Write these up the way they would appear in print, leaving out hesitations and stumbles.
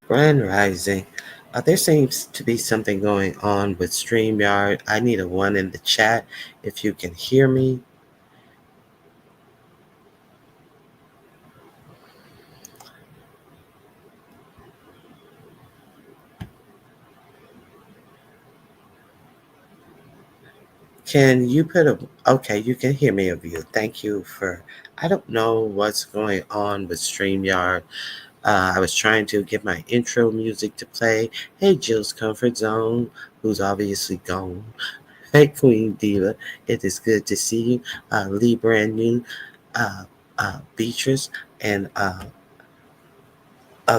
Grand Rising. There seems to be something going on with StreamYard. I need a one in the chat if you can hear me. Can you put a. Okay, you can hear me, of you. Thank you for. I don't know what's going on with StreamYard. I was trying to get my intro music to play. Hey, Jill's Comfort Zone, who's obviously gone. Hey, Queen Diva, it is good to see you. Lee, brand new, uh, Beatrice, and a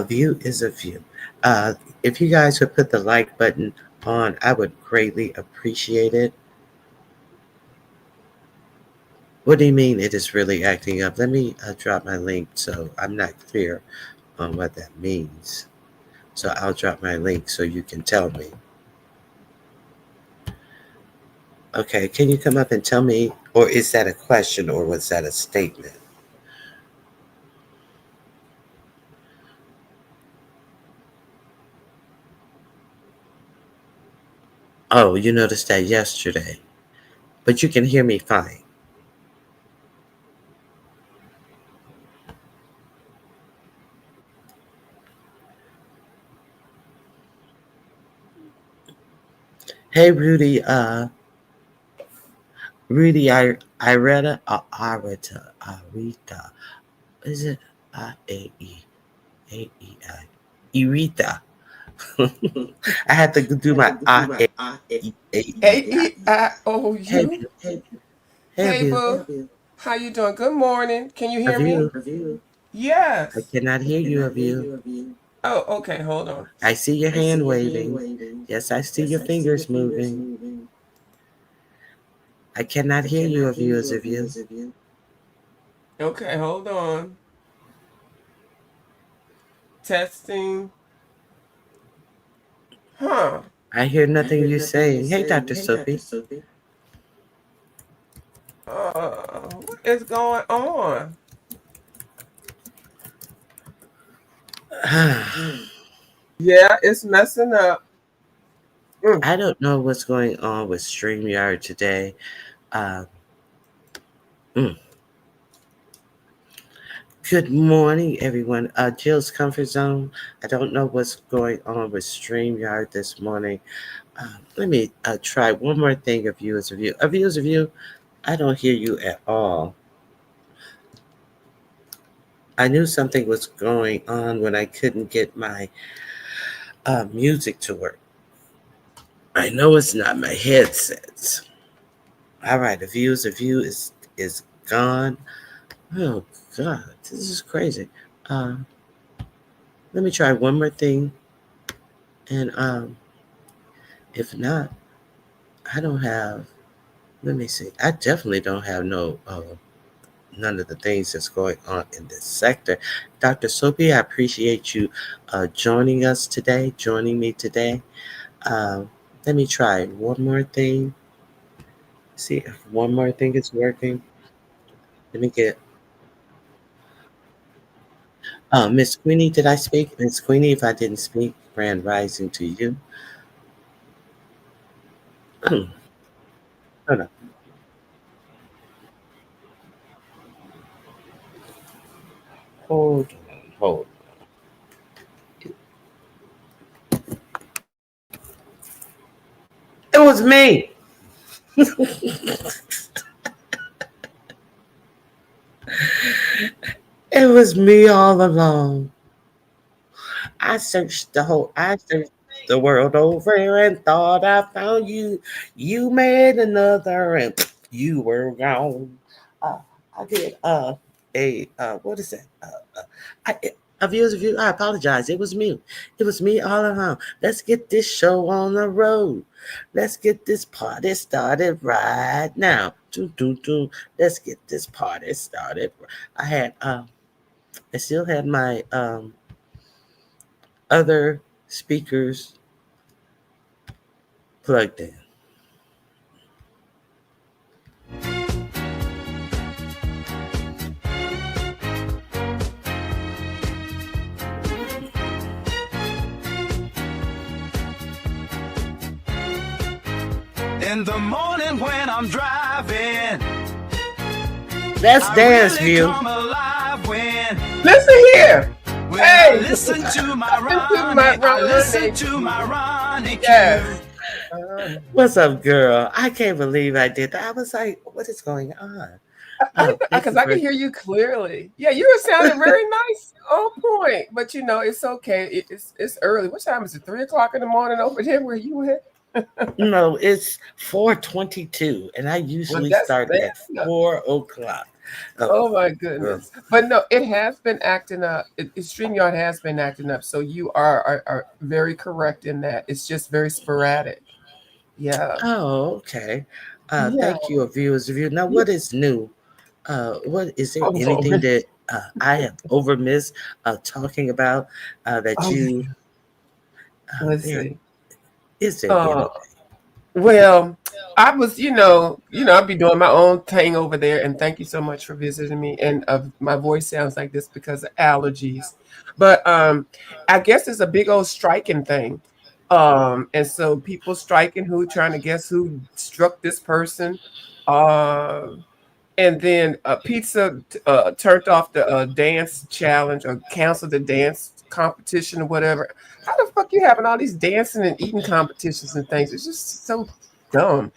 view is a view. Uh, if you guys would put the like button on, I would greatly appreciate it. What do you mean it is really acting up? Let me drop my link so I'm not clear on what that means. So I'll drop my link so you can tell me. Okay, can you come up and tell me, or is that a question or was that a statement? Oh, you noticed that yesterday, but you can hear me fine. Hey, Rudy, Rudy, Ireta, Arita, Arita, is it I-A-E-A-E-I? Irita. I had to do my I-A-E-A-E-I. Hey, A-E-I-O-U. View, hey, Hey, View, boo. How you doing? Good morning. Can you a hear me? View. I Yes. cannot hear you, a View. Oh, okay. Hold on. I see your hand waving. Yes, I see your fingers moving. I cannot hear you, a View, as a View. Okay, hold on. Testing. Huh. I hear nothing you saying. Hey, Dr. Sophie. What is going on? Yeah, it's messing up. Mm. I don't know what's going on with StreamYard today. Uh, mm. Good morning, everyone. Jill's Comfort Zone. I don't know what's going on with StreamYard this morning. Let me try one more thing of you as a view. A view as a view. I don't hear you at all. I knew something was going on when I couldn't get my music to work. I know it's not my headsets. All right, a view as a view is gone. Oh God, this is crazy. Uh, Let me try one more thing, and if not, I don't have. Let me see. I definitely don't have none of the things that's going on in this sector. Dr. Sophie, I appreciate you joining me today. Um, Let me try one more thing. See if one more thing is working. Let me get Miss Queenie. Did I speak, Miss Queenie? If I didn't speak, Grand Rising to you. Hold on. Hold on. Hold. It was me. It was me all along. I searched the world over and thought I found you. You made another and you were gone. Uh, I did what is that? I a viewers of you. I apologize. It was me. It was me all along. Let's get this show on the road. Let's get this party started right now. Do do do. Let's get this party started. I had I still had my other speakers plugged in. in the morning when I'm driving. That's I Dance really View. come alive when Listen here. I Hey, listen to my Listen to my Ronnie. I listen Ronnie. to my Ronnie Q. Yes. What's up, girl? I can't believe I did that. I was like, what is going on? Oh, thank Because you I for can hear you clearly. Yeah, you were sounding very nice, on point. But you know, it's okay. It's early. What time is it? 3 o'clock in the morning over there where you at? no, it's 4:22, and I Well, usually that's start bad at enough. 4 o'clock. Oh, Oh my girl. goodness. But no, it has been acting up. StreamYard has been acting up. So you are very correct in that. It's just very sporadic. Yeah. Oh, okay. Yeah. Thank you, viewers review. Now, Yeah. what is new? What is there Oh, anything that I have over missed talking about that oh, you let's there see. is there Uh, anything? well, I was, I'd be doing my own thing over there, and thank you so much for visiting me. And my voice sounds like this because of allergies, but I guess it's a big old striking thing. And so people striking who trying to guess who struck this person. Uh, and then Pizza turned off the dance challenge or canceled the dance competition or whatever. How the fuck you having all these dancing and eating competitions and things? It's just so dumb.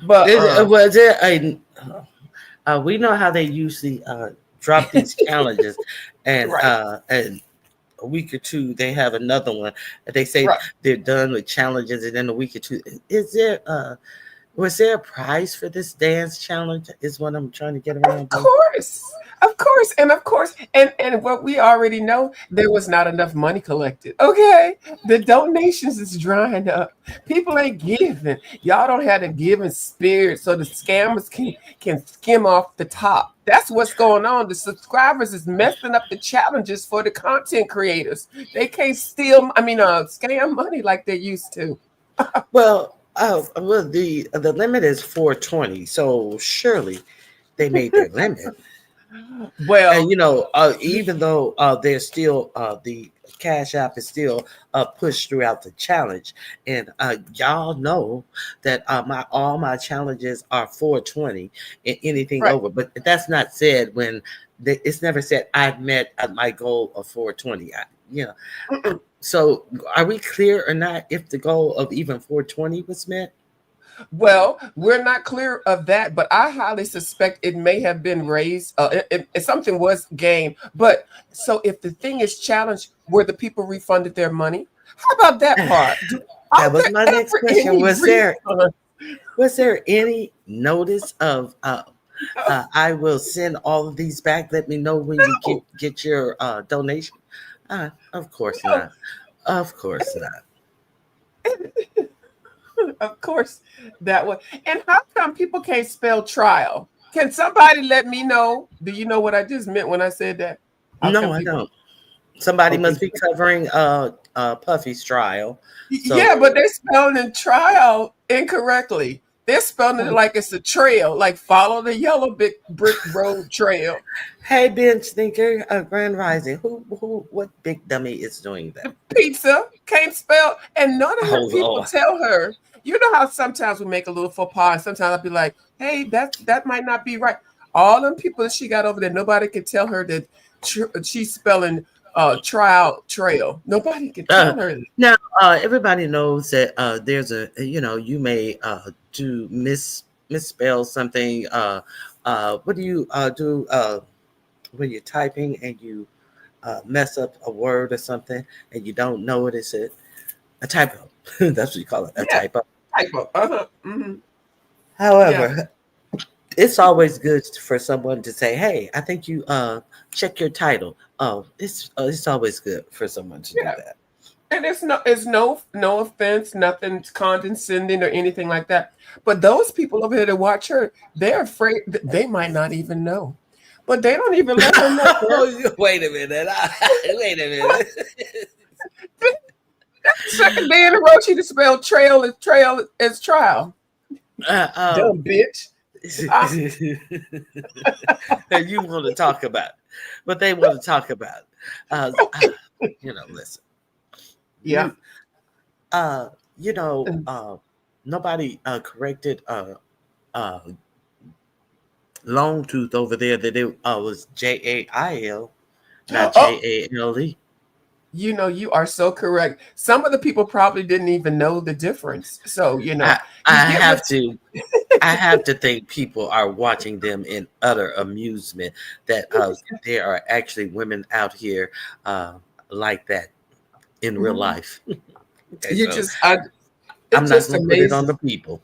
But Was it a? We know how they usually drop these challenges, right, and a week or two they have another one. They say right. they're done with challenges, and then a week or two. Is there? Was there a prize for this dance challenge? Is what I'm trying to get around to. Of course, and what we already know, there was not enough money collected. Okay, the donations is drying up. People ain't giving. Y'all don't have the giving spirit, so the scammers can skim off the top. That's what's going on. The subscribers is messing up the challenges for the content creators. They can't steal. Scam money like they used to. Well, the limit is 420, so surely they made their limit. And Well, even though there's still the Cash App is still pushed throughout the challenge, and y'all know that my all my challenges are 420 and anything right. over, but that's not said when it's never said I've met my goal of 420. So are we clear or not if the goal of even 420 was met? Well, we're not clear of that, but I highly suspect it may have been raised. Something was gained. But so if the thing is challenged, were the people refunded their money? How about that part? Are That was there my next ever question. any refunds? Was there any notice of I will send all of these back. Let me know when you No, get your donation. Of course no. not. Of course not. Of course, that one. And how come people can't spell trial? Can somebody let me know? Do you know what I just meant when I said that? How No, come I people? don't. Somebody Okay. must be covering Puffy's trial. So Yeah, but they're spelling the trial incorrectly. They're spelling it like it's a trail, like follow the yellow big brick road trail. hey Ben Stinker, Grand Rising. What big dummy is doing that? The pizza can't spell, and none of her Oh people Lord. tell her. You know how sometimes we make a little faux pas, and sometimes I'll be like, "Hey, that might not be right." All them people that she got over there, nobody can tell her that she's spelling trial trail. Nobody can Uh, tell her. Now, everybody knows that there's a you may do misspell something. What do you do when you're typing and you mess up a word or something and you don't know it? It's a typo. That's what you call it, a Yeah, typo. typo. Yeah. However, it's always good for someone to say, "Hey, I think you check your title." Oh, it's always good for someone to do Yeah. that. And it's no offense, nothing condescending or anything like that. But those people over here that watch her, they're afraid that they might not even know. But they don't even let her know, girl. Wait a minute. Wait a minute. Second day in a row she just spelled trail is trial. Uh, um, Dumb bitch. Ah, and you want to talk about what they want to talk about. Listen, yeah. you, uh, you know, And- nobody corrected uh long tooth over there that it was Jail, not Oh, Jale. you know, you are so correct. Some of the people probably didn't even know the difference. So, you know, I you I get have what to I have to think people are watching them in utter amusement that there are actually women out here uh like that in real Mhm. life. Okay, You so just, it I'm not just gonna put it on the amazes. people.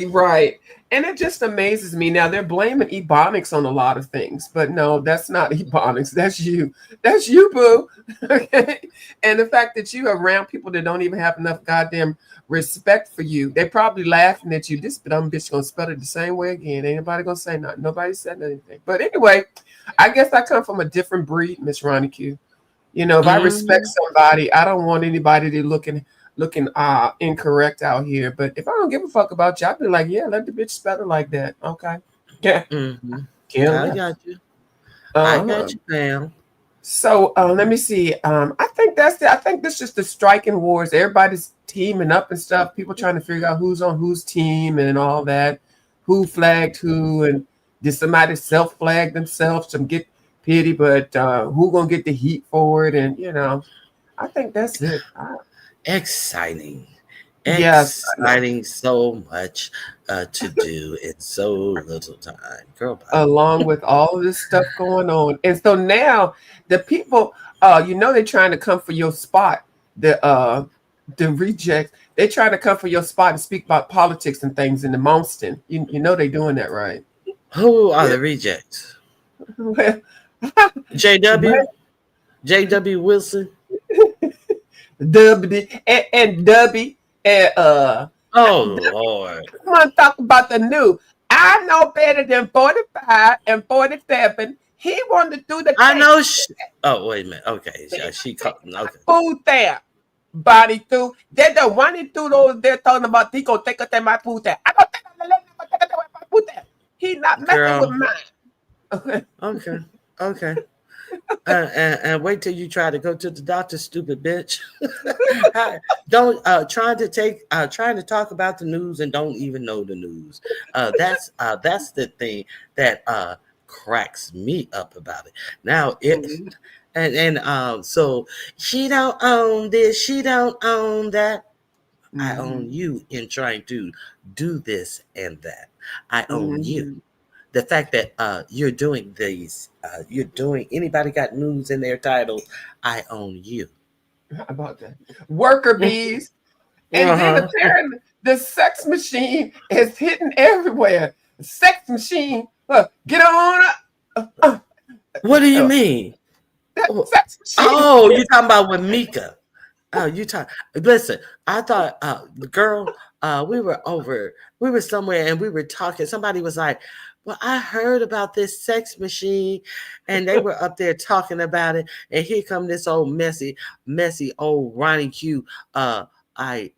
Right. And it just amazes me. Now they're blaming Ebonics on a lot of things, but no, that's not Ebonics. That's you. That's you, boo. Okay. And the fact that you are around people that don't even have enough goddamn respect for you, they're probably laughing at you. This dumb bitch gonna spell it the same way again. Ain't nobody gonna say nothing. Nobody said anything. But anyway, I guess I come from a different breed, Miss Ronnie Q. You know, if I respect Mhm. somebody, I don't want anybody to looking incorrect out here. But if I don't give a fuck about you, I'd be like, yeah, let the bitch spell it like that. Okay. Yeah. Mhm. Care I less. got you. I Uh-huh. got you, Pam. So let me see. I think that's it. I think this is the striking wars. Everybody's teaming up and stuff. People trying to figure out who's on whose team and all that. Who flagged who, and did somebody self-flag themselves to get pity, but who gonna get the heat for it? And you know, I think that's it. Exciting. Yes, I know. Exciting, so much to do in so little time. Girl, bye. Along with all of this stuff going on. And so now the people, you know, they're trying to come for your spot. The rejects, they're trying to come for your spot and speak about politics and things in the Monston. You know they're doing that, right? Who are Yeah. the rejects? Well, JW? well, JW Wilson? Dubby and Dubby and Oh, Lord. come on, talk about the new. I know better than 45 and 47. He wanted to do the I thing. know. Oh, wait a minute. Okay. She called. Okay. Food there. Body through. They're the one who do those they're talking about he gonna take it my food there. I don't think I'm gonna take it my food there. He not messing with Girl. mine. Okay. Okay. And wait till you try to go to the doctor, stupid bitch. Don't trying to talk about the news and don't even know the news. That's the thing that cracks me up about it. Now it Mhm. and so she don't own this, she don't own that. I own Mhm. you in trying to do this and that. I own you. Mhm. The fact that you're doing these, you're doing anybody got news in their title, I own you. How about that? Worker bees. And then Uh-huh. apparently the sex machine is hitting everywhere. Sex machine, get on up. What do you Uh, mean? that Oh, sex machine. oh, you talking about with Mika. Oh, you talk. Listen, I thought, the girl, we were somewhere and we were talking. Somebody was like, "Well, I heard about this sex machine," and they were up there talking about it. And here come this old messy old Ronnie Q. I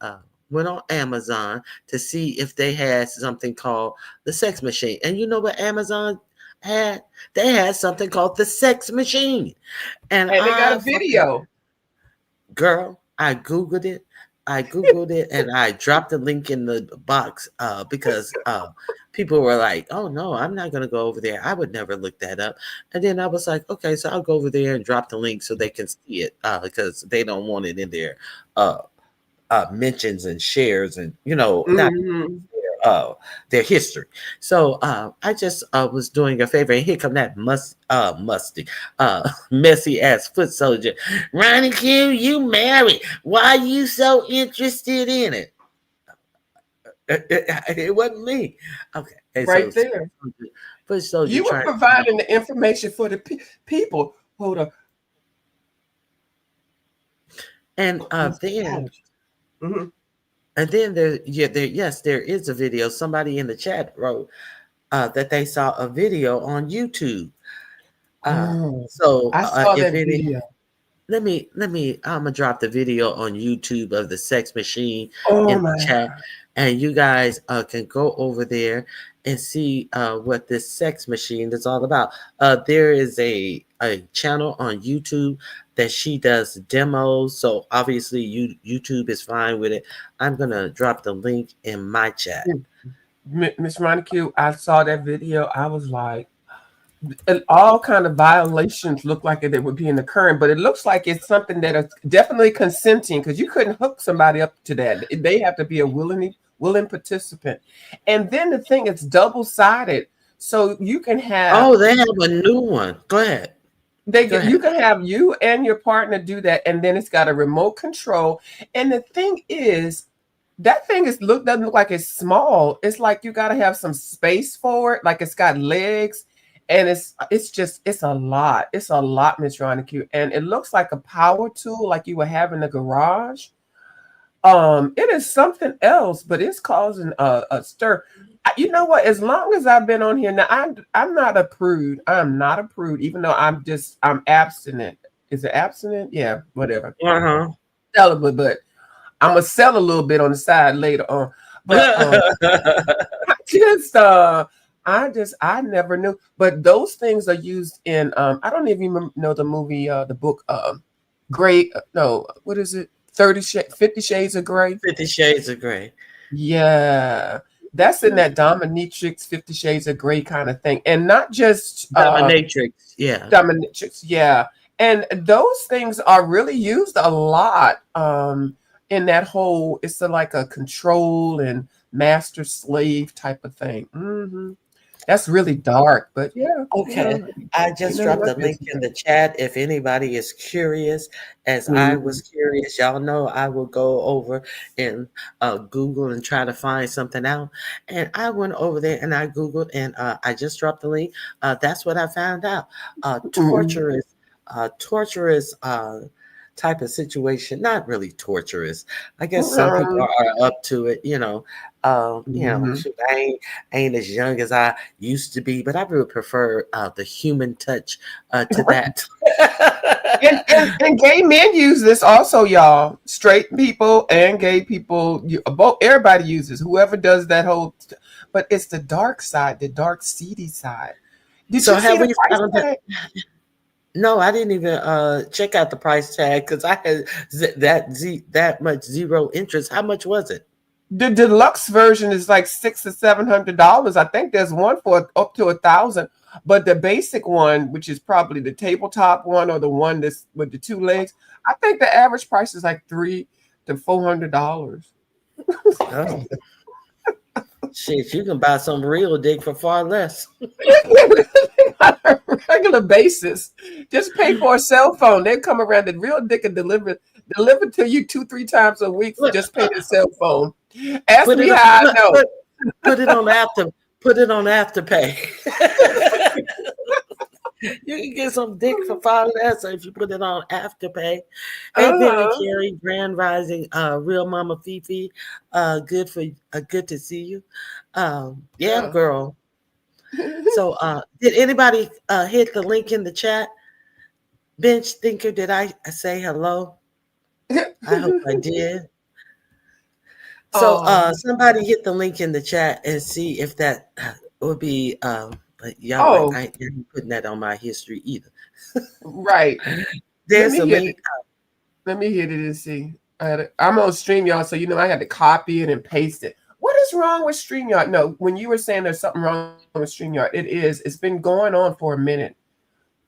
went on Amazon to see if they had something called the sex machine, and you know what Amazon had? They had something called the sex machine, and And they got a I fucking video. girl, I googled it. I googled it and I dropped the link in the box because people were like, "Oh no, I'm not gonna go over there. I would never look that up." And then I was like, "Okay, so I'll go over there and drop the link so they can see it because they don't want it in their uh, mentions and shares and not Mhm. uh their history." So I just was doing a favor, and here come that musty messy ass foot soldier. Ronnie Q, you married, why you so interested in it? It wasn't me. Okay, hey, so Right there. foot soldier You were trying to come up. providing the information for the people. Hold up. And These then allergies. Mhm. yes, there is a video. Somebody in the chat wrote that they saw a video on YouTube. Oh, So I saw if that any, video. I'm gonna drop the video on YouTube of the sex machine Oh in the my chat, God. and you guys can go over there and see what this sex machine is all about. There is a channel on YouTube that she does demos. So obviously YouTube is fine with it. I'm going to drop the link in my chat. Miss Monica, I saw that video. I was like, and all kind of violations look like it would be occurring, but it looks like it's something that is definitely consenting, because you couldn't hook somebody up to that. They have to be a willing participant. And then the thing is double-sided, so you can have. Oh, they have a new one. Go ahead. You can have you and your partner do that, and then it's got a remote control. And the thing is, that thing doesn't look like it's small. It's like you got to have some space for it. Like it's got legs, and it's a lot. It's a lot, Miss Ronica. And it looks like a power tool, like you would have in the garage. It is something else, but it's causing a stir. You know what? As long as I've been on here now, I'm not a prude. I'm not a prude, even though I'm abstinent. Is it abstinent? Yeah, whatever. Celibate, but I'm gonna sell a little bit on the side later on. But I never knew. But those things are used in I don't even know the movie, the book, Gray. No, what is it? 50 Shades of Grey. 50 Shades of Grey. Yeah, that's in that dominatrix 50 Shades of Grey kind of thing, and not just dominatrix. Yeah, dominatrix. Yeah, and those things are really used a lot. In that whole, it's like a control and master slave type of thing. Mm-hmm. That's really dark, but yeah. Okay. I just dropped the link in the chat. If anybody is curious, as I was curious, y'all know I will go over and Google and try to find something out. And I went over there and I Googled, and I just dropped the link. That's what I found out. Torturous type of situation. Not really torturous. I guess some people are up to it, you know. Shoot, I ain't as young as I used to be, but I would prefer the human touch to that. and gay men use this also, y'all. Straight people and gay people, both. Everybody uses. Whoever does that whole, but it's the dark side, the dark, seedy side. Did you see the price tag? No, I didn't even check out the price tag because I had that much zero interest. How much was it? The deluxe version is like $600 to $700. I think there's one for up to $1,000, but the basic one, which is probably the tabletop one or the one that's with the two legs, I think the average price is like $300 to $400. Oh. Shit, you can buy some real dick for far less. On a regular basis. Just pay for a cell phone. They come around, the real dick and deliver to you 2-3 times a week for just paying the cell phone. Ask me how I know. Put it on Afterpay. You can get some dick for far less if you put it on Afterpay. Hey, Billy Carey, Grand Rising, Real Mama Fifi, good to see you. Yeah, girl. So, did anybody hit the link in the chat? Bench Thinker, did I say hello? I hope I did. So, somebody hit the link in the chat and see if that would be. But y'all, I ain't putting that on my history either. Right. There's a link. Let me hit it and see. I'm on StreamYard, so I had to copy it and paste it. What is wrong with StreamYard? No, when you were saying there's something wrong with StreamYard, it's been going on for a minute.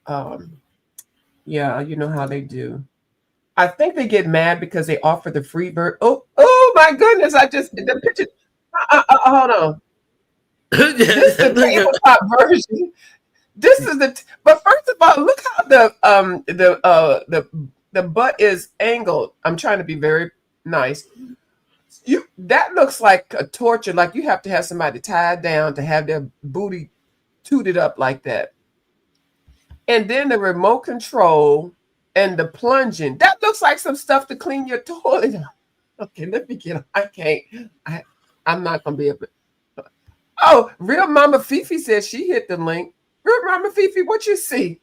Yeah, you know how they do. I think they get mad because they offer the free version. Oh my goodness! The picture. Hold on. This is the tabletop version. This is but first of all, look how the butt is angled. I'm trying to be very nice. That looks like a torture. Like you have to have somebody tied down to have their booty tooted up like that. And then the remote control and the plunging. That looks like some stuff to clean your toilet. Okay, let me get. I can't. I'm not gonna be able. Oh, Real Mama Fifi says she hit the link. Real Mama Fifi, what you see?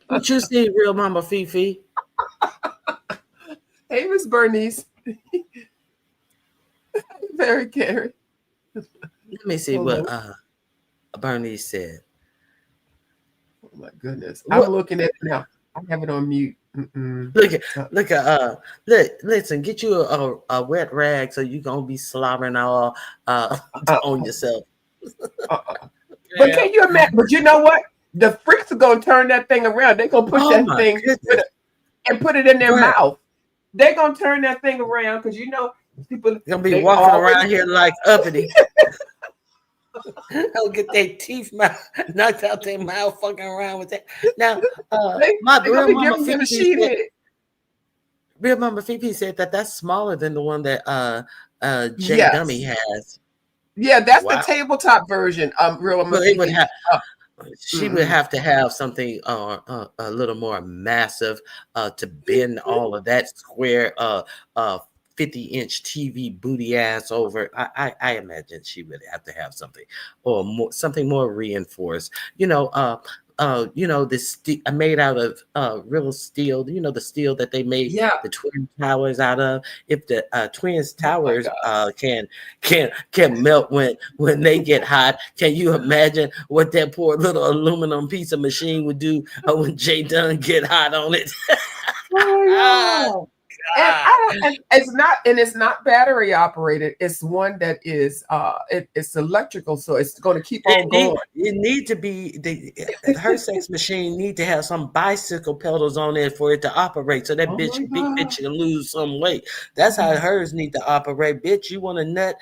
What you see, Real Mama Fifi? Hey, Miss Bernice. Very Carey. Let me see Hold what on. Bernice said. Oh my goodness. I'm What? looking at it now. I have it on mute. Mm-mm. Look at Uh, look at listen, get you a wet rag so you gonna be slobbering all uh, on yourself. but Yeah. can you imagine? But you know what? The freaks are gonna turn that thing around. They're gonna put Oh that my thing goodness. and put it in their What? mouth. They're gonna turn that thing around because people Gonna be they walking always around here like uppity. They'll get their teeth knocked out their mouth fucking around with that. Now, my they're gonna real be mama giving you the Fifi sheet said, head. real mama Fifi said that that's smaller than the one that Jay Dummy Yes. has. Yeah, that's the Wow. tabletop version. Real Well, it would Fifi. have. Uh, She would mm-mm. have to have something a little more massive to bend all of that square uh 50-inch TV booty ass over. I imagine she would have to have something or more something more reinforced. This made out of real steel. You know the steel that they made Yeah. the twin towers out of. If the twins Oh my towers God. can melt when they get hot, can you imagine what that poor little aluminum piece of machine would do when Jay Dunn get hot on it? Oh yeah. And God. it's not battery operated. It's one that is it's electrical, so it's going to keep on going. It need to be her sex machine need to have some bicycle pedals on it for it to operate so that Oh my big God. bitch can lose some weight. That's how hers need to operate. Bitch, you want a nut?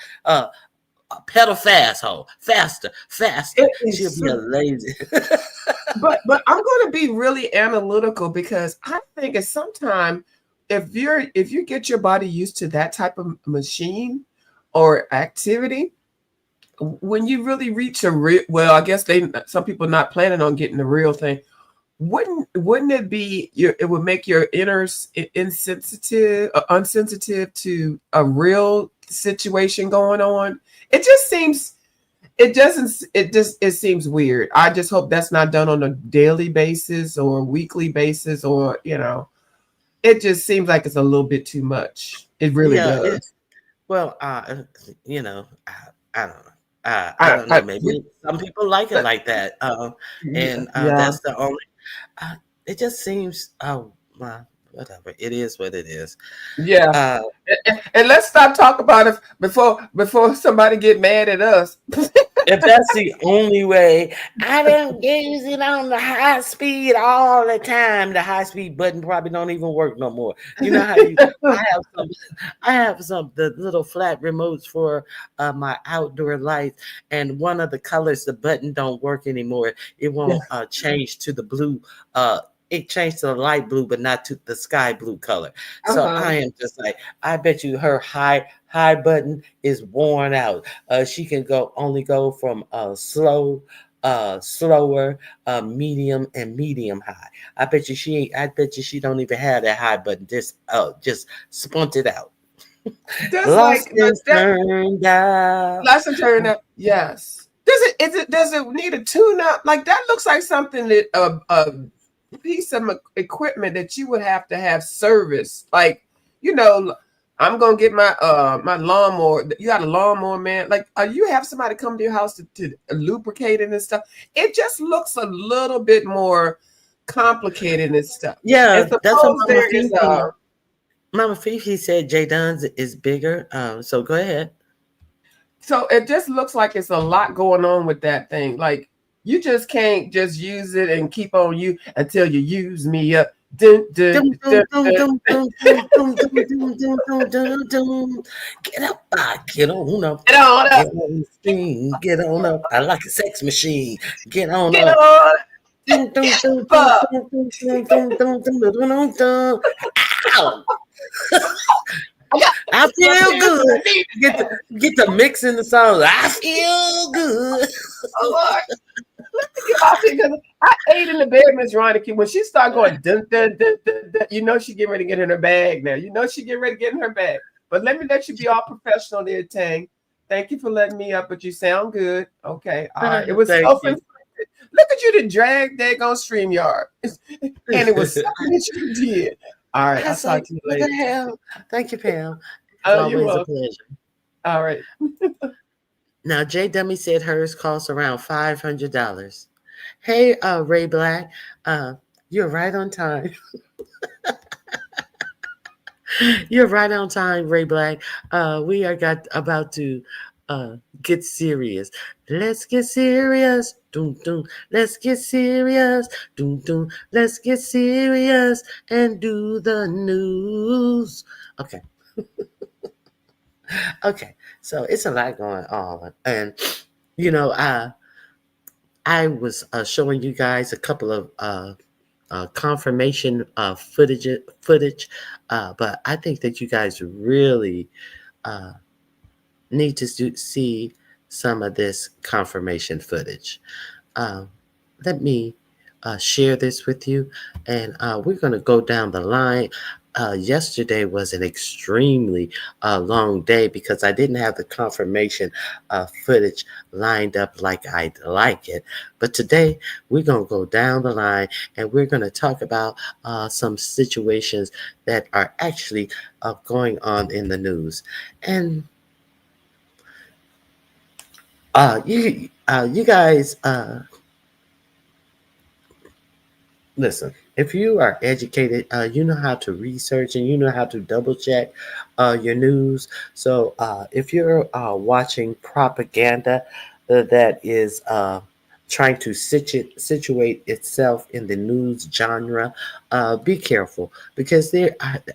Pedal fast, hoe. Faster. It She'll is be a lazy. but I'm going to be really analytical because I think it's sometime if you get your body used to that type of machine or activity, when you really reach a real, well, I guess some people not planning on getting the real thing. Wouldn't it be it would make your inners insensitive, unsensitive to a real situation going on? It just seems it seems weird. I just hope that's not done on a daily basis or weekly basis or it just seems like it's a little bit too much. It really Yeah, does. well, you know, I don't know. I I, don't know. I Maybe some people like it like that. And yeah. that's the only. It just seems. Oh, well, whatever. It is what it is. Yeah. Uh, And let's stop talking about it before somebody get mad at us. if that's the only way, I don't use it on the high speed all the time. The high speed button probably don't even work no more. You know how you I have some the little flat remotes for my outdoor lights, and one of the colors the button don't work anymore. It won't change to the blue. It changed to the light blue, but not to the sky blue color. So Uh-huh. I am just like, I bet you her high button is worn out. She can only go from slower, medium, and medium high. I bet you she don't even have that high button. Just spunt it out. That's Lost like and turned out. lesson turn up. Yes. Does it need a tune up? Like that looks like something that a piece of equipment that you would have to have service. Like, I'm gonna get my lawnmower. You got a lawnmower, man. Like, you have somebody come to your house to lubricate it and stuff. It just looks a little bit more complicated and stuff. And Yeah, that's what suppose there is a Mama Fifi said Jay Dunn's is bigger. So go ahead. So it just looks like it's a lot going on with that thing. Like you just can't just use it and keep on you until you use me up. Dun, dun, Dum, dun, dum, dun. dum, dum, dum, dum, dum, dum, dun, dum, dum, dum. Get up, get on up. Get on Get up. on the screen, get on up. I like a sex machine. Get on Get up. on. Dum, dum, Get dum, dum, up. dum, dum, dum, dum, dum, dum, dum, dum. Ow! I feel good. Get the mix in the song. I feel good. Oh, Lord. Let me get off here because I ate in the bed, Miss Ronicky. When she started going dun, dun, dun, dun, dun, she getting ready to get in her bag now. She getting ready to get in her bag. But let me let you be all professional there, Tang. Thank you for letting me up, but you sound good. Okay, all right. It was Thank you. self-inflicted. Look at you to drag daggone StreamYard. And it was something that you did. All right, I'll talk to you What later. the hell? Thank you, Pam. It's Oh, you're always a welcome. pleasure. All right. Now, J Dummy said hers costs around $500. Hey, Ray Black, uh, you're right on time. You're right on time, Ray Black. We are got about to get serious. Let's get serious. Doom doom. Let's get serious. Doom doom. Let's get serious and do the news. Okay. Okay. So it's a lot going on, and you know, I was showing you guys a couple of confirmation footage, but I think that you guys really uh, need to see some of this confirmation footage. Um, Let me share this with you, and we're going to go down the line. Yesterday was an extremely long day because I didn't have the confirmation footage lined up like I'd like it. But today we're going to go down the line and we're going to talk about some situations that are actually going on in the news. And you guys, listen, if you are educated, you know how to research and you know how to double check your news. So if you're watching propaganda that is trying to situate itself in the news genre, be careful because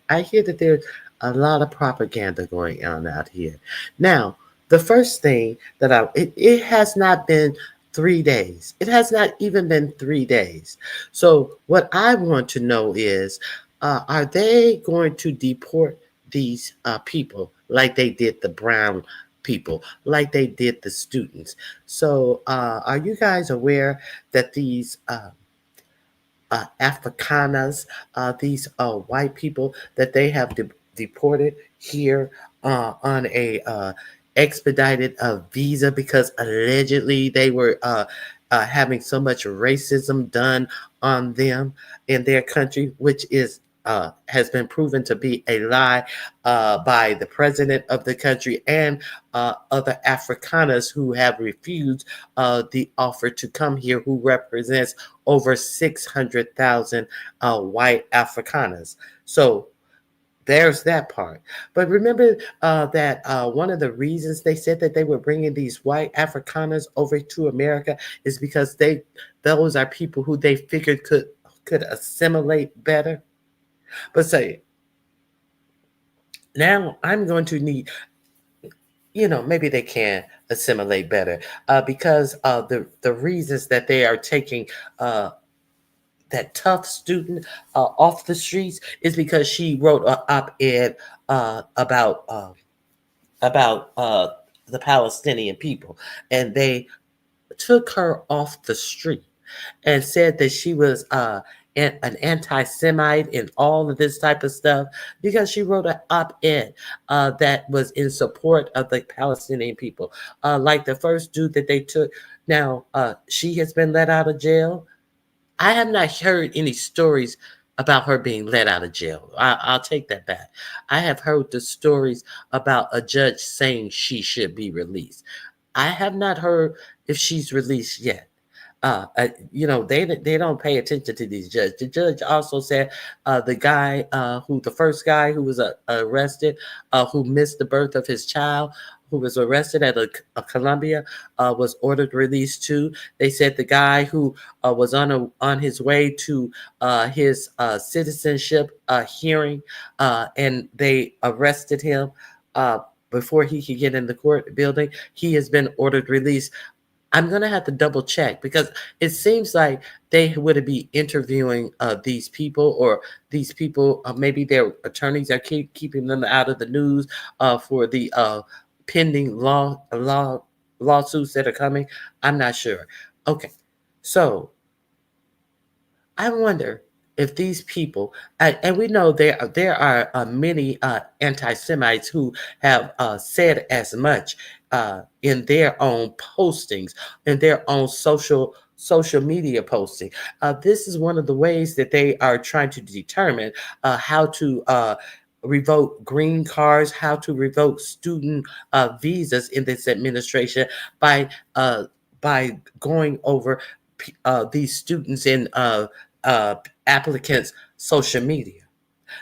I hear that there's a lot of propaganda going on out here. Now, the first thing that it has not been 3 days. It has not even been 3 days. So what I want to know is, are they going to deport these people like they did the brown people, like they did the students? So are you guys aware that these Afrikaners, these white people that they have deported here on a expedited visa because allegedly they were having so much racism done on them in their country, which is has been proven to be a lie by the president of the country and other Afrikaners who have refused the offer to come here, who represents over 600,000 white Afrikaners. So there's that part. But remember that one of the reasons they said that they were bringing these white Afrikaners over to America is because those are people who they figured could assimilate better. But say, now I'm going to need, maybe they can assimilate better because the reasons that they are taking that tough student off the streets is because she wrote an op-ed about the Palestinian people, and they took her off the street and said that she was an anti-Semite and all of this type of stuff because she wrote an op-ed that was in support of the Palestinian people. Like the first dude that they took, now she has been let out of jail. I have not heard any stories about her being let out of jail. I'll take that back. I have heard the stories about a judge saying she should be released. I have not heard if she's released yet. They don't pay attention to these judges. The judge also said the first guy who was arrested, who missed the birth of his child, who was arrested at a Columbia, was ordered released too. They said the guy who was on his way to his citizenship hearing, and they arrested him before he could get in the court building. He has been ordered released. I'm going to have to double check because it seems like they would be interviewing these people, or these people, maybe their attorneys are keeping them out of the news for the pending lawsuits that are coming. I'm not sure. Okay. So I wonder if these people, and we know there are many anti-Semites who have said as much in their own postings, in their own social media posting. This is one of the ways that they are trying to determine how to revoke green cards, how to revoke student visas in this administration by going over these students and applicants' social media.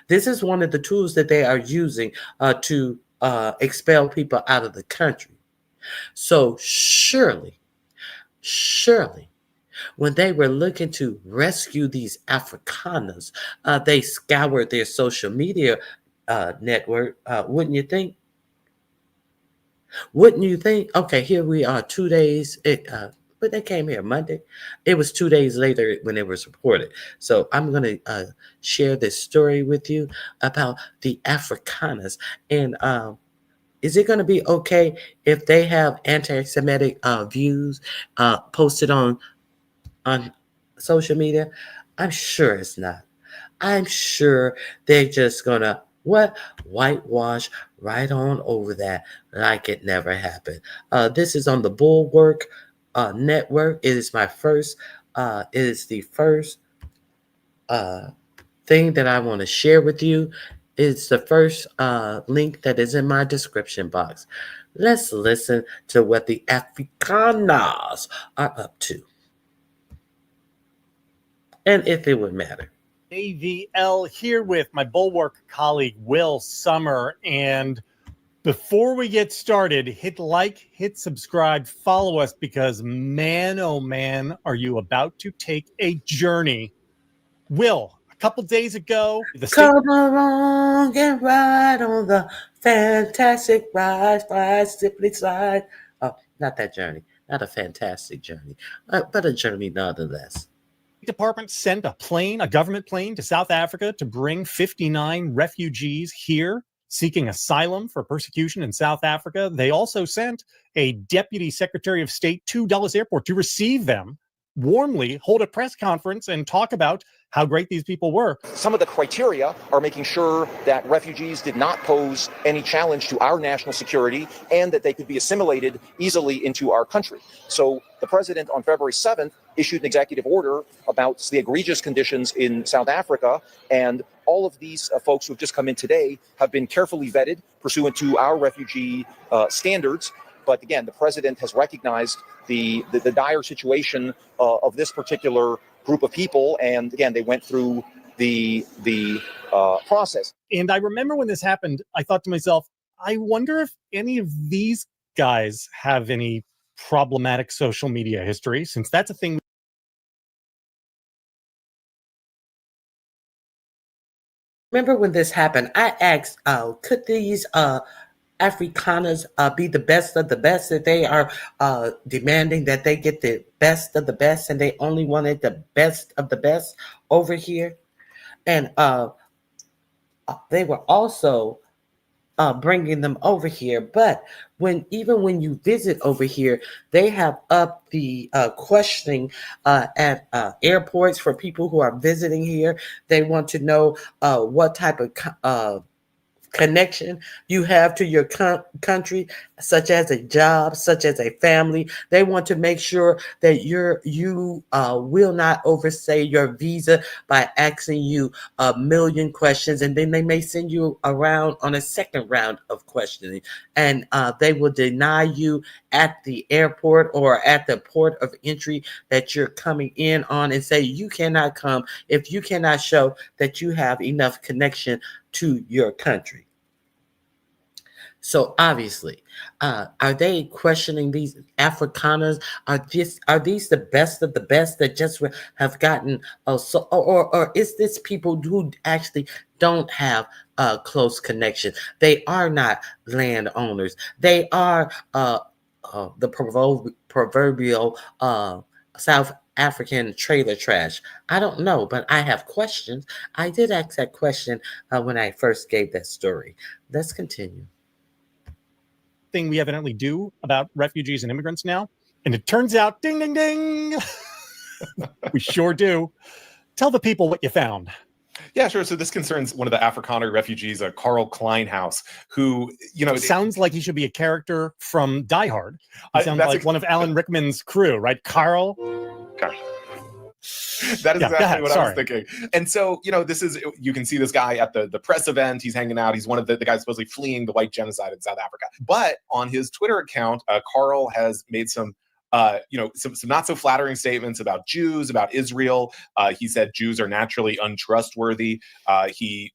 This is one of the tools that they are using to expel people out of the country. So surely, when they were looking to rescue these Afrikaners, they scoured their social media network. Wouldn't you think? Wouldn't you think? Okay, here we are 2 days. But they came here Monday. It was 2 days later when it was reported. So I'm going to share this story with you about the Afrikaners. And is it going to be okay if they have anti-Semitic views posted on social media? I'm sure it's not. I'm sure they're just going to whitewash right on over that like it never happened. This is on the Bulwark network. It is my first it is the first thing that I want to share with you. It's the first link that is in my description box. Let's listen to what the Afrikaners are up to, and if it would matter. AVL here with my Bulwark colleague Will Summer. And before we get started, hit like, hit subscribe, follow us, because man, oh man, are you about to take a journey. Will, a couple days ago, Come along and ride on the fantastic ride, simply slide. Oh, not that journey, not a fantastic journey, but a journey nonetheless. Department sent a government plane to South Africa to bring 59 refugees here seeking asylum for persecution in South Africa. They also sent a deputy secretary of state to Dulles Airport to receive them, warmly hold a press conference and talk about how great these people were. Some of the criteria are making sure that refugees did not pose any challenge to our national security and that they could be assimilated easily into our country. So the president on February 7th issued an executive order about the egregious conditions in South Africa, and all of these folks who have just come in today have been carefully vetted pursuant to our refugee standards. But again, the president has recognized the dire situation of this particular group of people, and again, they went through the process. And I remember when this happened, I thought to myself, I wonder if any of these guys have any problematic social media history, since that's a thing. Remember when this happened, I asked, could these Afrikaners be the best of the best, that they are demanding that they get the best of the best, and they only wanted the best of the best over here? And they were also bringing them over here. But even when you visit over here, they have up the questioning at airports for people who are visiting here. They want to know what type of connection you have to your country, such as a job, such as a family. They want to make sure that you will not overstay your visa by asking you a million questions, and then they may send you around on a second round of questioning, and they will deny you at the airport or at the port of entry that you're coming in on, and say you cannot come if you cannot show that you have enough connection to your country. So obviously, are they questioning these Afrikaners? Are these the best of the best that just have gotten or is this people who actually don't have a close connection? They are not landowners. They are the proverbial South African trailer trash. I don't know, but I have questions. I did ask that question when I first gave that story. Let's continue. Thing we evidently do about refugees and immigrants now. And it turns out, ding, ding, ding, we sure do. Tell the people what you found. Yeah, sure. So this concerns one of the Afrikaner refugees, Carl Kleinhaus, who, It sounds like he should be a character from Die Hard. He sounds like one of Alan Rickman's crew, right? Carl? That is Yeah, go exactly ahead. what I was Sorry. thinking. And so, you can see this guy at the press event. He's hanging out. He's one of the guys supposedly fleeing the white genocide in South Africa. But on his Twitter account, Carl has made some some not so flattering statements about Jews, about Israel. He said Jews are naturally untrustworthy. He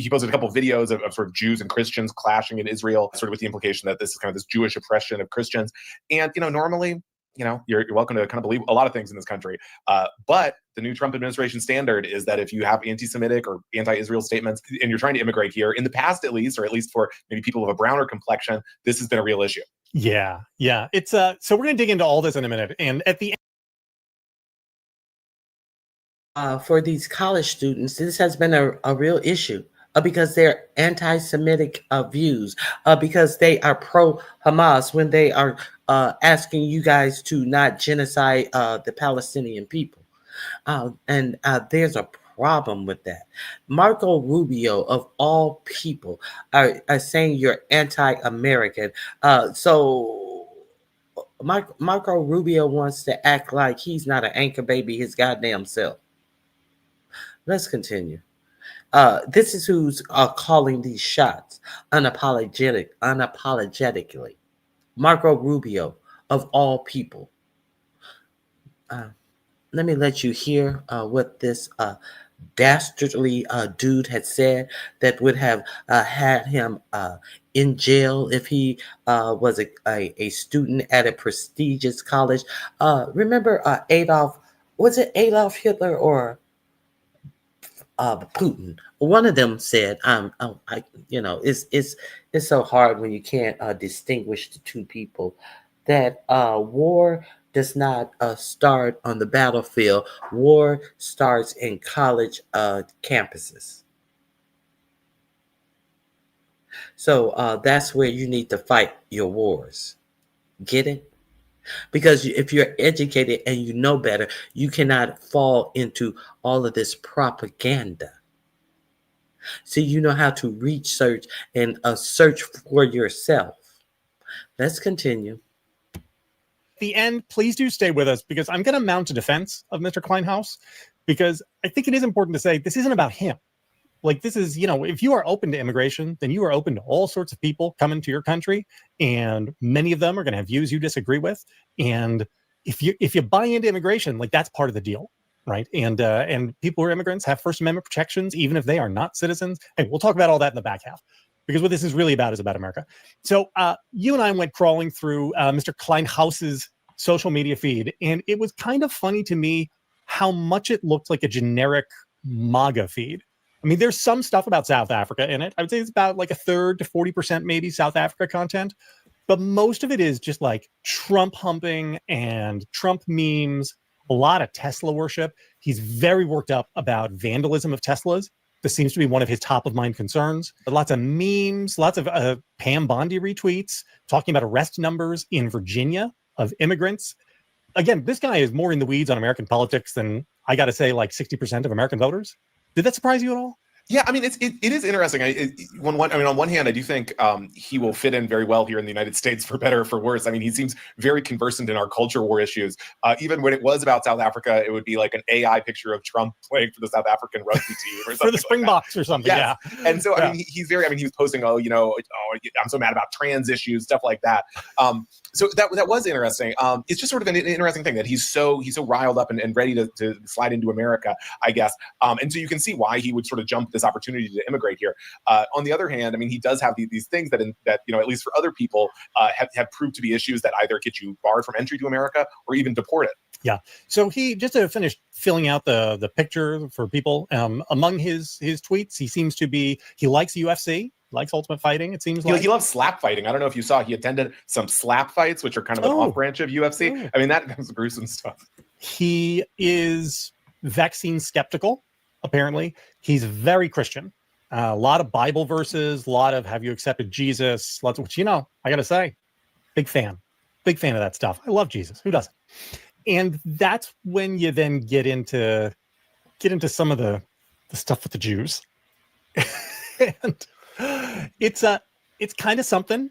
posted a couple of videos of sort of Jews and Christians clashing in Israel, sort of with the implication that this is kind of this Jewish oppression of Christians. And, normally, you're welcome to kind of believe a lot of things in this country. But the new Trump administration standard is that if you have anti-Semitic or anti-Israel statements and you're trying to immigrate here, in the past at least, or at least for maybe people of a browner complexion, this has been a real issue. Yeah. It's so we're going to dig into all this in a minute. And at the For these college students, this has been a real issue because they're anti-Semitic views, because they are pro-Hamas when they are asking you guys to not genocide the Palestinian people. And there's a problem with that. Marco Rubio, of all people, are saying you're anti-American. So Marco Rubio wants to act like he's not an anchor baby his goddamn self. Let's continue. This is who's calling these shots unapologetically. Marco Rubio, of all people. Let me let you hear what this dastardly dude had said that would have had him in jail if he was a student at a prestigious college. Remember was it Adolf Hitler or Putin? One of them said, it's so hard when you can't distinguish the two people, that war does not start on the battlefield. War starts in college campuses. So that's where you need to fight your wars. Get it? Because if you're educated and you know better, you cannot fall into all of this propaganda. So you know how to research and search for yourself. Let's continue. the end, please do stay with us because I'm going to mount a defense of Mr. Kleinhaus, because I think it is important to say this isn't about him. Like, this is, if you are open to immigration, then you are open to all sorts of people coming to your country, and many of them are going to have views you disagree with. And if you buy into immigration, like, that's part of the deal, right? And people who are immigrants have First Amendment protections, even if they are not citizens. Hey, we'll talk about all that in the back half, because what this is really about is about America. So you and I went crawling through Mr. Kleinhaus's social media feed, and it was kind of funny to me how much it looked like a generic MAGA feed. I mean, there's some stuff about South Africa in it. I would say it's about like a third to 40% maybe South Africa content. But most of it is just like Trump humping and Trump memes, a lot of Tesla worship. He's very worked up about vandalism of Teslas. This seems to be one of his top of mind concerns. Lots of memes, lots of Pam Bondi retweets talking about arrest numbers in Virginia of immigrants. Again, this guy is more in the weeds on American politics than, I got to say, like 60% of American voters. Did that surprise you at all? Yeah, I mean, it is interesting. On one hand, I do think he will fit in very well here in the United States, for better or for worse. I mean, he seems very conversant in our culture war issues. Even when it was about South Africa, it would be like an AI picture of Trump playing for the South African rugby team or something. For the Springboks or something, yes. Yeah. And so, I mean, he's very, he was posting, I'm so mad about trans issues, stuff like that. So that was interesting. It's just sort of an interesting thing that he's so riled up and ready to slide into America, I guess. And so you can see why he would sort of jump this opportunity to immigrate here. On the other hand, I mean, he does have these things that at least for other people, have proved to be issues that either get you barred from entry to America or even deported. Yeah. So he, just to finish filling out the picture for people, among his tweets, he likes UFC. Likes Ultimate Fighting, it seems like. He loves slap fighting. I don't know if you saw, he attended some slap fights, which are kind of an off branch of UFC. Oh. I mean, that's gruesome stuff. He is vaccine skeptical, apparently. He's very Christian. A lot of Bible verses, a lot of have you accepted Jesus, lots of, which, I got to say, big fan of that stuff. I love Jesus. Who doesn't? And that's when you then get into some of the stuff with the Jews. And it's kind of something.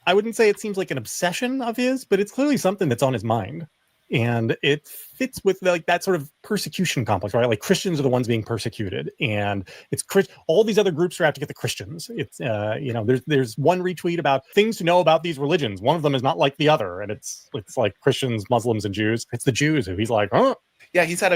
I wouldn't say it seems like an obsession of his, but it's clearly something that's on his mind. And it fits with like that sort of persecution complex, right? Like Christians are the ones being persecuted, and it's all these other groups are out to get the Christians. It's there's one retweet about things to know about these religions. One of them is not like the other, and it's like Christians, Muslims, and Jews. It's the Jews who he's like, huh? Yeah, he said,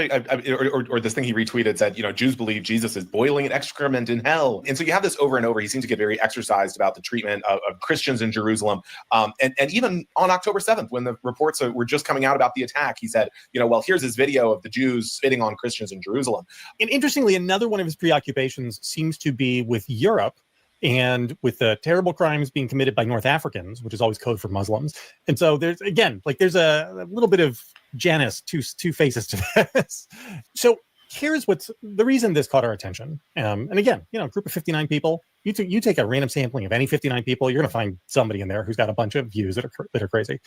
or this thing he retweeted said, Jews believe Jesus is boiling an excrement in hell. And so you have this over and over. He seems to get very exercised about the treatment of Christians in Jerusalem. And even on October 7th, when the reports were just coming out about the attack, he said, well, here's this video of the Jews spitting on Christians in Jerusalem. And interestingly, another one of his preoccupations seems to be with Europe and with the terrible crimes being committed by North Africans, which is always code for Muslims. And so there's a little bit of Janus, two faces to this. So here's what's the reason this caught our attention. And again, a group of 59 people, you take a random sampling of any 59 people, you're going to find somebody in there who's got a bunch of views that are crazy.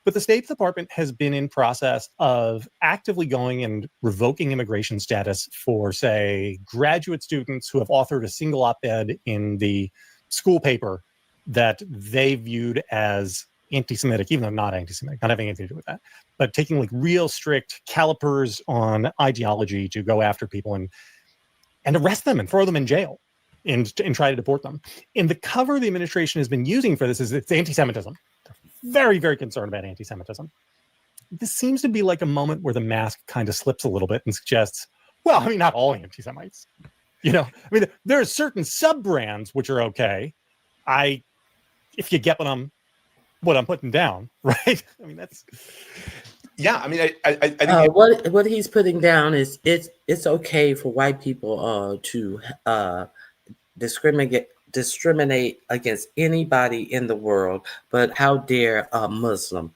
But the State Department has been in process of actively going and revoking immigration status for, say, graduate students who have authored a single op-ed in the school paper that they viewed as anti-Semitic, even though not anti-Semitic, not having anything to do with that, but taking like real strict calipers on ideology to go after people and arrest them and throw them in jail and try to deport them. And the cover the administration has been using for this is it's anti-Semitism. Very, very concerned about anti-Semitism. This seems to be like a moment where the mask kind of slips a little bit and suggests, well, I mean, not all anti-Semites. There are certain sub-brands which are okay. If you get what I'm putting down, right? I mean, that's... Yeah, I mean, I think what he's putting down is it's okay for white people to discriminate against anybody in the world, but how dare a Muslim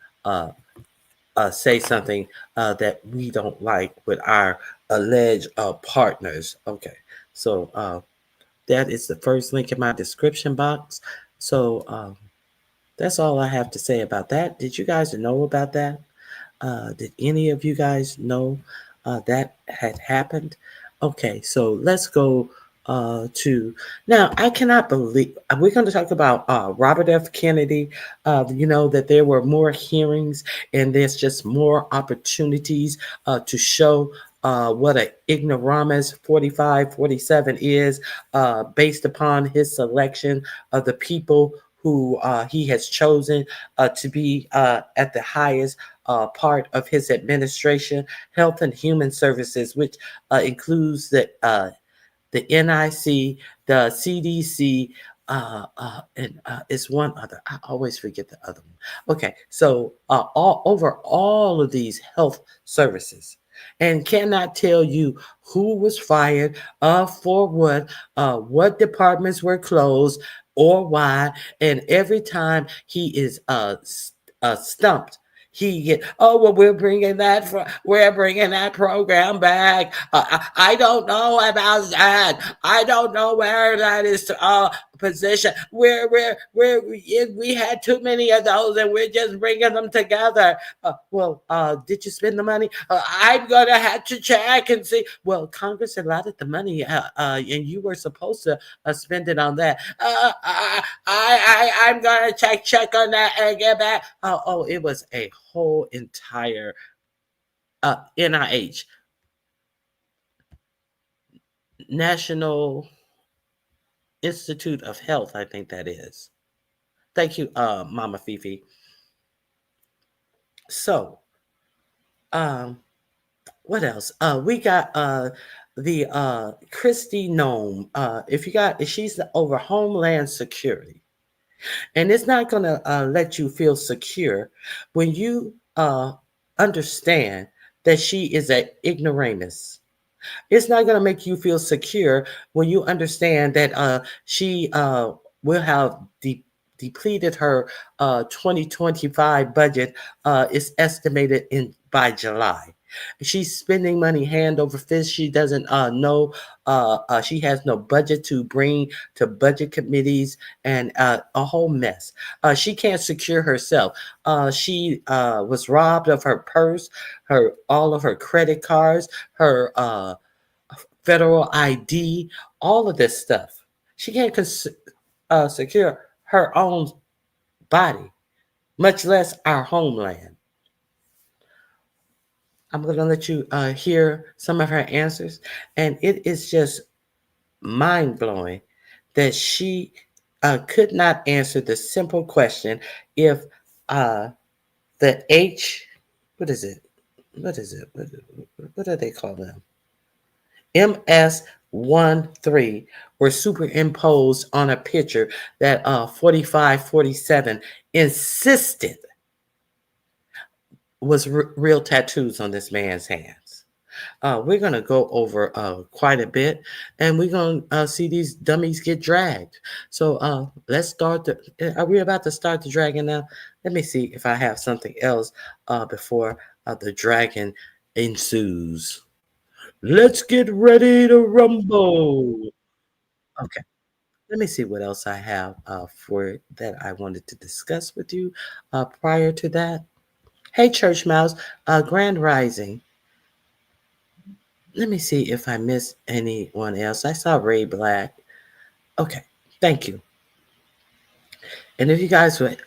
say something that we don't like with our alleged partners. Okay, so that is the first link in my description box. So that's all I have to say about that. Did you guys know about that? Did any of you guys know that had happened? Okay, so let's go to now. I cannot believe we're going to talk about Robert F. Kennedy. That there were more hearings and there's just more opportunities to show what an ignoramus 45-47 is based upon his selection of the people who he has chosen to be at the highest part of his administration, Health and Human Services, which includes the NIC, the CDC, and it's one other. I always forget the other one. Okay, so all of these health services, and cannot tell you who was fired, for what departments were closed, or why. And every time he is stumped, he get, we're bringing that program back. I don't know about that. I don't know where that is position. We had too many of those, and we're just bringing them together. Did you spend the money? I'm gonna have to check and see. Well, Congress allotted the money, and you were supposed to spend it on that. I'm gonna check on that and get back. It was a whole entire NIH, National Institute of Health, I think that is. Thank you, Mama Fifi. So, what else? We got the Kristi Noem. She's over Homeland Security, and it's not going to let you feel secure when you understand that she is an ignoramus. It's not going to make you feel secure when you understand that she will have depleted her 2025 budget is estimated by July. She's spending money hand over fist. She doesn't know. She has no budget to bring to budget committees, and a whole mess. She can't secure herself. She was robbed of her purse, all of her credit cards, her federal ID, all of this stuff. She can't secure her own body, much less our homeland. I'm going to let you hear some of her answers. And it is just mind blowing that she could not answer the simple question if uh, the H, what is it? What is it? What do they call them? MS13 were superimposed on a picture that 4547 insisted was real tattoos on this man's hands. We're going to go over quite a bit, and we're going to see these dummies get dragged. So let's start. Are we about to start the dragging now? Let me see if I have something else before the dragging ensues. Let's get ready to rumble. Okay. Let me see what else I have for that I wanted to discuss with you prior to that. Hey, Church Mouse, Grand Rising. Let me see if I missed anyone else. I saw Ray Black. Okay, thank you. And if you guys would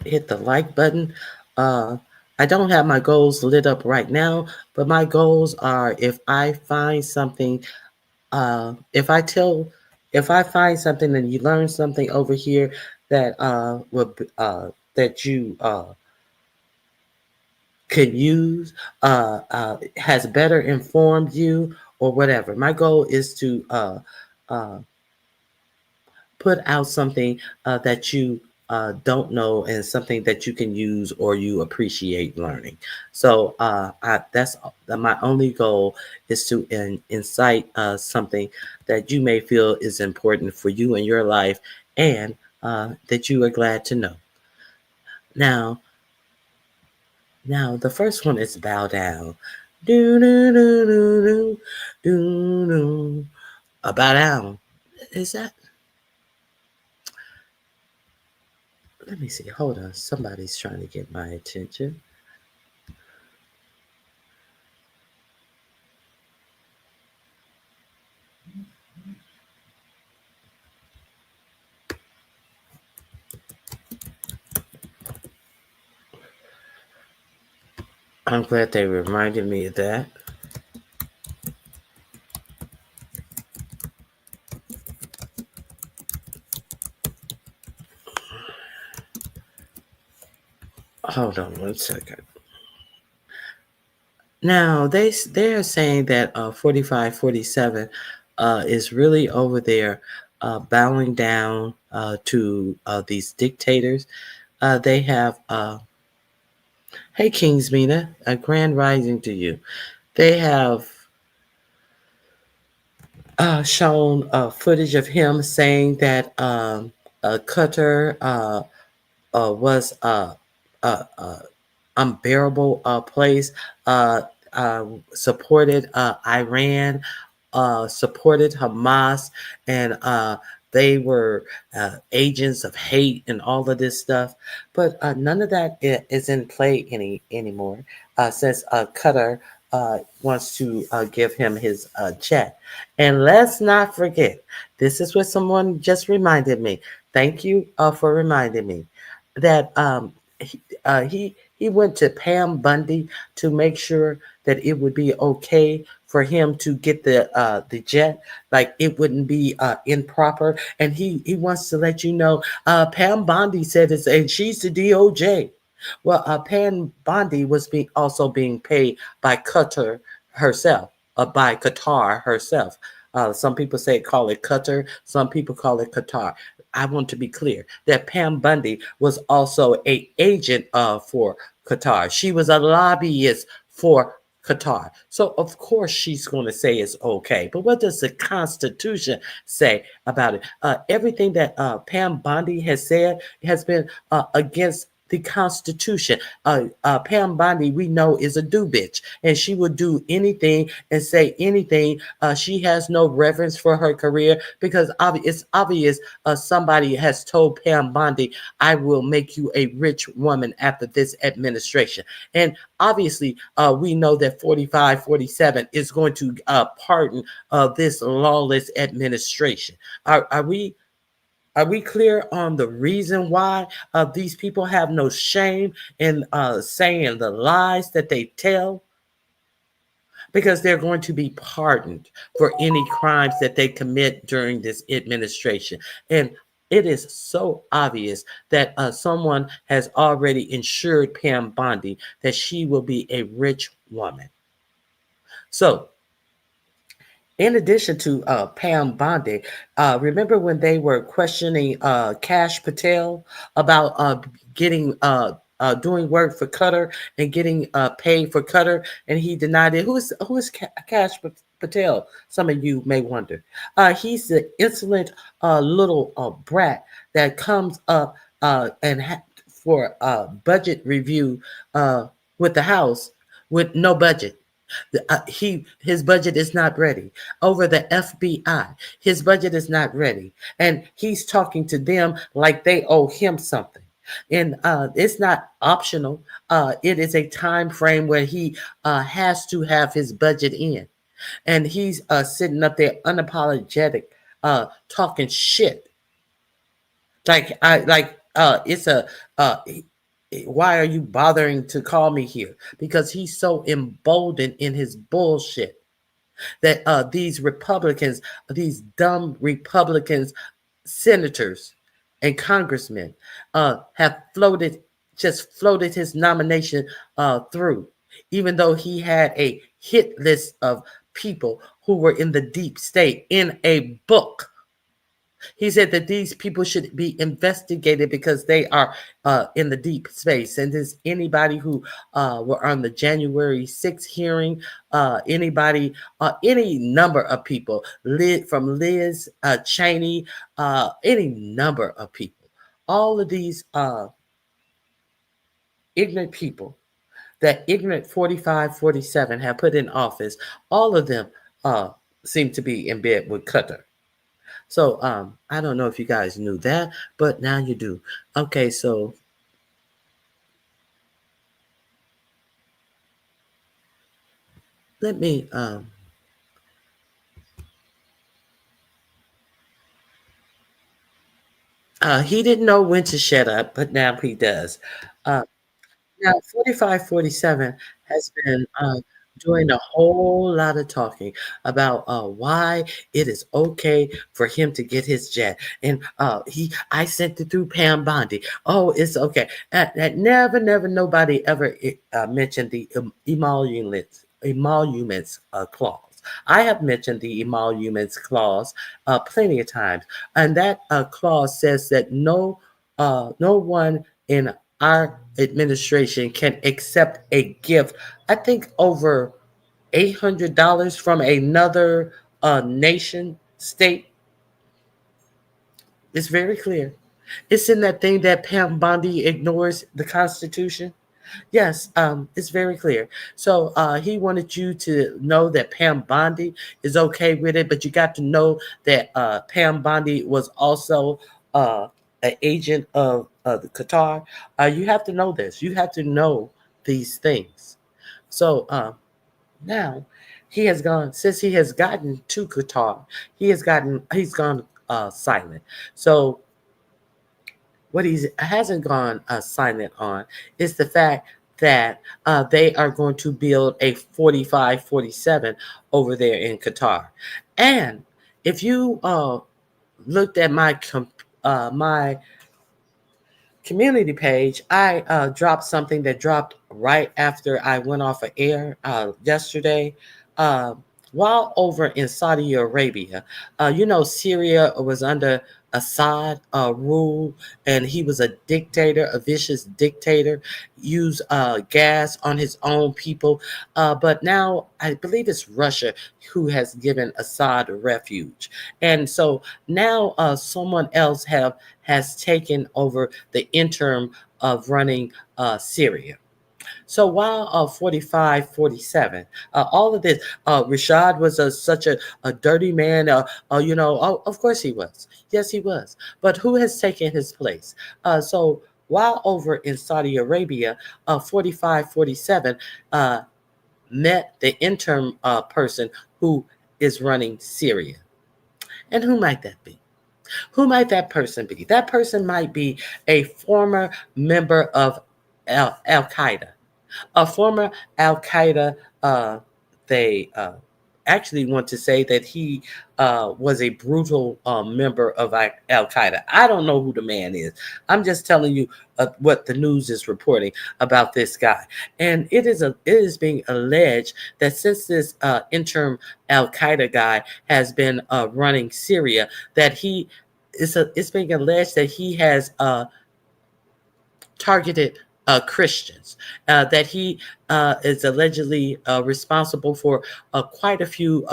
hit the like button, I don't have my goals lit up right now, but my goals are if I find something, if I find something and you learn something over here that that you could use, has better informed you or whatever. My goal is to put out something that you don't know and something that you can use or you appreciate learning. So that's my only goal is to incite something that you may feel is important for you in your life and that you are glad to know. Now the first one is bow down. Do do do do do do do. Bow down. Is that? Let me see. Hold on. Somebody's trying to get my attention. I'm glad they reminded me of that. Hold on 1 second. Now they're saying that 4547 is really over there bowing down to these dictators. They have hey Kings Mina, a grand rising to you. They have shown footage of him saying that Qatar was unbearable place, supported Iran, supported Hamas, and they were agents of hate and all of this stuff. But none of that is in play anymore since Qatar wants to give him his check. And let's not forget, this is what someone just reminded me. Thank you for reminding me that he went to Pam Bundy to make sure that it would be okay for him to get the jet, like it wouldn't be improper. And he wants to let you know, Pam Bundy said it's, and she's the DOJ. Well, Pam Bondi was also being paid by Qatar herself, by Qatar herself. Some people call it Qatar. Some people call it Qatar. I want to be clear that Pam Bundy was also an agent for Qatar. She was a lobbyist for Qatar. So, of course, she's going to say it's okay. But what does the Constitution say about it? Everything that Pam Bondi has said has been against the Constitution. Pam Bondi, we know, is a do bitch, and she would do anything and say anything. She has no reverence for her career because it's obvious somebody has told Pam Bondi, I will make you a rich woman after this administration. And obviously, we know that 4547 is going to pardon this lawless administration. Are we clear on the reason why these people have no shame in saying the lies that they tell? because they're going to be pardoned for any crimes that they commit during this administration. And it is so obvious that someone has already insured Pam Bondi that she will be a rich woman. So, in addition to Pam Bondi, remember when they were questioning Cash Patel about getting doing work for Qatar and getting paid for Qatar, and he denied it. Who is Cash Patel? Some of you may wonder. He's the insolent little brat that comes up for a budget review with the House with no budget. His budget is not ready. Over the FBI, his budget is not ready, and he's talking to them like they owe him something. And it's not optional. It is a time frame where he has to have his budget in, and he's sitting up there unapologetic, talking shit. It's a why are you bothering to call me here? Because he's so emboldened in his bullshit that these Republicans, these dumb Republicans, senators and congressmen have just floated his nomination through, even though he had a hit list of people who were in the deep state in a book. He said that these people should be investigated because they are in the deep space. And there's anybody who were on the January 6th hearing, anybody, any number of people, from Liz Cheney, any number of people. All of these ignorant people that ignorant 45, 47 have put in office, all of them seem to be in bed with Qatar. So I don't know if you guys knew that, but now you do. Okay, so let me he didn't know when to shut up, but now he does. Now 45, 47 has been doing a whole lot of talking about why it is okay for him to get his jet. And I sent it through Pam Bondi. Oh, it's okay. That never nobody ever mentioned the emoluments clause. I have mentioned the emoluments clause plenty of times, and that clause says that no one in our administration can accept a gift, I think over $800 from another nation state. It's very clear. It's in that thing that Pam Bondi ignores the Constitution. Yes, it's very clear. So he wanted you to know that Pam Bondi is okay with it, but you got to know that Pam Bondi was also an agent of the Qatar. You have to know this. You have to know these things. So now he has gone, since he has gotten to Qatar, he's gone silent. So what he hasn't gone silent on is the fact that they are going to build a 45, 47 over there in Qatar. And if you looked at my community page, I dropped something that dropped right after I went off of air yesterday. While over in Saudi Arabia, Syria was under Assad rule, and he was a dictator, a vicious dictator, used gas on his own people. But now I believe it's Russia who has given Assad a refuge. And so now someone else has taken over the interim of running Syria. So while 45, 47, all of this, Rashad was such a dirty man. Of course he was. Yes, he was. But who has taken his place? So while over in Saudi Arabia, 45, 47 met the interim person who is running Syria. And who might that be? Who might that person be? That person might be a former member of Al Qaeda. A former Al Qaeda they actually want to say that he was a brutal member of Al Qaeda. I don't know who the man is. I'm just telling you what the news is reporting about this guy. And it is being alleged that since this interim Al Qaeda guy has been running Syria, that it's being alleged that he has targeted Christians, that he is allegedly responsible for quite a few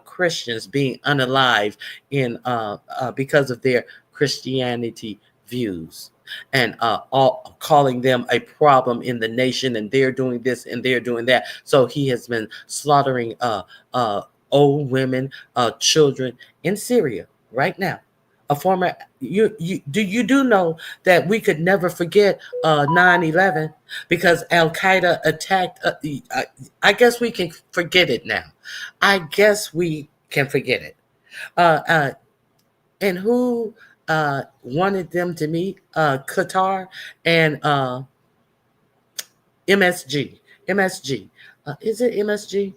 Christians being unalived in because of their Christianity views, and all calling them a problem in the nation, and they're doing this and they're doing that. So he has been slaughtering old women, children in Syria right now. A former, you do know that we could never forget 9/11 because Al Qaeda attacked. I guess we can forget it now. I guess we can forget it. And who wanted them to meet? Qatar and MSG. MSG. Is it MSG?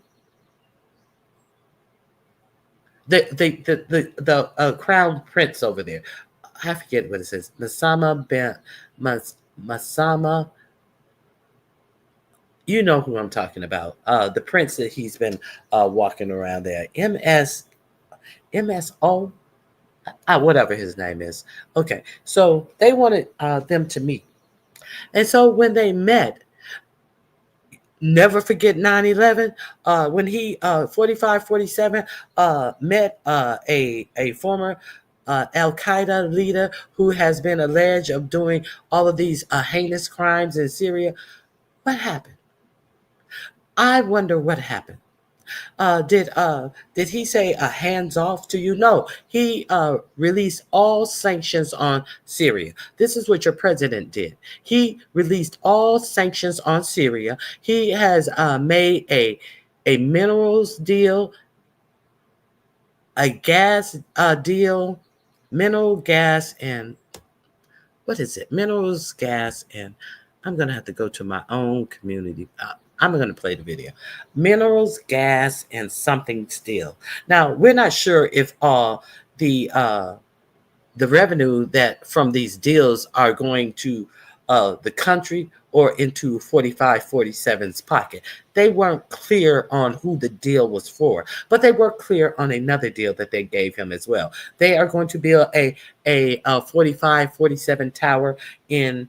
The crown prince over there. I forget what it says. Masama. You know who I'm talking about. The prince that he's been walking around there. MSO. Whatever his name is. Okay. So they wanted them to meet. And so when they met, never forget 9/11 when he 47 met a former Al Qaeda leader who has been alleged of doing all of these heinous crimes in Syria. What happened? I wonder what happened. Did he say hands off to you? No, he released all sanctions on Syria. This is what your president did. He released all sanctions on Syria. He has made a minerals deal, a gas deal, mineral gas, and what is it? Minerals, gas, and I'm gonna have to go to my own community. I'm going to play the video. Minerals, gas, and something still. Now, we're not sure if the revenue that from these deals are going to the country or into 47's pocket. They weren't clear on who the deal was for, but they were clear on another deal that they gave him as well. They are going to build a 47 tower in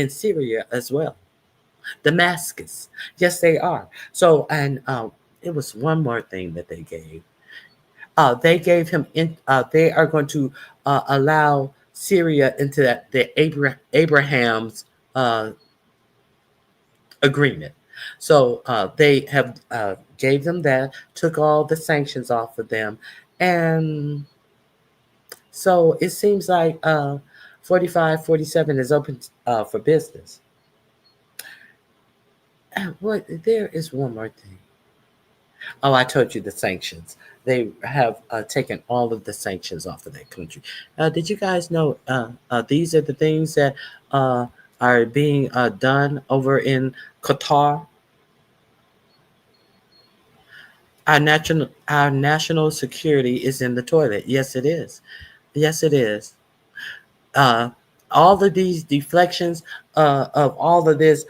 Syria as well. Damascus. Yes, they are. So, and it was one more thing that they gave. They gave him, they are going to allow Syria into the Abraham's agreement. So they have gave them that, took all the sanctions off of them. And so it seems like 47 is open for business. There is one more thing. Oh, I told you the sanctions. They have taken all of the sanctions off of that country. Did you guys know these are the things that are being done over in Qatar? Our national security is in the toilet. Yes, it is. Yes, it is. All of these deflections of all of this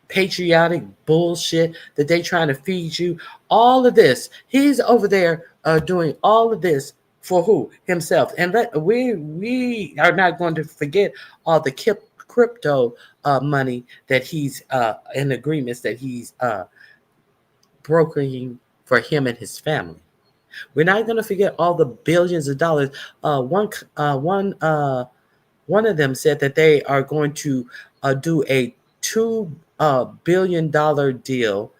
patriotic bullshit that they trying to feed you, all of this, he's over there doing all of this for who? Himself. And we are not going to forget all the crypto money that he's in agreements that he's brokering for him and his family. We're not going to forget all the billions of dollars. One of them said that they are going to do a $2 billion deal,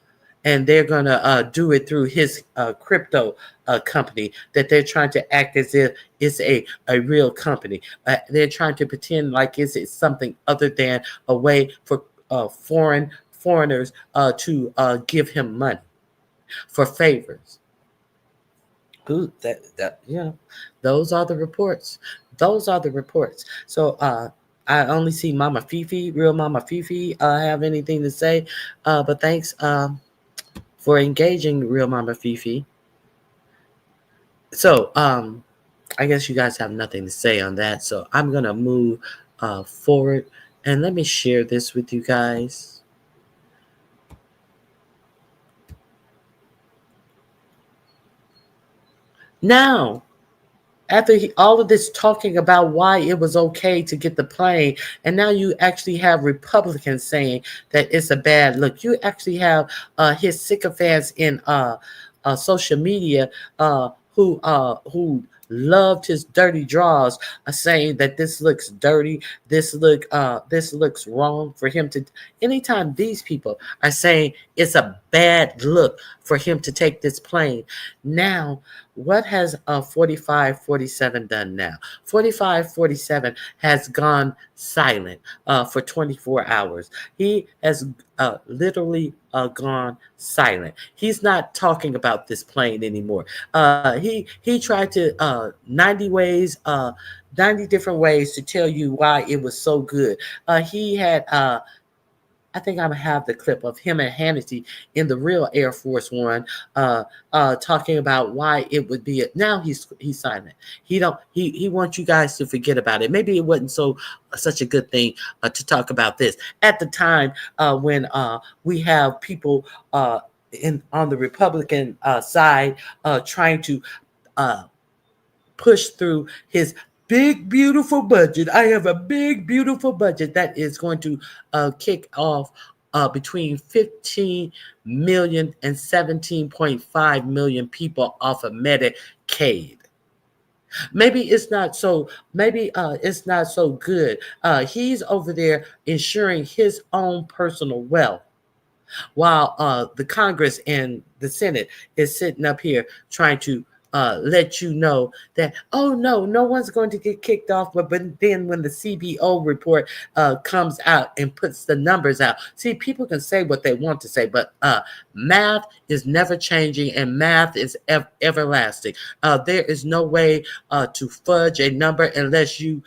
and they're going to do it through his crypto company that they're trying to act as if it's a real company. They're trying to pretend like it's something other than a way for foreigners to give him money for favors. Those are the reports. Those are the reports. So I only see Mama Fifi, real Mama Fifi, have anything to say. But thanks for engaging, real Mama Fifi. So I guess you guys have nothing to say on that. So I'm gonna move forward, and let me share this with you guys. Now, after all of this talking about why it was okay to get the plane, and now you actually have Republicans saying that it's a bad look. You actually have his sycophants in social media who loved his dirty draws, saying that this looks dirty, this looks wrong for him to. Anytime these people are saying it's a bad look for him to take this plane, now what has 4547 done now? 4547 has gone silent for 24 hours. He has literally gone silent. He's not talking about this plane anymore. He tried to 90 different ways to tell you why it was so good. He had I think I'm gonna have the clip of him and Hannity in the real Air Force One, talking about why it would be. Now he's silent. He wants you guys to forget about it. Maybe it wasn't such a good thing to talk about this at the time when we have people on the Republican side trying to push through his big, beautiful budget. I have a big, beautiful budget that is going to kick off between 15 million and 17.5 million people off of Medicaid. Maybe it's not so. Maybe it's not so good. He's over there ensuring his own personal wealth, while the Congress and the Senate is sitting up here trying to let you know that, oh no one's going to get kicked off. But then when the CBO report comes out and puts the numbers out, see, people can say what they want to say, but math is never changing, and math is everlasting. There is no way to fudge a number unless you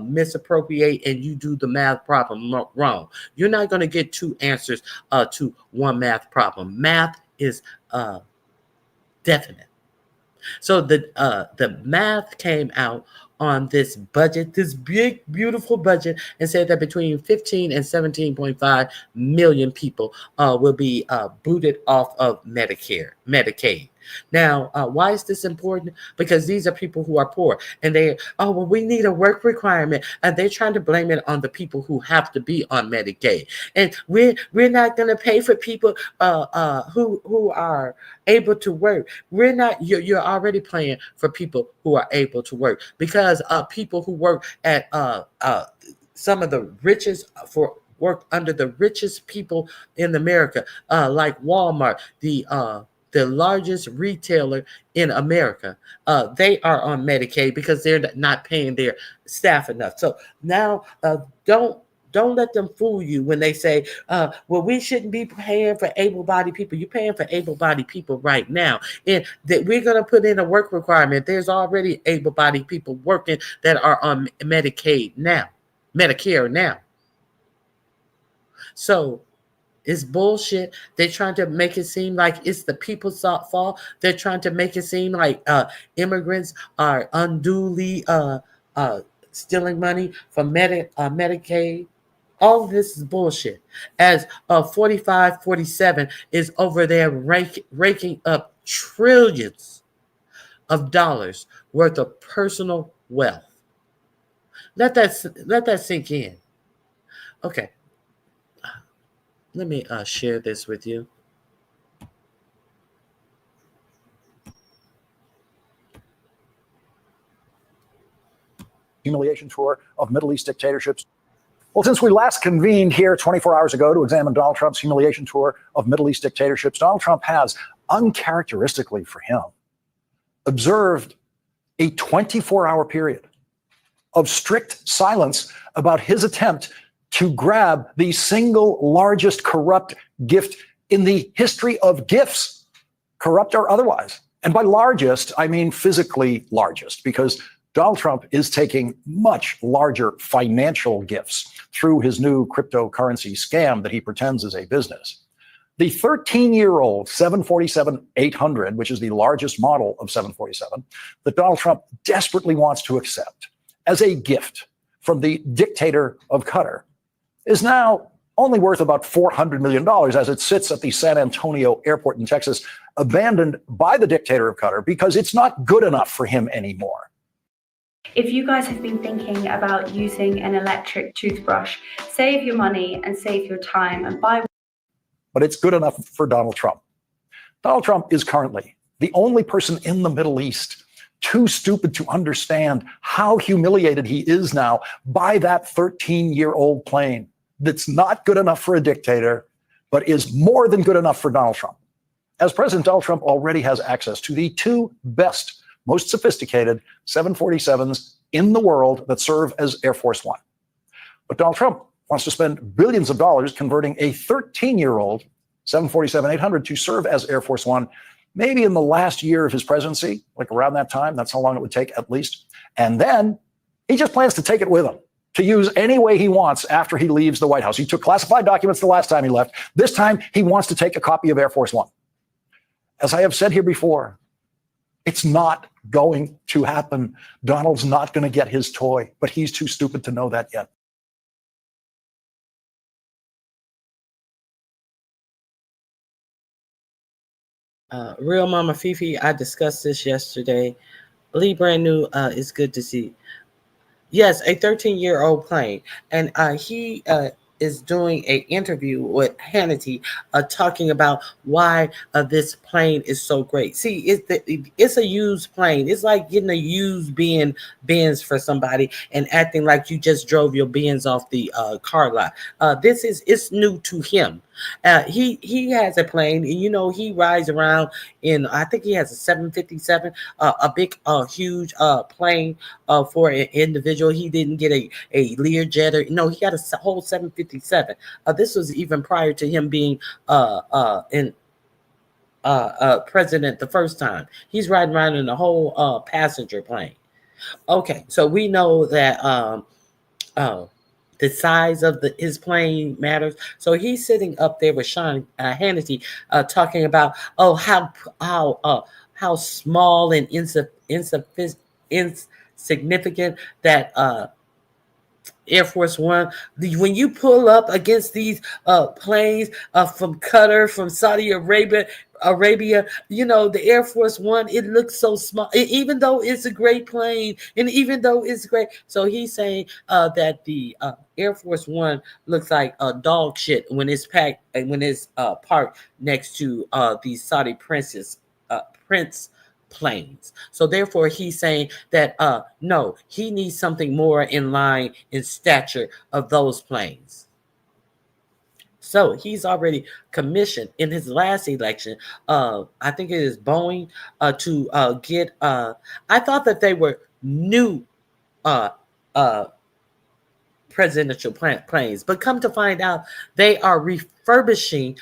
misappropriate and you do the math problem wrong. You're not going to get two answers to one math problem. Math is definite. So the math came out on this budget, this big, beautiful budget, and said that between 15 and 17.5 million people will be booted off of Medicaid. Now, why is this important? Because these are people who are poor, and we need a work requirement, and they're trying to blame it on the people who have to be on Medicaid, and we're not going to pay for people who are able to work. We're not. You're already paying for people who are able to work, because people who work at some of the richest work under the richest people in America, like Walmart, the largest retailer in America, they are on Medicaid because they're not paying their staff enough. So now don't let them fool you when they say, well, we shouldn't be paying for able-bodied people. You're paying for able-bodied people right now. And that we're going to put in a work requirement. There's already able-bodied people working that are on Medicare now. So it's bullshit. They're trying to make it seem like it's the people's fault. They're trying to make it seem like immigrants are unduly stealing money from Medicaid. All of this is bullshit. As 4547 is over there raking up trillions of dollars worth of personal wealth. Let that sink in. Okay. Let me share this with you. Humiliation tour of Middle East dictatorships. Well, since we last convened here 24 hours ago to examine Donald Trump's humiliation tour of Middle East dictatorships, Donald Trump has, uncharacteristically for him, observed a 24-hour period of strict silence about his attempt to grab the single largest corrupt gift in the history of gifts, corrupt or otherwise. And by largest, I mean physically largest, because Donald Trump is taking much larger financial gifts through his new cryptocurrency scam that he pretends is a business. The 13-year-old 747-800, which is the largest model of 747, that Donald Trump desperately wants to accept as a gift from the dictator of Qatar, is now only worth about $400 million as it sits at the San Antonio airport in Texas, abandoned by the dictator of Qatar because it's not good enough for him anymore. If you guys have been thinking about using an electric toothbrush, save your money and save your time and buy. But it's good enough for Donald Trump. Donald Trump is currently the only person in the Middle East too stupid to understand how humiliated he is now by that 13-year-old plane that's not good enough for a dictator, but is more than good enough for Donald Trump. As President Donald Trump already has access to the two best, most sophisticated 747s in the world that serve as Air Force One. But Donald Trump wants to spend billions of dollars converting a 13-year-old 747-800 to serve as Air Force One, maybe in the last year of his presidency, like around that time. That's how long it would take at least. And then he just plans to take it with him to use any way he wants after he leaves the White House. He took classified documents the last time he left. This time, he wants to take a copy of Air Force One. As I have said here before, it's not going to happen. Donald's not going to get his toy, but he's too stupid to know that yet. Real Mama Fifi, I discussed this yesterday. Lee Brand New is good to see. Yes, a 13-year-old plane. And he is doing an interview with Hannity talking about why this plane is so great. See, it's a used plane. It's like getting a used Benz for somebody and acting like you just drove your Benz off the car lot. It's new to him. He has a plane, and he rides around in. I think he has a 757, a big, huge plane for an individual. He didn't get a Learjet, no, he got a whole 757. This was even prior to him being president the first time. He's riding around in a whole passenger plane. Okay, so we know that the size of his plane matters. So he's sitting up there with Sean Hannity talking about how small and insignificant that Air Force One. When you pull up against these planes from Qatar, from Saudi Arabia, the Air Force One, it looks so small, even though it's a great plane, and even though it's great. So he's saying that the Air Force One looks like dog shit when it's packed and when it's parked next to these Saudi prince planes. So therefore he's saying that no, he needs something more in line in stature of those planes. So he's already commissioned in his last election, I think it is Boeing, to get, I thought that they were new presidential planes, but come to find out they are refurbishing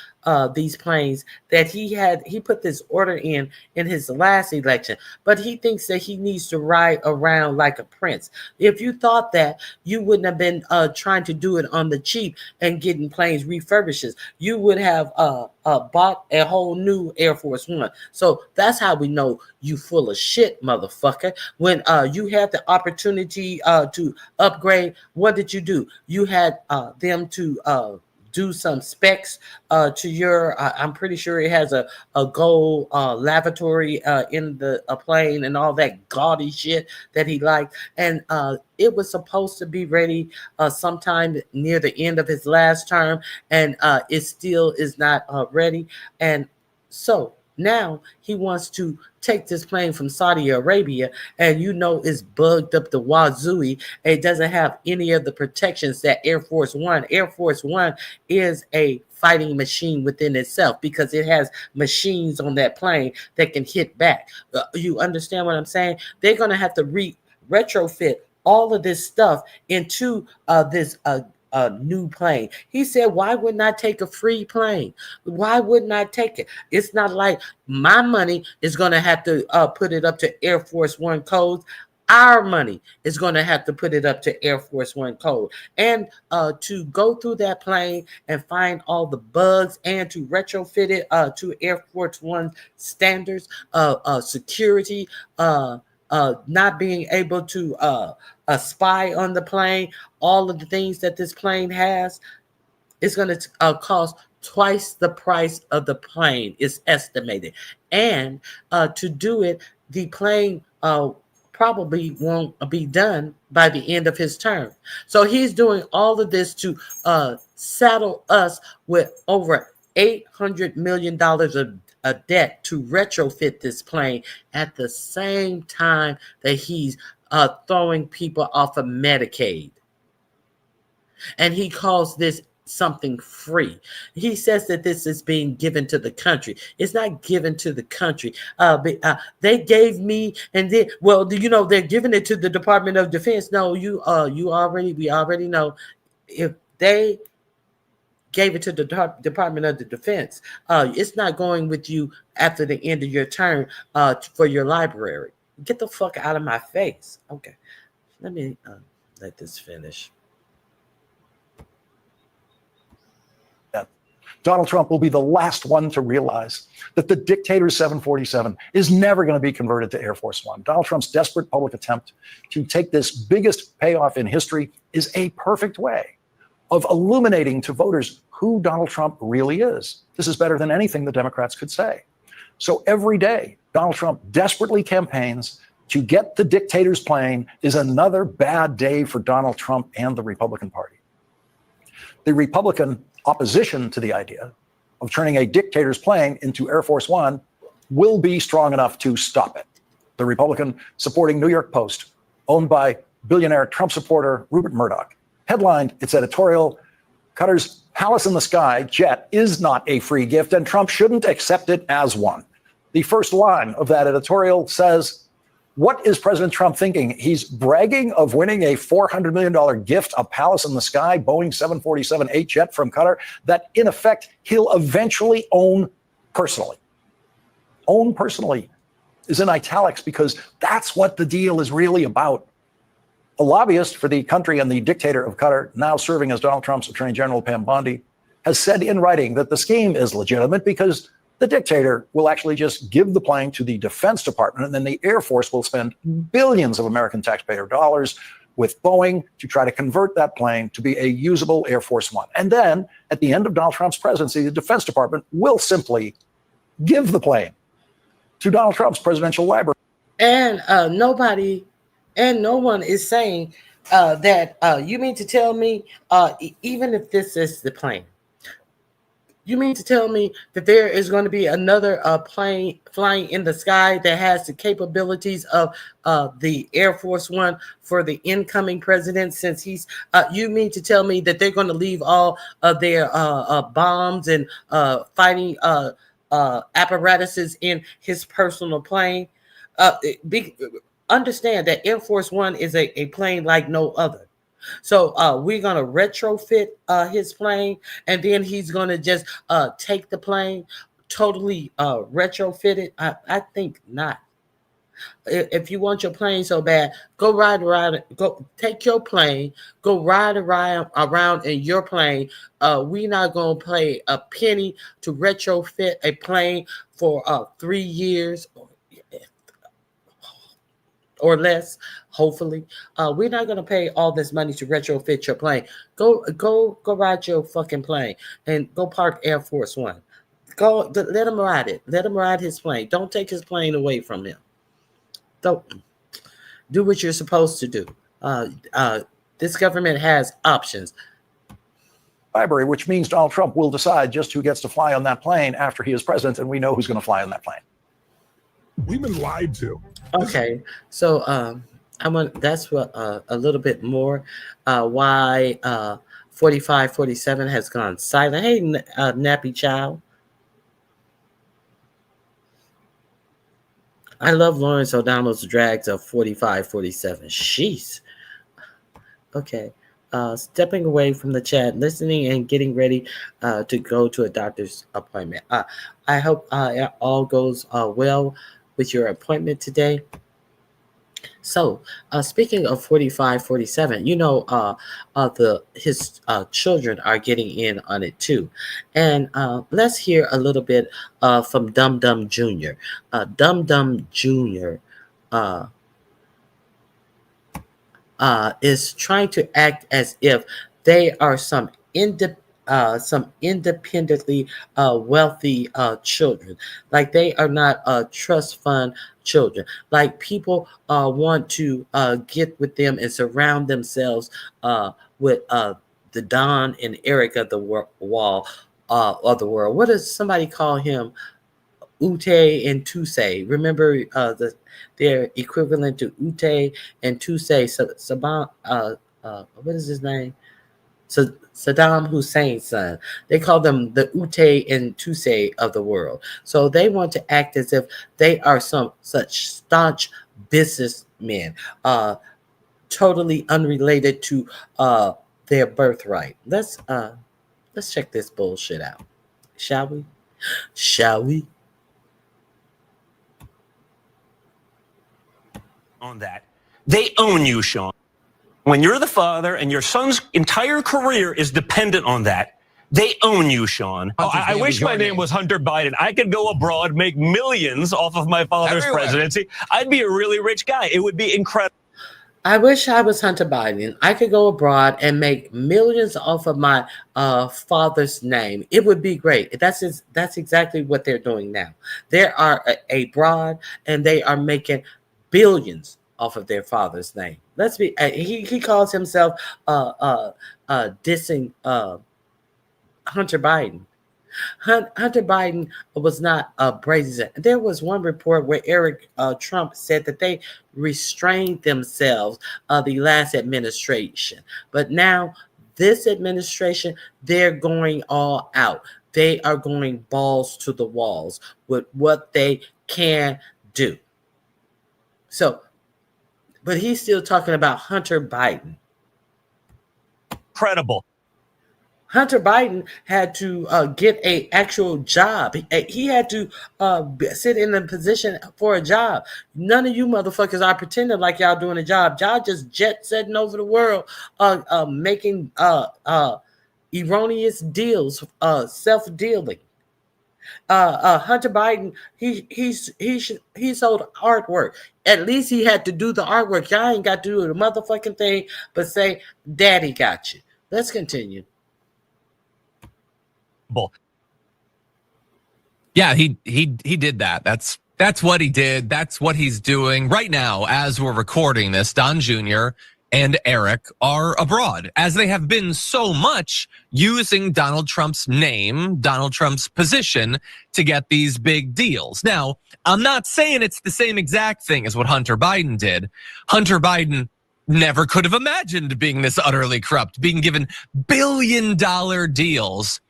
these planes that he put this order in his last election, but he thinks that he needs to ride around like a prince. If you thought that, you wouldn't have been trying to do it on the cheap and getting planes refurbishes. You would have bought a whole new Air Force One. So that's how we know you full of shit, motherfucker. When you had the opportunity to upgrade, what did you do? You had them to do some specs to your, I'm pretty sure it has a gold lavatory in the plane and all that gaudy shit that he liked. And it was supposed to be ready sometime near the end of his last term, and it still is not ready. And so now he wants to take this plane from Saudi Arabia, and it's bugged up the wazoo. It doesn't have any of the protections that Air Force One. Air Force One is a fighting machine within itself because it has machines on that plane that can hit back. You understand what I'm saying? They're going to have to retrofit all of this stuff into this new plane. He said, why wouldn't I take a free plane? Why wouldn't I take it? It's not like my money is going to have to put it up to Air Force One codes. our money is going to have to put it up to Air Force One code. And to go through that plane and find all the bugs and to retrofit it to Air Force One standards, security, not being able to spy on the plane, all of the things that this plane has, is going to cost twice the price of the plane, is estimated. And to do it, the plane probably won't be done by the end of his term. So he's doing all of this to saddle us with over $800 million of debt to retrofit this plane at the same time that he's throwing people off of Medicaid. And he calls this something free. He says that this is being given to the country. It's not given to the country. They gave me, and then, well, you know, they're giving it to the Department of Defense. No, we already know, if they gave it to the Department of the Defense, it's not going with you after the end of your term for your library. Get the fuck out of my face. Okay, let me let this finish. Donald Trump will be the last one to realize that the dictator's 747 is never going to be converted to Air Force One. Donald Trump's desperate public attempt to take this biggest payoff in history is a perfect way of illuminating to voters who Donald Trump really is. This is better than anything the Democrats could say. So every day, Donald Trump desperately campaigns to get the dictator's plane is another bad day for Donald Trump and the Republican Party. The Republican opposition to the idea of turning a dictator's plane into Air Force One will be strong enough to stop it. The Republican supporting New York Post, owned by billionaire Trump supporter Rupert Murdoch, headlined its editorial, "Qatar's Palace in the Sky jet is not a free gift and Trump shouldn't accept it as one." The first line of that editorial says, what is President Trump thinking? He's bragging of winning a $400 million gift, a palace in the sky, Boeing 747-8 jet from Qatar, that in effect he'll eventually own personally. Own personally is in italics because that's what the deal is really about. A lobbyist for the country and the dictator of Qatar, now serving as Donald Trump's Attorney General Pam Bondi, has said in writing that the scheme is legitimate because the dictator will actually just give the plane to the Defense Department, and then the Air Force will spend billions of American taxpayer dollars with Boeing to try to convert that plane to be a usable Air Force One. And then at the end of Donald Trump's presidency, the Defense Department will simply give the plane to Donald Trump's presidential library. And nobody and no one is saying that you mean to tell me, even if this is the plane, you mean to tell me that there is going to be another plane flying in the sky that has the capabilities of the Air Force One for the incoming president? Since he's, you mean to tell me that they're going to leave all of their bombs and fighting apparatuses in his personal plane? Understand that Air Force One is a plane like no other. So we're going to retrofit his plane, and then he's going to just take the plane, totally retrofit it. I think not. If you want your plane so bad, go ride around, go take your plane, go ride around in your plane. We're not going to pay a penny to retrofit a plane for 3 years or less, hopefully. We're not going to pay all this money to retrofit your plane. Go ride your fucking plane and go park Air Force One. Go, let him ride it. Let him ride his plane. Don't take his plane away from him. Don't do what you're supposed to do. This government has options. Library, which means Donald Trump will decide just who gets to fly on that plane after he is president, and we know who's going to fly on that plane. We've been lied to. Okay, so I want that's what a little bit more why 4547 has gone silent. Hey, Nappy Child. I love Lawrence O'Donnell's drags of 4547. Sheesh. Okay. Stepping away from the chat, listening and getting ready to go to a doctor's appointment. I hope it all goes well with your appointment today. So, speaking of 45, 47, his children are getting in on it too. And let's hear a little bit from Dum Dum Jr. Dum Dum Jr. Is trying to act as if they are some independently wealthy children, like they are not trust fund children. Like people want to get with them and surround themselves with the Don and Eric of the wall of the world. What does somebody call him? Ute and Tuse. Remember their equivalent to Ute and Tuse. Saban, what is his name? Saddam Hussein's son. They call them the Ute and Tuse of the world. So they want to act as if they are some such staunch businessmen, totally unrelated to their birthright. Let's check this bullshit out, shall we? Shall we? On that, they own you, Sean. When you're the father and your son's entire career is dependent on that, they own you, Sean. I wish my name was Hunter Biden. I could go abroad, make millions off of my father's presidency. I'd be a really rich guy. It would be incredible. I wish I was Hunter Biden. I could go abroad and make millions off of my father's name. It would be great. That's exactly what they're doing now. They are abroad and they are making billions off of their father's name. Let's be. He calls himself dissing Hunter Biden. Hunter Biden was not brazen. There was one report where Eric Trump said that they restrained themselves the last administration, but now this administration, they're going all out. They are going balls to the walls with what they can do. So, but he's still talking about Hunter Biden. Incredible. Hunter Biden had to get an actual job. He had to sit in a position for a job. None of you motherfuckers are pretending like y'all doing a job. Y'all just jet setting over the world, making erroneous deals, self-dealing. Hunter Biden, he sold artwork. At least he had to do the artwork. Y'all ain't got to do the motherfucking thing, but say, "Daddy got you." Let's continue. Yeah, he did that. That's what he did. That's what he's doing right now as we're recording this. Don Jr. and Eric are abroad, as they have been so much, using Donald Trump's name, Donald Trump's position to get these big deals. Now, I'm not saying it's the same exact thing as what Hunter Biden did. Hunter Biden never could have imagined being this utterly corrupt, being given billion-dollar deals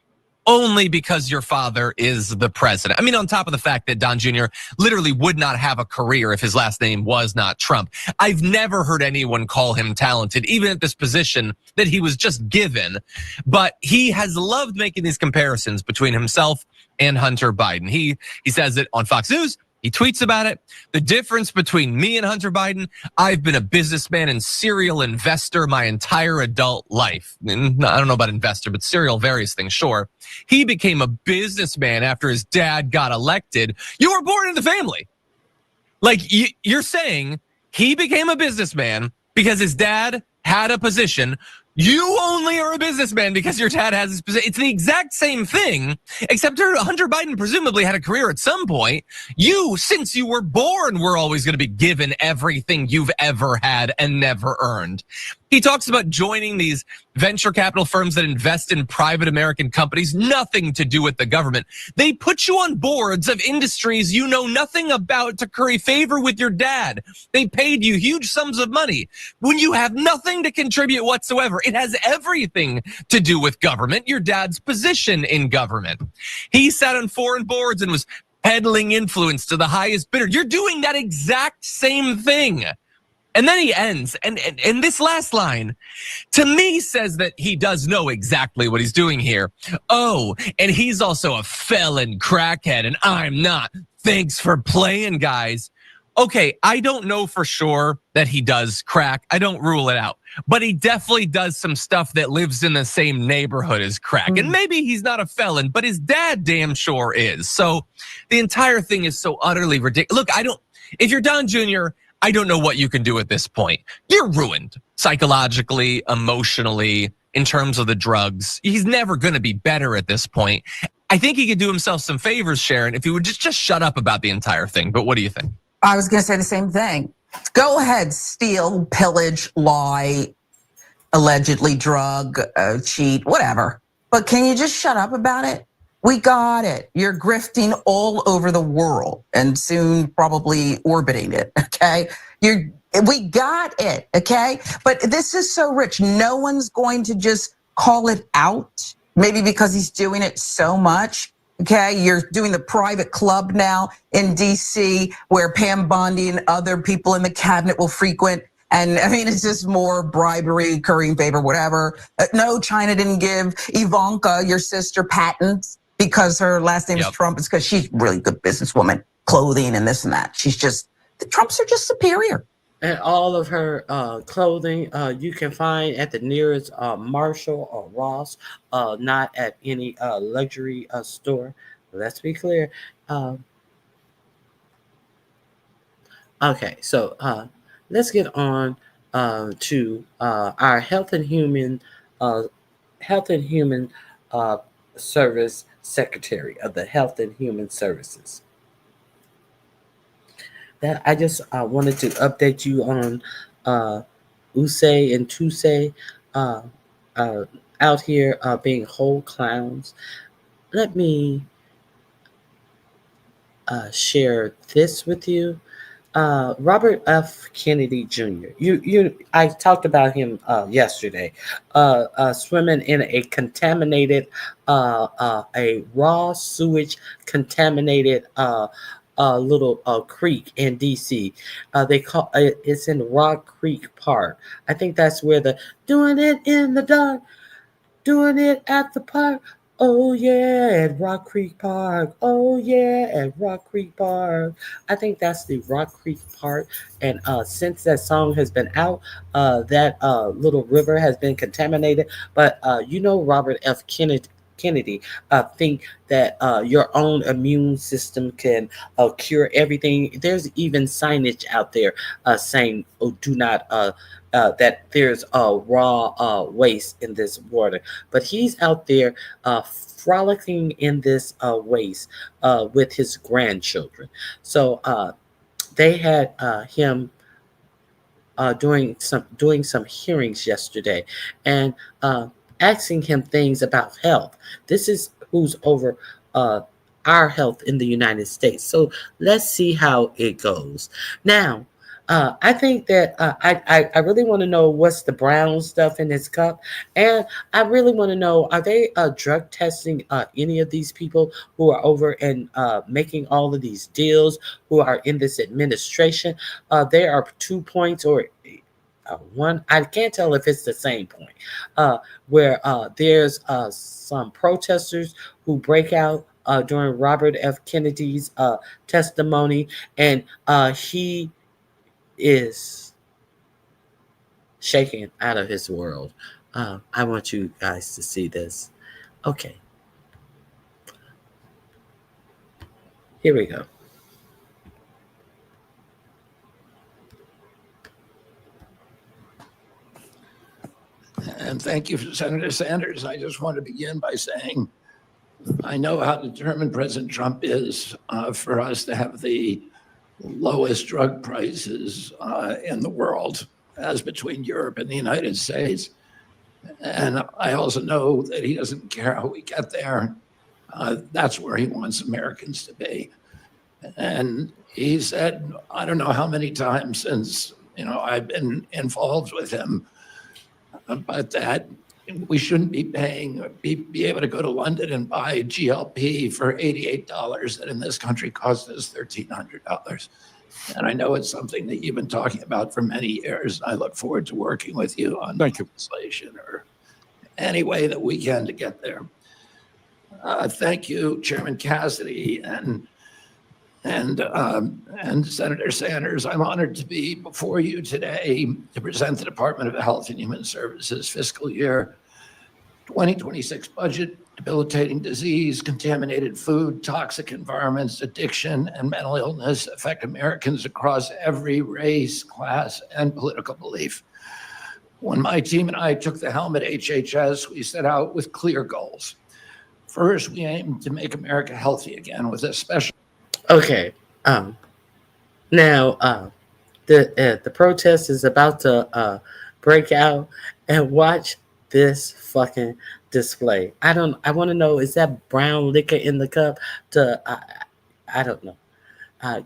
only because your father is the president. I mean, on top of the fact that Don Jr. literally would not have a career if his last name was not Trump. I've never heard anyone call him talented, even at this position that he was just given. But he has loved making these comparisons between himself and Hunter Biden. He says it on Fox News. He tweets about it. The difference between me and Hunter Biden, I've been a businessman and serial investor my entire adult life. And I don't know about investor, but serial various things, sure. He became a businessman after his dad got elected. You were born in the family. Like you're saying he became a businessman because his dad had a position. You only are a businessman because your dad has his position. It's the exact same thing, except Hunter Biden presumably had a career at some point. You, since you were born, were always going to be given everything you've ever had and never earned. He talks about joining these venture capital firms that invest in private American companies, nothing to do with the government. They put you on boards of industries you know nothing about to curry favor with your dad. They paid you huge sums of money when you have nothing to contribute whatsoever. It has everything to do with government, your dad's position in government. He sat on foreign boards and was peddling influence to the highest bidder. You're doing that exact same thing. And then he ends, and this last line, to me, says that he does know exactly what he's doing here. Oh, and he's also a felon crackhead, and I'm not. Thanks for playing, guys. okay, I don't know for sure that he does crack. I don't rule it out. But he definitely does some stuff that lives in the same neighborhood as crack. And maybe he's not a felon, but his dad damn sure is. So the entire thing is so utterly ridiculous. Look, if you're Don Jr., I don't know what you can do at this point. You're ruined psychologically, emotionally, in terms of the drugs. He's never going to be better at this point. I think he could do himself some favors, Sharon, if he would just shut up about the entire thing. But what do you think? I was going to say the same thing. Go ahead, steal, pillage, lie, allegedly drug, cheat, whatever. But can you just shut up about it? We got it. You're grifting all over the world and soon probably orbiting it, okay? We got it, okay? But this is so rich. No one's going to just call it out, maybe because he's doing it so much. Okay, you're doing the private club now in DC where Pam Bondi and other people in the cabinet will frequent. And I mean, it's just more bribery, currying favor, whatever. No, China didn't give Ivanka, your sister, patents because her last name is Trump. It's because she's a really good businesswoman, clothing and this and that. The Trumps are just superior. And all of her clothing you can find at the nearest Marshall or Ross, not at any luxury store. Let's be clear. Okay, so let's get on to our Health and Human Service Secretary of the Health and Human Services. That I just wanted to update you on Usay and Tusay out here being whole clowns. Let me share this with you. Robert F. Kennedy Jr. I talked about him yesterday. Swimming in a contaminated, a raw sewage contaminated little creek in DC. They call it's in Rock Creek Park. I think that's where the doing it in the dark, doing it at the park. Oh yeah, at Rock Creek Park. Oh yeah, at Rock Creek Park. I think that's the Rock Creek Park. And since that song has been out, that little river has been contaminated. But Robert F. Kennedy think that your own immune system can cure everything. There's even signage out there saying, "Oh, do not." That there's raw waste in this water, but he's out there frolicking in this waste with his grandchildren. So they had him doing some hearings yesterday, and asking him things about health. This is who's over our health in the United States. So let's see how it goes. Now, I think that I really want to know what's the brown stuff in his cup. And I really want to know, are they drug testing any of these people who are over and making all of these deals, who are in this administration? There are 2 points or one, I can't tell if it's the same point, where there's some protesters who break out during Robert F. Kennedy's testimony, and he is shaken out of his world. I want you guys to see this. Okay. Here we go. And thank you, Senator Sanders. I just want to begin by saying I know how determined President Trump is for us to have the lowest drug prices in the world, as between Europe and the United States. And I also know that he doesn't care how we get there. That's where he wants Americans to be. And he said, I don't know how many times since I've been involved with him, but that we shouldn't be be able to go to London and buy GLP for $88 that in this country costs us $1,300. And I know it's something that you've been talking about for many years. I look forward to working with you on legislation or any way that we can to get there. Thank you, Chairman Cassidy. And And Senator Sanders, I'm honored to be before you today to present the Department of Health and Human Services fiscal year 2026 budget. Debilitating disease, contaminated food, toxic environments, addiction, and mental illness affect Americans across every race, class, and political belief. When my team and I took the helm at HHS, we set out with clear goals. First, we aim to make America healthy again with a special. Okay. Now, the protest is about to break out, and watch this fucking display. I want to know, is that brown liquor in the cup? I don't know.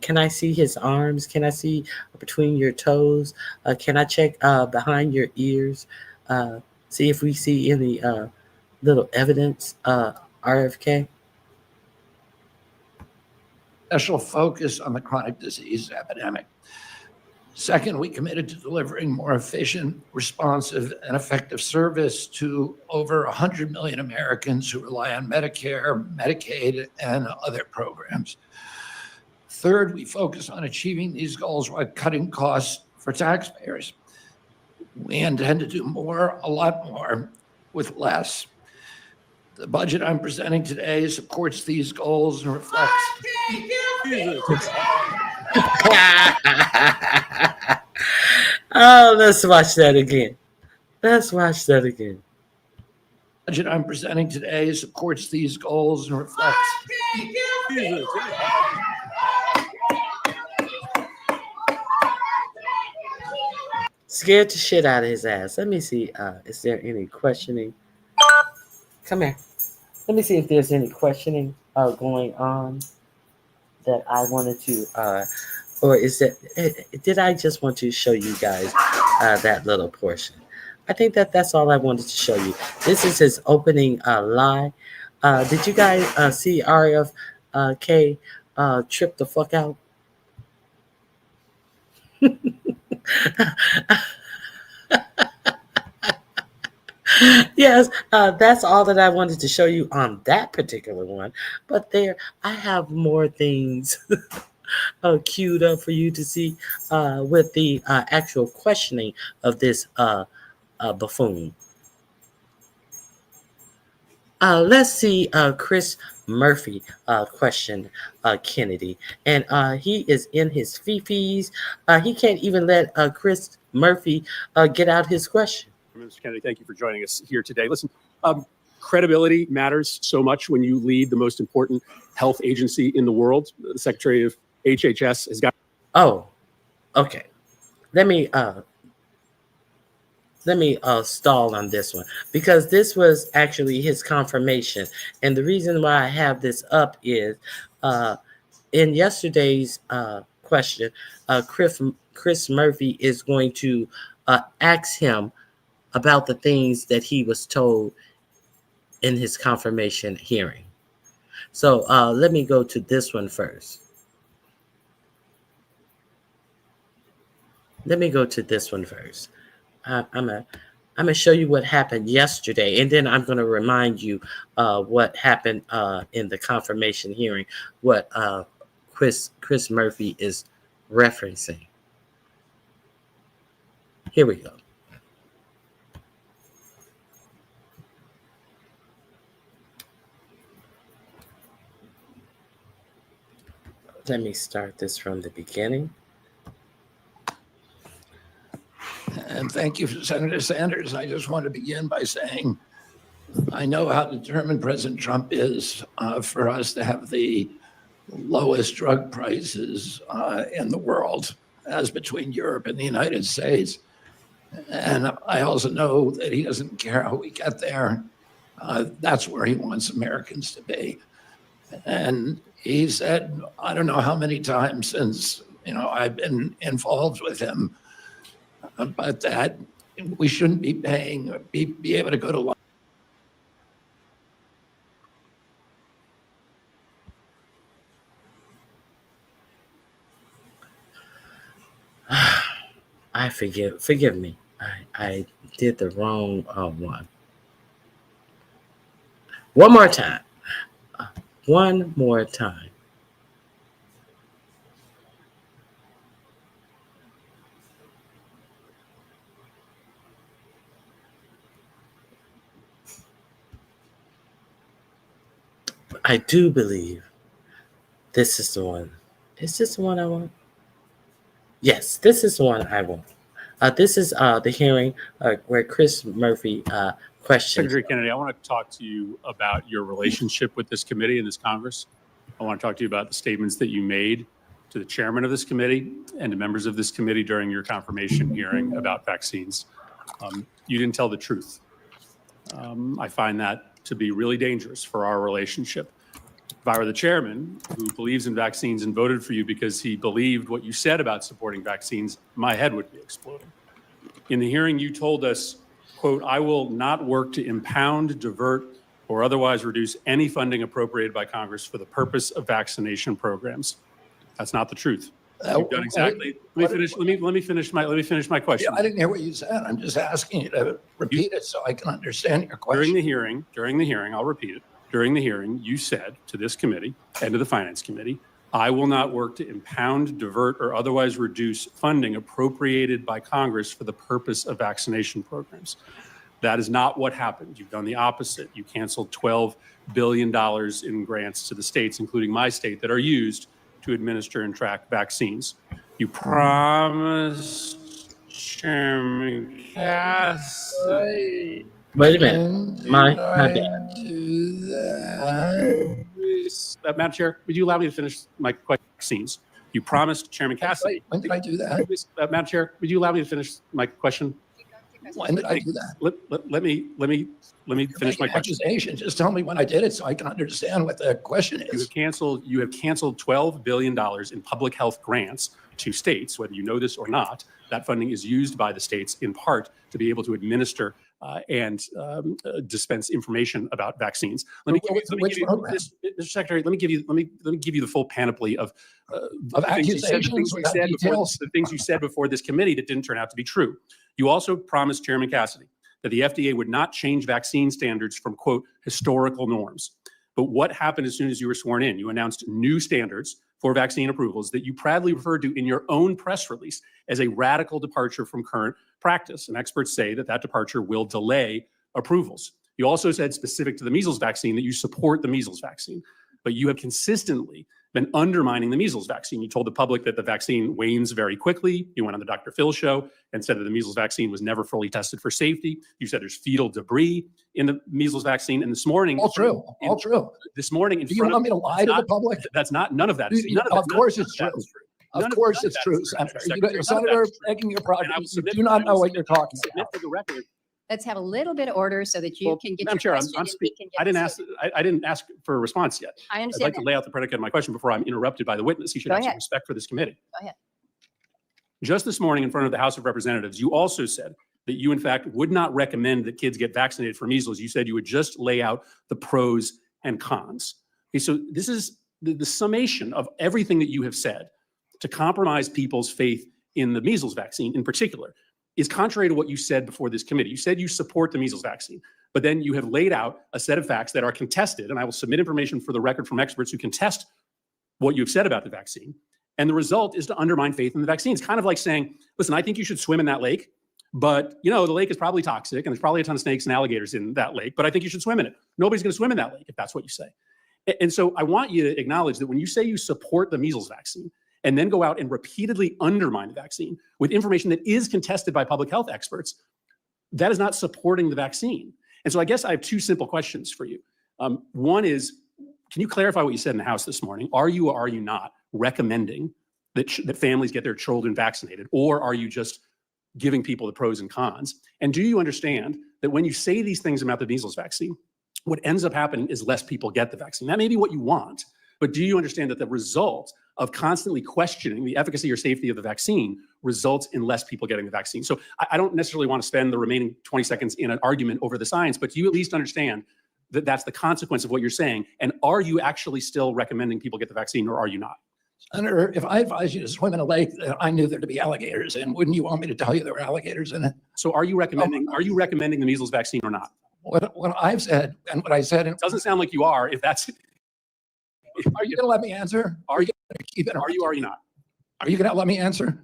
Can I see his arms? Can I see between your toes? Can I check behind your ears? See if we see any little evidence. RFK. Special focus on the chronic disease epidemic. Second, we committed to delivering more efficient, responsive, and effective service to over 100 million Americans who rely on Medicare, Medicaid, and other programs. Third, we focus on achieving these goals while cutting costs for taxpayers. We intend to do more, a lot more, with less. The budget I'm presenting today supports these goals and reflects. Oh, let's watch that again. Let's watch that again. The budget I'm presenting today supports these goals and reflects. Scared the shit out of his ass. Let me see. Is there any questioning? Come here. Let me see if there's any questioning going on that I wanted to, or is that, did I just want to show you guys that little portion? I think that's all I wanted to show you. This is his opening lie. Did you guys see RFK trip the fuck out? Yes, that's all that I wanted to show you on that particular one. But there, I have more things queued up for you to see with the actual questioning of this buffoon. Let's see Chris Murphy question Kennedy. And he is in his fifis. He can't even let Chris Murphy get out his question. Mr. Kennedy, thank you for joining us here today. Listen, credibility matters so much when you lead the most important health agency in the world. The Secretary of HHS has got. Oh, okay. Let me stall on this one, because this was actually his confirmation. And the reason why I have this up is in yesterday's question, Chris Murphy is going to ask him about the things that he was told in his confirmation hearing. So let me go to this one first. I'm gonna show you what happened yesterday, and then I'm gonna remind you what happened in the confirmation hearing, what Chris Murphy is referencing. Here we go. Let me start this from the beginning. And thank you, Senator Sanders. I just want to begin by saying I know how determined President Trump is for us to have the lowest drug prices in the world, as between Europe and the United States. And I also know that he doesn't care how we get there. That's where he wants Americans to be. And he said, I don't know how many times since, I've been involved with him, but that we shouldn't be paying, be able to go to forgive me. I did the wrong one. One more time. I do believe this is the one. Is this the one I want? Yes, this is the one I want. This is the hearing where Chris Murphy questioned. Secretary Kennedy, I want to talk to you about your relationship with this committee and this Congress. I want to talk to you about the statements that you made to the chairman of this committee and to members of this committee during your confirmation hearing about vaccines. You didn't tell the truth. I find that to be really dangerous for our relationship. If I were the chairman who believes in vaccines and voted for you because he believed what you said about supporting vaccines, my head would be exploding. In the hearing, you told us, quote, I will not work to impound, divert, or otherwise reduce any funding appropriated by Congress for the purpose of vaccination programs. That's not the truth. You've done exactly. Let me finish my question. Yeah, I didn't hear what you said. I'm just asking you to repeat it so I can understand your question. During the hearing, I'll repeat it. During the hearing, you said to this committee and to the Finance Committee, I will not work to impound, divert, or otherwise reduce funding appropriated by Congress for the purpose of vaccination programs. That is not what happened. You've done the opposite. You canceled $12 billion in grants to the states, including my state, that are used to administer and track vaccines. You promised Chairman Cassidy. Wait a minute. My bad. Madam Chair, would you allow me to finish my vaccines? You promised Chairman Cassidy. When did I do that? Madam Chair, would you allow me to finish my question? When did I do that? Let me finish my question. Accusation. Just tell me when I did it so I can understand what the question is. You have canceled $12 billion in public health grants to states, whether you know this or not. That funding is used by the states in part to be able to administer and dispense information about vaccines. Mr. Secretary, let me give you the full panoply of accusations, the things you said before this committee that didn't turn out to be true. You also promised Chairman Cassidy that the FDA would not change vaccine standards from, quote, historical norms. But what happened as soon as you were sworn in? You announced new standards for vaccine approvals that you proudly referred to in your own press release as a radical departure from current practice. And experts say that departure will delay approvals. You also said, specific to the measles vaccine, that you support the measles vaccine, but you have consistently been undermining the measles vaccine. You told the public that the vaccine wanes very quickly. You went on the Dr. Phil show and said that the measles vaccine was never fully tested for safety. You said there's fetal debris in the measles vaccine. And this morning, all true. This morning, do you want me to lie to the public? That's not. None of that is. Of course it's true. Of course it's true, Senator. You're Senator begging your progress. You do not know what you're talking about. Let's have a little bit of order so that you can get Madam your Chair, question. I'm speaking. I didn't ask for a response yet. I I'd understand like to lay out the predicate of my question before I'm interrupted by the witness. He should Go have some ahead. respect for this committee. Go ahead. Just this morning in front of the House of Representatives, you also said that you, in fact, would not recommend that kids get vaccinated for measles. You said you would just lay out the pros and cons. Okay, so this is the summation of everything that you have said to compromise people's faith in the measles vaccine in particular is contrary to what you said before this committee. You said you support the measles vaccine, but then you have laid out a set of facts that are contested, and I will submit information for the record from experts who contest what you've said about the vaccine. And the result is to undermine faith in the vaccine. It's kind of like saying, listen, I think you should swim in that lake, but the lake is probably toxic and there's probably a ton of snakes and alligators in that lake, but I think you should swim in it. Nobody's gonna swim in that lake if that's what you say. And so I want you to acknowledge that when you say you support the measles vaccine, and then go out and repeatedly undermine the vaccine with information that is contested by public health experts, that is not supporting the vaccine. And so I guess I have two simple questions for you. One is, can you clarify what you said in the House this morning? Are you or are you not recommending that families get their children vaccinated, or are you just giving people the pros and cons? And do you understand that when you say these things about the measles vaccine, what ends up happening is less people get the vaccine? That may be what you want, but do you understand that the result of constantly questioning the efficacy or safety of the vaccine results in less people getting the vaccine? So I don't necessarily want to spend the remaining 20 seconds in an argument over the science, but do you at least understand that that's the consequence of what you're saying? And are you actually still recommending people get the vaccine, or are you not? Senator, if I advised you to swim in a lake that I knew there to be alligators in, wouldn't you want me to tell you there were alligators in it? So are you recommending the measles vaccine or not? What I've said and what I said, it doesn't sound like you are. If that's, are you going to let me answer? Are you going to keep it? Are you? Are you not? Are you going to let me answer?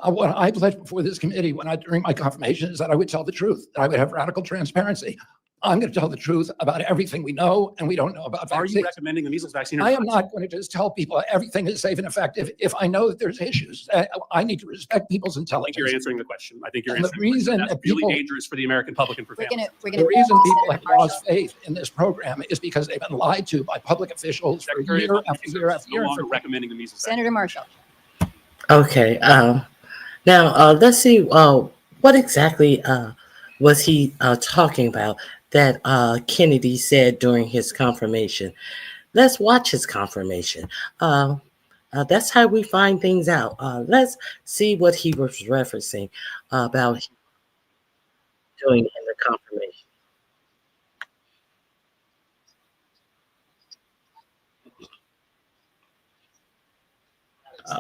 What I pledged before this committee during my confirmation is that I would tell the truth, that I would have radical transparency. I'm going to tell the truth about everything we know and we don't know about Are vaccines. you recommending the measles vaccine? Or I am not going to just tell people everything is safe and effective if I know that there's issues. I need to respect people's I think intelligence. you're answering the question. I think you're And the answering the question. reason That's that really people- dangerous for the American public and for families. The reason people have lost faith in this program is because they've been lied to by public officials for Secretary year of Health after year after no year. longer recommending the measles vaccine. Senator Marshall. Okay. Now let's see. What exactly was he talking about that Kennedy said during his confirmation? Let's watch his confirmation. That's how we find things out. Let's see what he was referencing about doing in the confirmation.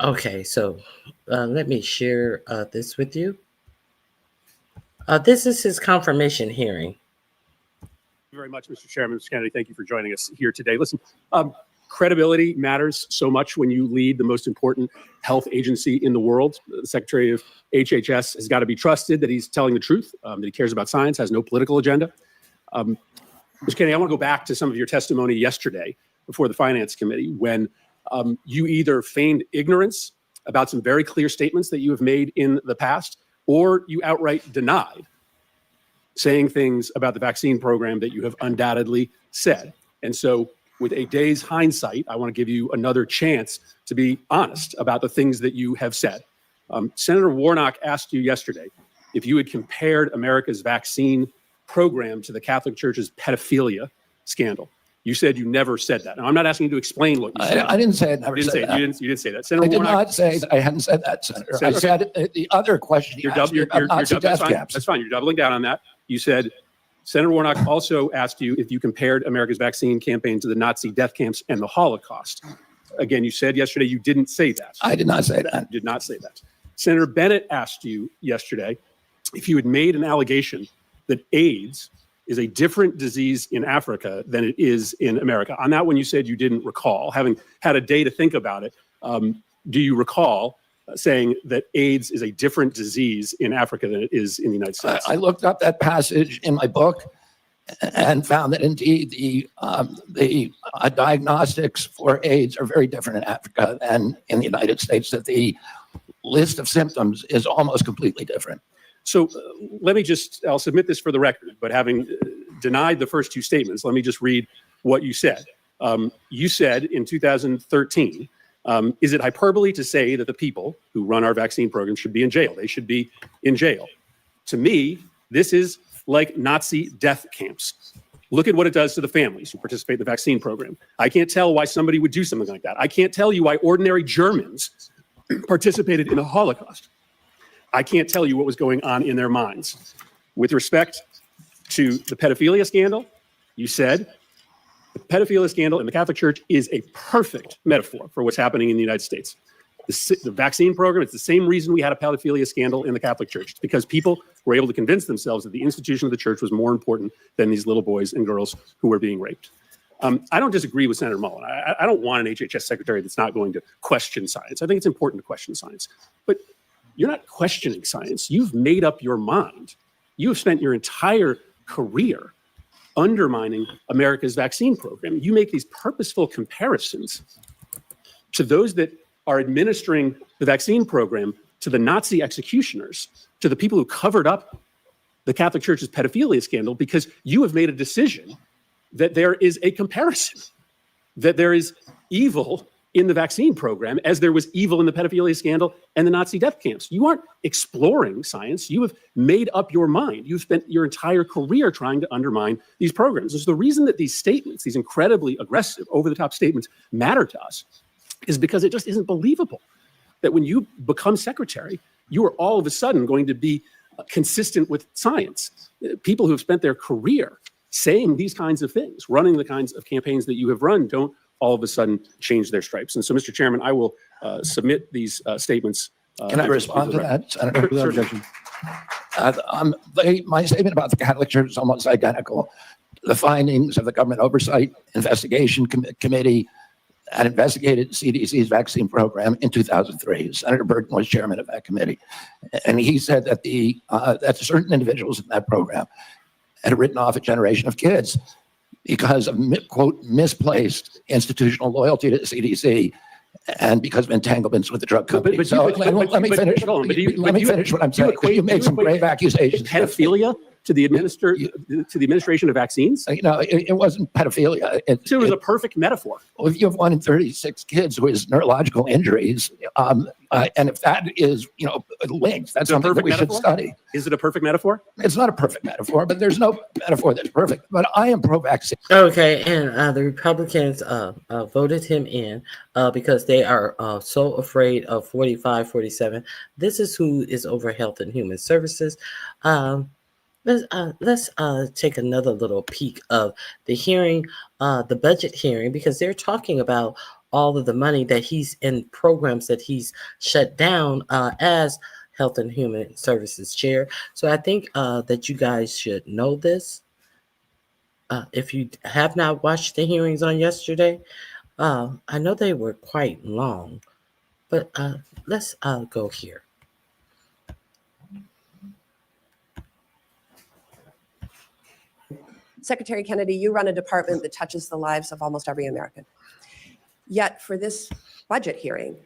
Okay, so let me share this with you. This is his confirmation hearing. Thank you very much, Mr. Chairman. Mr. Kennedy, thank you for joining us here today. Listen, credibility matters so much when you lead the most important health agency in the world. The Secretary of HHS has got to be trusted that he's telling the truth, that he cares about science, has no political agenda. Mr. Kennedy, I want to go back to some of your testimony yesterday before the Finance Committee when you either feigned ignorance about some very clear statements that you have made in the past, or you outright denied saying things about the vaccine program that you have undoubtedly said. And so with a day's hindsight, I want to give you another chance to be honest about the things that you have said. Senator Warnock asked you yesterday if you had compared America's vaccine program to the Catholic Church's pedophilia scandal. You said you never said that. Now, I'm not asking you to explain what you said. I didn't say I never You didn't said say that. it. You didn't say that. Senator I did Warnock, not say that I hadn't said that, Senator. I Okay. said the other question you asked me about Nazi that's death fine. camps. That's fine. You're doubling down on that. You said Senator Warnock also asked you if you compared America's vaccine campaign to the Nazi death camps and the Holocaust. Again, you said yesterday you didn't say that. I did not say that. You did not say that. Senator Bennett asked you yesterday if you had made an allegation that AIDS is a different disease in Africa than it is in America. On that one, you said you didn't recall. Having had a day to think about it, do you recall saying that AIDS is a different disease in Africa than it is in the United States? I looked up that passage in my book and found that indeed the diagnostics for AIDS are very different in Africa than in the United States, that the list of symptoms is almost completely different. So let me just, I'll submit this for the record, but having denied the first two statements, let me just read what you said. You said in 2013, is it hyperbole to say that the people who run our vaccine program should be in jail? They should be in jail. To me, this is like Nazi death camps. Look at what it does to the families who participate in the vaccine program. I can't tell why somebody would do something like that. I can't tell you why ordinary Germans participated in the Holocaust. I can't tell you what was going on in their minds. With respect to the pedophilia scandal, you said the pedophilia scandal in the Catholic Church is a perfect metaphor for what's happening in the United States. The vaccine program, it's the same reason we had a pedophilia scandal in the Catholic Church. It's because people were able to convince themselves that the institution of the church was more important than these little boys and girls who were being raped. I don't disagree with Senator Mullen. I don't want an HHS secretary that's not going to question science. I think it's important to question science. But you're not questioning science. You've made up your mind. You have spent your entire career undermining America's vaccine program. You make these purposeful comparisons to those that are administering the vaccine program, to the Nazi executioners, to the people who covered up the Catholic Church's pedophilia scandal, because you have made a decision that there is a comparison, that there is evil in the vaccine program as there was evil in the pedophilia scandal and the Nazi death camps. You aren't exploring science. You have made up your mind. You've spent your entire career trying to undermine these programs. And so the reason that these statements, these incredibly aggressive, over-the-top statements matter to us is because it just isn't believable that when you become secretary, you are all of a sudden going to be consistent with science. People who have spent their career saying these kinds of things, running the kinds of campaigns that you have run, don't all of a sudden change their stripes. And so, Mr. Chairman, I will submit these statements. Can I respond to that, Senator? Sure. Objection. My statement about the Catholic Church is almost identical. The findings of the Government Oversight Investigation Committee that investigated CDC's vaccine program in 2003. Senator Burton was chairman of that committee. And he said that that certain individuals in that program had written off a generation of kids because of, quote, misplaced institutional loyalty to the CDC and because of entanglements with the drug company. but So you- let me finish. Let me finish what I'm saying. You made some grave accusations. Pedophilia to the administration of vaccines? You know, it wasn't pedophilia. It was a perfect metaphor. Well, if you have 1 in 36 kids with neurological injuries, and if that is, you know, linked, that's something that we should study. Is it a perfect metaphor? It's not a perfect metaphor, but there's no metaphor that's perfect. But I am pro-vaccine. Okay, and the Republicans voted him in because they are so afraid of 45, 47. This is who is over Health and Human Services. Let's take another little peek of the hearing, the budget hearing, because they're talking about all of the money that he's in programs that he's shut down as Health and Human Services chair. So I think that you guys should know this. If you have not watched the hearings on yesterday, I know they were quite long, but let's go here. Secretary Kennedy, you run a department that touches the lives of almost every American. Yet for this budget hearing,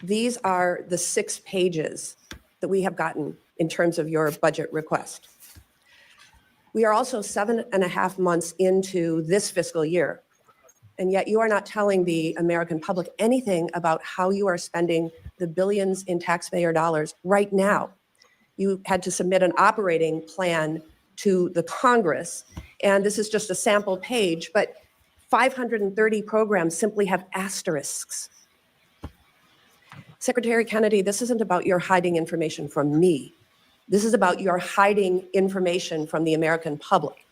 these are the 6 pages that we have gotten in terms of your budget request. We are also 7.5 months into this fiscal year, and yet you are not telling the American public anything about how you are spending the billions in taxpayer dollars right now. You had to submit an operating plan to the Congress, and this is just a sample page, but 530 programs simply have asterisks. Secretary Kennedy, this isn't about your hiding information from me. This is about your hiding information from the American public.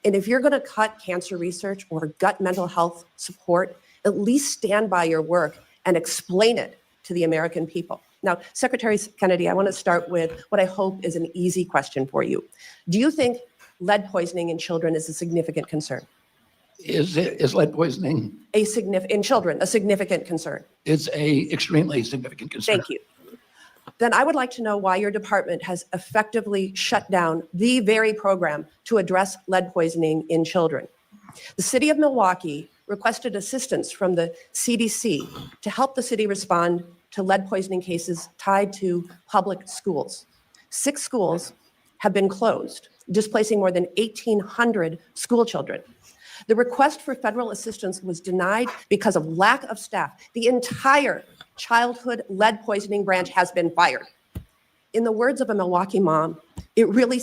And if you're going to cut cancer research or gut mental health support, at least stand by your work and explain it to the American people. Now, Secretary Kennedy, I want to start with what I hope is an easy question for you. Do you think lead poisoning in children is a significant concern? Is lead poisoning? In children, a significant concern? It's a extremely significant concern. Thank you. Then I would like to know why your department has effectively shut down the very program to address lead poisoning in children. The city of Milwaukee requested assistance from the CDC to help the city respond to lead poisoning cases tied to public schools. 6 schools have been closed, displacing more than 1,800 school children. The request for federal assistance was denied because of lack of staff. The entire childhood lead poisoning branch has been fired. In the words of a Milwaukee mom, it really...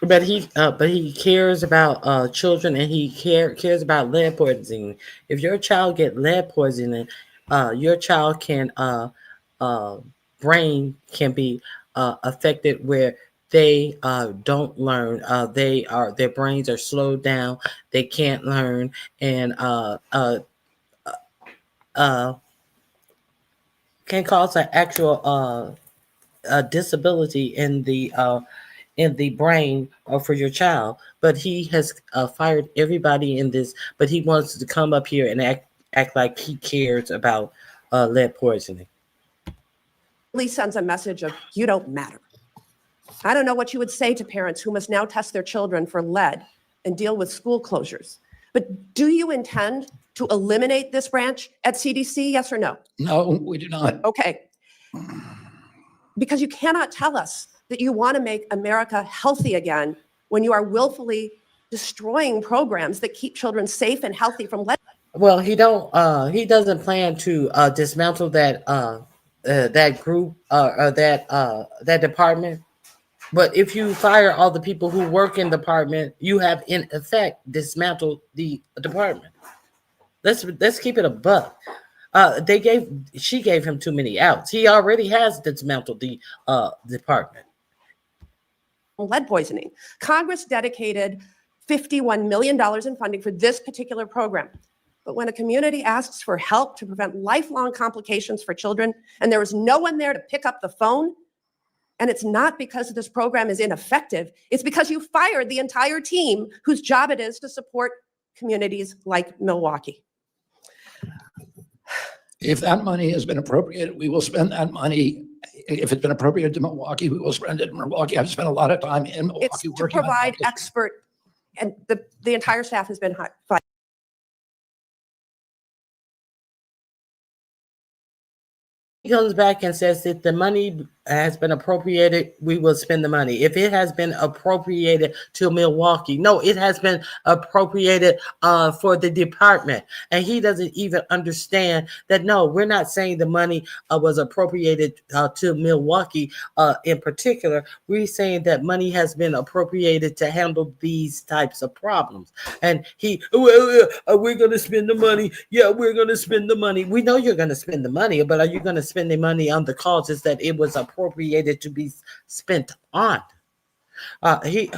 But he cares about children, and he cares about lead poisoning. If your child get lead poisoning, your child can brain can be affected where they don't learn. Their brains are slowed down. They can't learn, and can cause an actual disability in the brain for your child. But he has fired everybody in this. But he wants to come up here and act like he cares about lead poisoning. Really sends a message of you don't matter. I don't know what you would say to parents who must now test their children for lead and deal with school closures. But do you intend to eliminate this branch at CDC, yes or no? No, we do not. Okay. Because you cannot tell us that you want to make America healthy again when you are willfully destroying programs that keep children safe and healthy from lead. Well, he doesn't plan to dismantle that group that department. But if you fire all the people who work in the department, you have in effect dismantled the department. Let's keep it a buck. She gave him too many outs. He already has dismantled the department. Lead poisoning. Congress dedicated $51 million in funding for this particular program. But when a community asks for help to prevent lifelong complications for children, and there is no one there to pick up the phone, and it's not because this program is ineffective, it's because you fired the entire team whose job it is to support communities like Milwaukee. If that money has been appropriated, we will spend that money. If it's been appropriated to Milwaukee, we will spend it in Milwaukee. I've spent a lot of time in Milwaukee It's to working on provide that. expert And the entire staff has been fired. He comes back and says that the money has been appropriated, we will spend the money. If it has been appropriated to Milwaukee, no, it has been appropriated for the department. And he doesn't even understand that, no, we're not saying the money was appropriated to Milwaukee in particular. We're saying that money has been appropriated to handle these types of problems. And we're going to spend the money. Yeah, we're going to spend the money. We know you're going to spend the money, but are you going to spend the money on the causes that it was appropriated to be spent on? He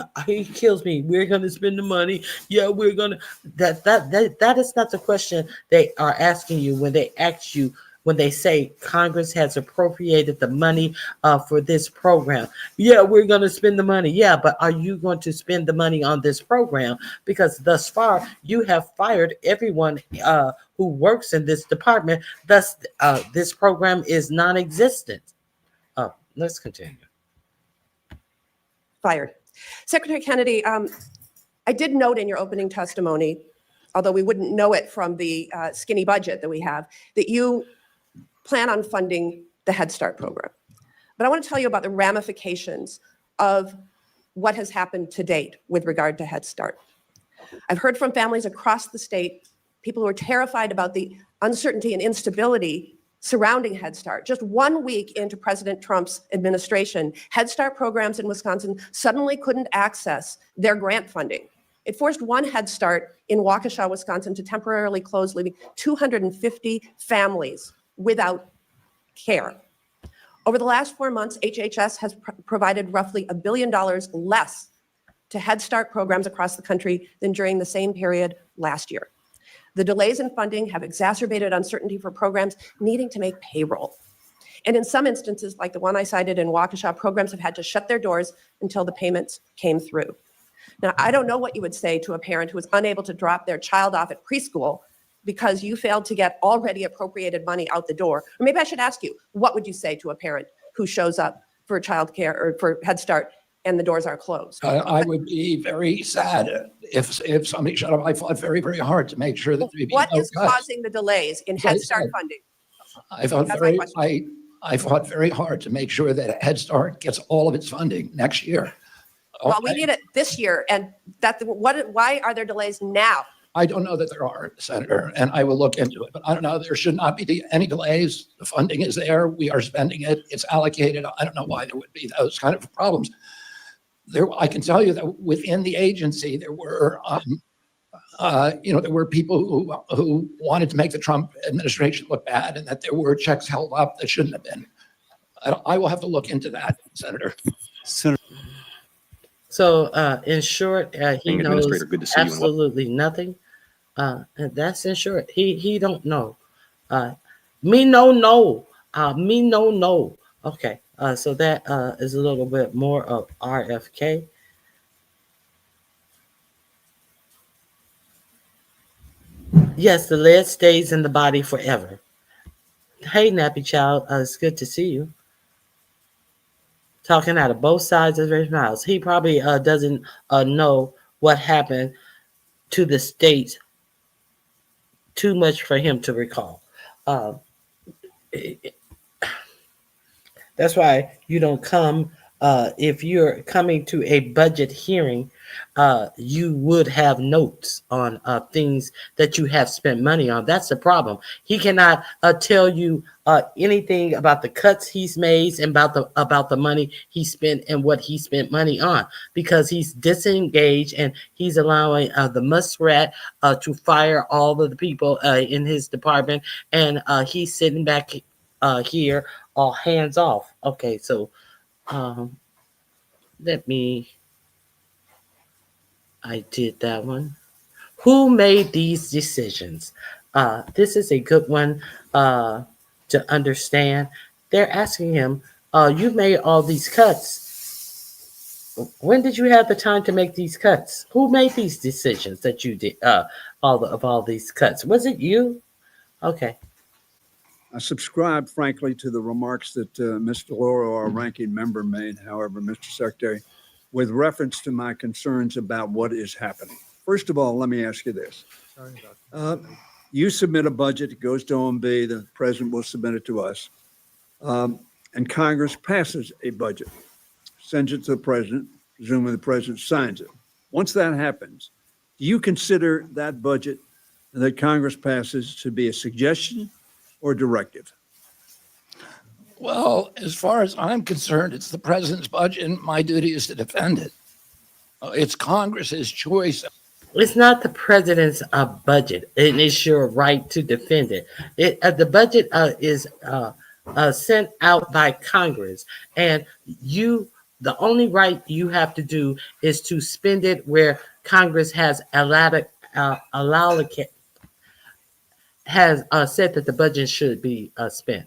kills me. We're going to spend the money. Yeah, we're going to. That is not the question they are asking you when they ask you, when they say Congress has appropriated the money for this program. Yeah, we're going to spend the money. Yeah, but are you going to spend the money on this program? Because thus far, you have fired everyone who works in this department. Thus, this program is non-existent. Let's continue. Fired. Secretary Kennedy, I did note in your opening testimony, although we wouldn't know it from the skinny budget that we have, that you plan on funding the Head Start program. But I want to tell you about the ramifications of what has happened to date with regard to Head Start. I've heard from families across the state, people who are terrified about the uncertainty and instability surrounding Head Start. Just 1 week into President Trump's administration, Head Start programs in Wisconsin suddenly couldn't access their grant funding. It forced one Head Start in Waukesha, Wisconsin to temporarily close, leaving 250 families without care. Over the last 4 months, HHS has provided roughly $1 billion less to Head Start programs across the country than during the same period last year. The delays in funding have exacerbated uncertainty for programs needing to make payroll. And in some instances, like the one I cited in Waukesha, programs have had to shut their doors until the payments came through. Now, I don't know what you would say to a parent who is unable to drop their child off at preschool because you failed to get already appropriated money out the door. Or maybe I should ask you, what would you say to a parent who shows up for child care or for Head Start and the doors are closed? I would be very sad if somebody shut up. I fought very, very hard to make sure that there be What no is cuts. causing the delays in Head Start funding? I fought That's my question. I fought very hard to make sure that Head Start gets all of its funding next year. Well, we need it this year, and why are there delays now? I don't know that there are, Senator, and I will look into it, but I don't know. There should not be any delays. The funding is there. We are spending it. It's allocated. I don't know why there would be those kind of problems. I can tell you that within the agency, there were, there were people who wanted to make the Trump administration look bad, and that there were checks held up that shouldn't have been. I will have to look into that, Senator. So, in short, he knows good to see you. absolutely nothing. And that's in short. He don't know. Me no. Okay. So that is a little bit more of RFK. Yes, the lead stays in the body forever. Hey, Nappy Child, it's good to see you. Talking out of both sides of his mouth. He probably doesn't know what happened to the state too much for him to recall. That's why you don't come, if you're coming to a budget hearing, you would have notes on things that you have spent money on. That's the problem. He cannot tell you anything about the cuts he's made and about the money he spent and what he spent money on, because he's disengaged and he's allowing the muskrat to fire all of the people in his department, and he's sitting back here all hands off. Okay, so I did that one. Who made these decisions? This is a good one to understand. They're asking him, you made all these cuts. When did you have the time to make these cuts? Who made these decisions that you did, all these cuts? Was it you? Okay. I subscribe, frankly, to the remarks that Ms. DeLauro, our ranking member, made. However, Mr. Secretary, with reference to my concerns about what is happening. First of all, let me ask you this. You submit a budget, it goes to OMB, the president will submit it to us, and Congress passes a budget, sends it to the president, presumably the president signs it. Once that happens, do you consider that budget that Congress passes to be a suggestion or directive? Well, as far as I'm concerned, it's the president's budget, and my duty is to defend it. It's Congress's choice. It's not the president's budget, and it's your right to defend it. The budget is sent out by Congress, and the only right you have to do is to spend it where Congress has said that the budget should be spent.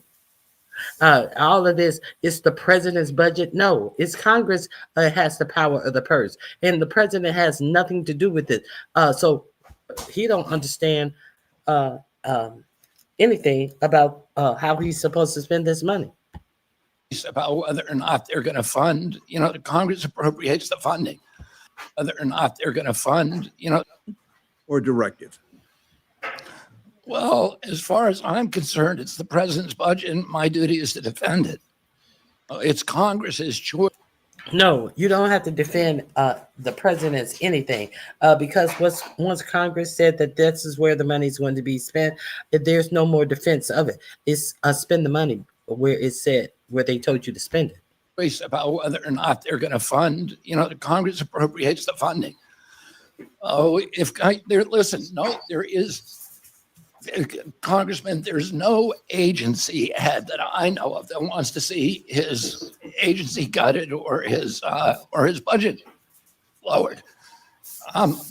All of this is the president's budget. No, it's Congress has the power of the purse, and the president has nothing to do with it. So he don't understand anything about how he's supposed to spend this money. About whether or not they're going to fund, the Congress appropriates the funding, whether or not they're going to fund, or directive. Well, as far as I'm concerned, it's the president's budget, and my duty is to defend it. It's Congress's choice. No, you don't have to defend the president's anything because once Congress said that this is where the money is going to be spent, there's no more defense of it. It's spend the money where it said, where they told you to spend it. About whether or not they're going to fund, the Congress appropriates the funding. Oh, there is. Congressman, there's no agency head that I know of that wants to see his agency gutted or his budget lowered.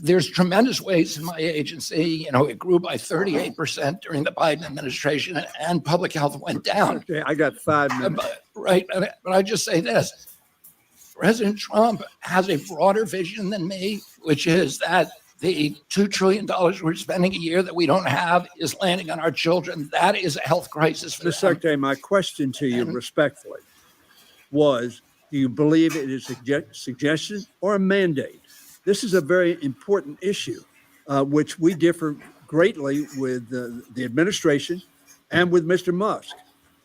There's tremendous waste in my agency. It grew by 38% during the Biden administration, and public health went down. Okay, I got 5 minutes. But I just say this. President Trump has a broader vision than me, which is that the $2 trillion we're spending a year that we don't have is landing on our children. That is a health crisis for Mr. Secretary, my question to you respectfully was, do you believe it is a suggestion or a mandate? This is a very important issue, which we differ greatly with the administration and with Mr. Musk,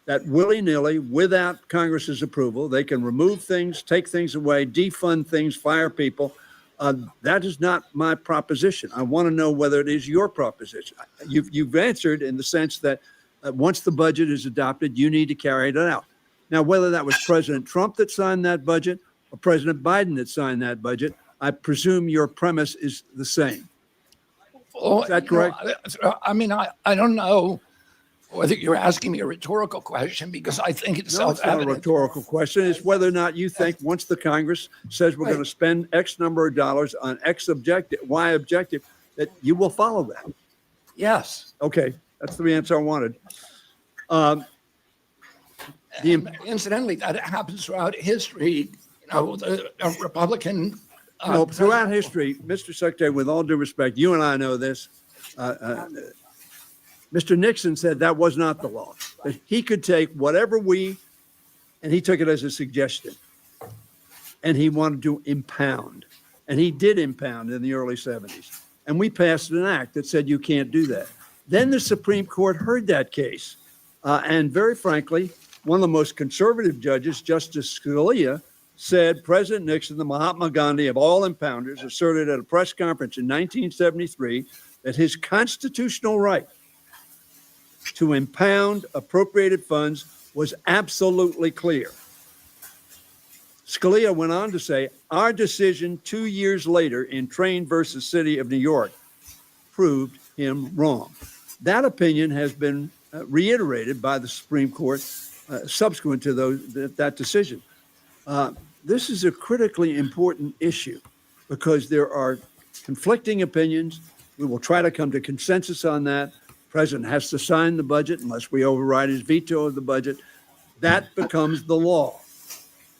that willy-nilly, without Congress's approval, they can remove things, take things away, defund things, fire people. That is not my proposition. I want to know whether it is your proposition. You've answered in the sense that once the budget is adopted, you need to carry it out. Now, whether that was President Trump that signed that budget or President Biden that signed that budget, I presume your premise is the same. Is that correct? I don't know whether you're asking me a rhetorical question, because I think it's No, it's not a self-evident. rhetorical question. It's whether or not you think once the Congress says we're going to spend X number of dollars on X objective, Y objective, that you will follow that. Yes. Okay, that's the answer I wanted. Incidentally, that happens throughout history. The Republican. Throughout history, Mr. Secretary, with all due respect, you and I know this. Mr. Nixon said that was not the law, that he could take whatever and he took it as a suggestion, and he wanted to impound, and he did impound in the early 70s, and we passed an act that said you can't do that. Then the Supreme Court heard that case, and very frankly, one of the most conservative judges, Justice Scalia, said President Nixon, the Mahatma Gandhi of all impounders, asserted at a press conference in 1973 that his constitutional right to impound appropriated funds was absolutely clear. Scalia went on to say, our decision 2 years later in Train versus City of New York proved him wrong. That opinion has been reiterated by the Supreme Court subsequent to that decision. This is a critically important issue because there are conflicting opinions. We will try to come to consensus on that. The president has to sign the budget unless we override his veto of the budget. That becomes the law.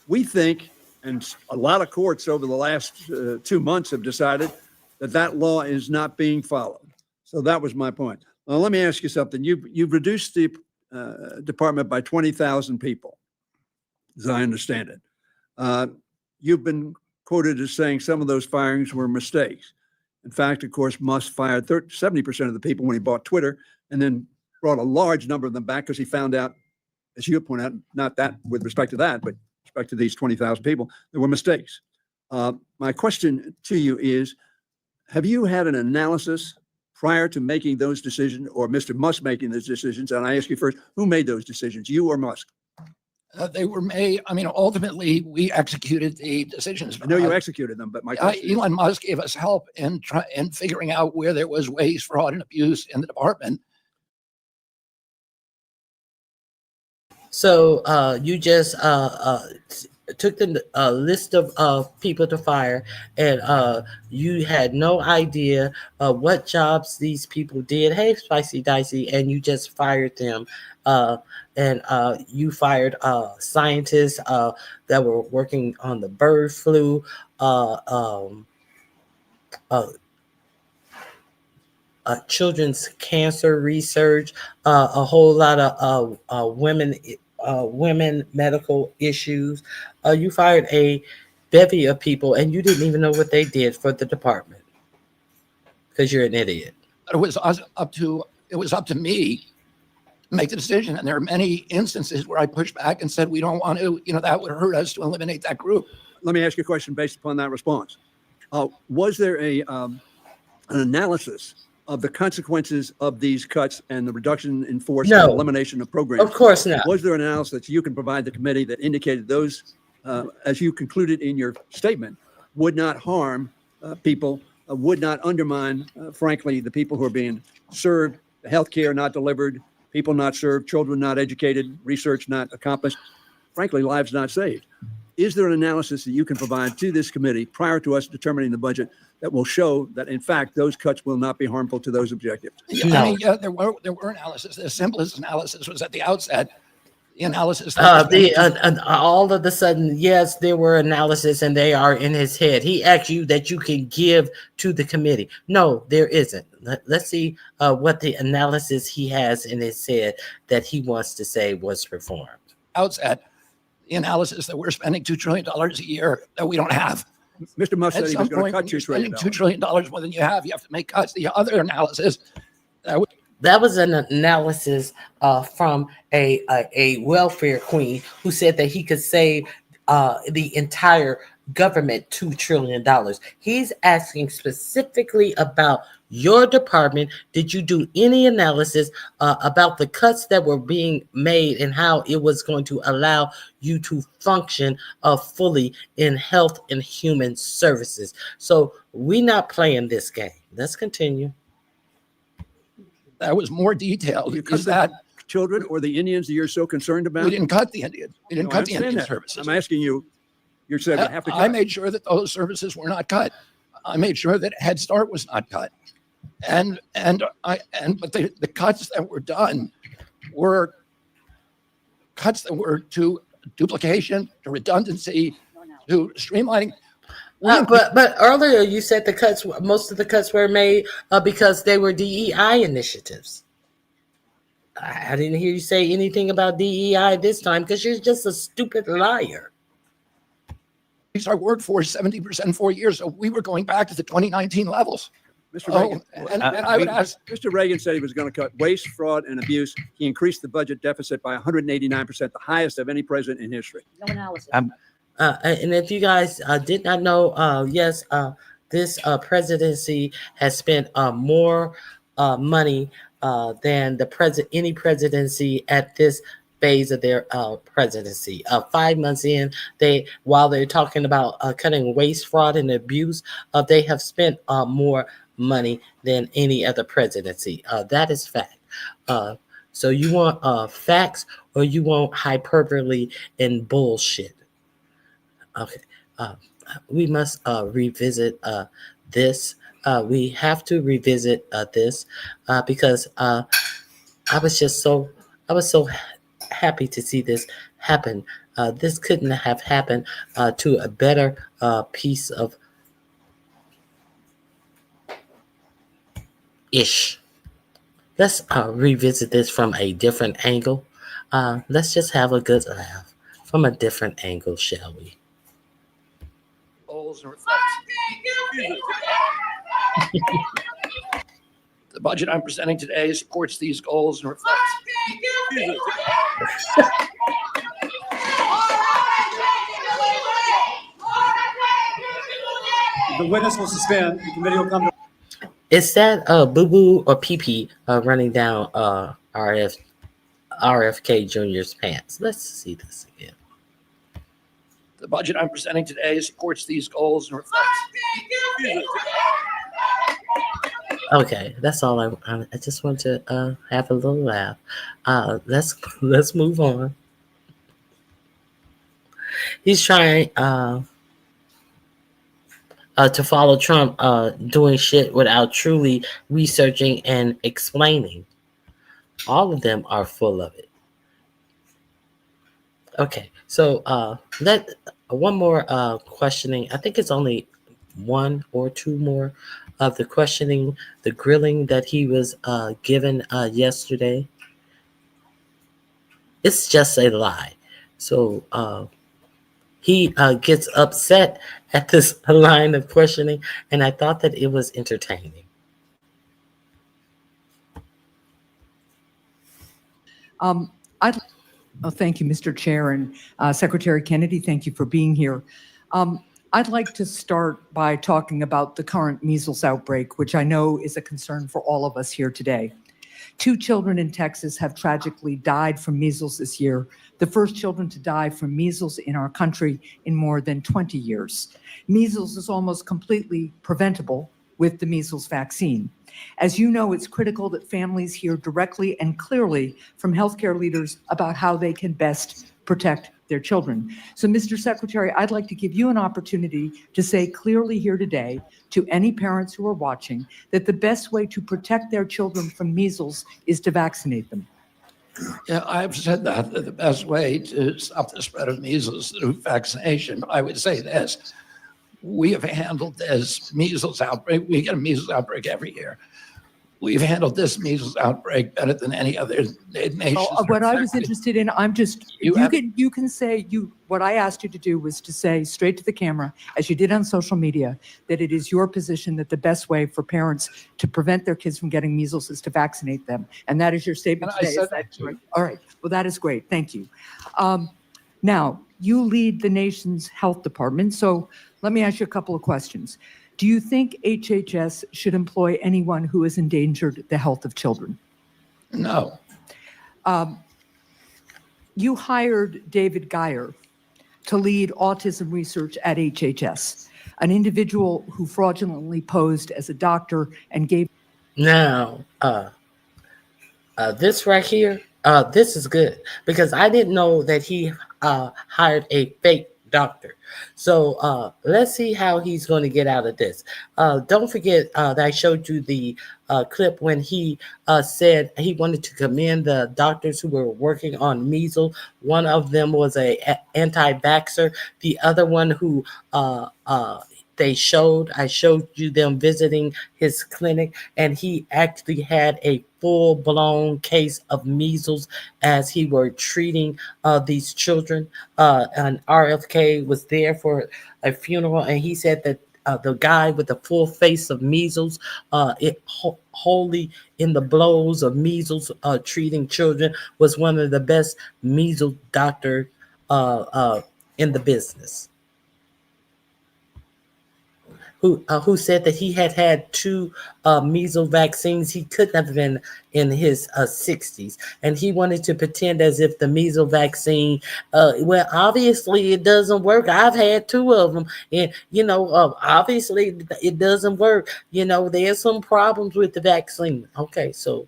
We think, and a lot of courts over the last 2 months have decided that law is not being followed. So that was my point. Now, let me ask you something. You've reduced the department by 20,000 people, as I understand it. You've been quoted as saying some of those firings were mistakes. In fact, of course, Musk fired 70% of the people when he bought Twitter, and then brought a large number of them back because he found out, as you point out, not that with respect to that, but with respect to these 20,000 people, there were mistakes. My question to you is, have you had an analysis prior to making those decisions, or Mr. Musk making those decisions? And I ask you first, who made those decisions, you or Musk? They were made, I mean, ultimately, we executed the decisions. I know you executed them, but my question Elon Musk gave us help in figuring out where there was waste, fraud, and abuse in the department. So you just took the list of people to fire, and you had no idea what jobs these people did. Hey, Spicy Dicey, and you just fired them. And you fired scientists that were working on the bird flu, children's cancer research, a whole lot of women medical issues. You fired a bevy of people, and you didn't even know what they did for the department because you're an idiot. It was up to me to make the decision, and there are many instances where I pushed back and said we don't want to. That would hurt us to eliminate that group. Let me ask you a question based upon that response. Was there an analysis of the consequences of these cuts and the reduction in force and elimination of programs? Of course not. Was there an analysis you can provide the committee that indicated those, as you concluded in your statement, would not harm people, would not undermine, frankly, the people who are being served, the health care not delivered, people not served, children not educated, research not accomplished, frankly, lives not saved? Is there an analysis that you can provide to this committee prior to us determining the budget that will show that, in fact, those cuts will not be harmful to those objectives? I mean, there were analysis. The simplest analysis was at the outset. The analysis. All of a sudden, yes, there were analysis, and they are in his head. He asked you that you can give to the committee. No, there isn't. Let's see what the analysis he has in his head that he wants to say was performed. Outset, the analysis that we're spending $2 trillion a year that we don't have. Mr. Musk said he was going to cut $2 trillion. $2 trillion more than you have to make cuts. The other analysis. That was an analysis from a welfare queen who said that he could save the entire government $2 trillion. He's asking specifically about your department. Did you do any analysis about the cuts that were being made and how it was going to allow you to function fully in health and human services? So we're not playing this game. Let's continue. That was more detailed. Is that children or the Indians that you're so concerned about? We didn't cut the Indians. We didn't cut the Indian services. I'm asking you. You said we have to cut. I made sure that those services were not cut. I made sure that Head Start was not cut. But the cuts that were done were cuts that were to duplication, to redundancy, to streamlining. But earlier you said most of the cuts were made because they were DEI initiatives. I didn't hear you say anything about DEI this time because you're just a stupid liar. Our workforce 70% in 4 years, so we were going back to the 2019 levels. Mr. Reagan, and I would ask. Mr. Reagan said he was going to cut waste, fraud, and abuse. He increased the budget deficit by 189%, the highest of any president in history. No analysis. And if you guys did not know, yes, this presidency has spent more money than any presidency at this phase of their presidency. 5 months in, while they're talking about cutting waste, fraud, and abuse, they have spent more money than any other presidency. That is fact. So you want facts or you want hyperbole and bullshit? Okay. We must revisit this. We have to revisit this because I was so happy to see this happen. This couldn't have happened to a better piece of ish. Let's revisit this from a different angle. Let's just have a good laugh from a different angle, shall we? goals and reflects. The budget I'm presenting today supports these goals and reflects. The witness will suspend. The committee will come to. Is that Boo Boo or Pee Pee running down RFK Jr.'s pants? Let's see this again. The budget I'm presenting today supports these goals and reflects. Okay, that's all I just want to have a little laugh. Let's move on. He's trying to follow Trump doing shit without truly researching and explaining. All of them are full of it. Okay, so one more questioning. I think it's only one or two more of the questioning, the grilling that he was given yesterday. It's just a lie. So he gets upset at this line of questioning, and I thought that it was entertaining. Thank you, Mr. Chair, and Secretary Kennedy, thank you for being here. I'd like to start by talking about the current measles outbreak, which I know is a concern for all of us here today. 2 children in Texas have tragically died from measles this year, the first children to die from measles in our country in more than 20 years. Measles is almost completely preventable with the measles vaccine. As you know, it's critical that families hear directly and clearly from healthcare leaders about how they can best protect their children. So, Mr. Secretary, I'd like to give you an opportunity to say clearly here today to any parents who are watching that the best way to protect their children from measles is to vaccinate them. Yeah, I've said that the best way to stop the spread of measles through vaccination. I would say this. We have handled this measles outbreak. We get a measles outbreak every year. We've handled this measles outbreak better than any other nation. What I was interested in, you can say what I asked you to do was to say straight to the camera, as you did on social media, that it is your position that the best way for parents to prevent their kids from getting measles is to vaccinate them. And that is your statement today. Is that correct? All right. Well, that is great. Thank you. Now, you lead the nation's health department. So let me ask you a couple of questions. Do you think HHS should employ anyone who has endangered the health of children? No. You hired David Geyer to lead autism research at HHS, an individual who fraudulently posed as a doctor and gave. Now, this right here, this is good because I didn't know that he hired a fake doctor. So let's see how he's going to get out of this. Don't forget that I showed you the clip when he said he wanted to commend the doctors who were working on measles. One of them was a anti-vaxxer. The other one who I showed you them visiting his clinic, and he actually had a full-blown case of measles as he were treating these children. And RFK was there for a funeral, and he said that the guy with the full face of measles, wholly in the blows of measles, treating children, was one of the best measles doctors in the business. Who said that he had 2 measles vaccines. He couldn't have been in his 60s, and he wanted to pretend as if the measles vaccine, well, obviously it doesn't work. I've had 2 of them, and obviously it doesn't work. There's some problems with the vaccine. Okay, so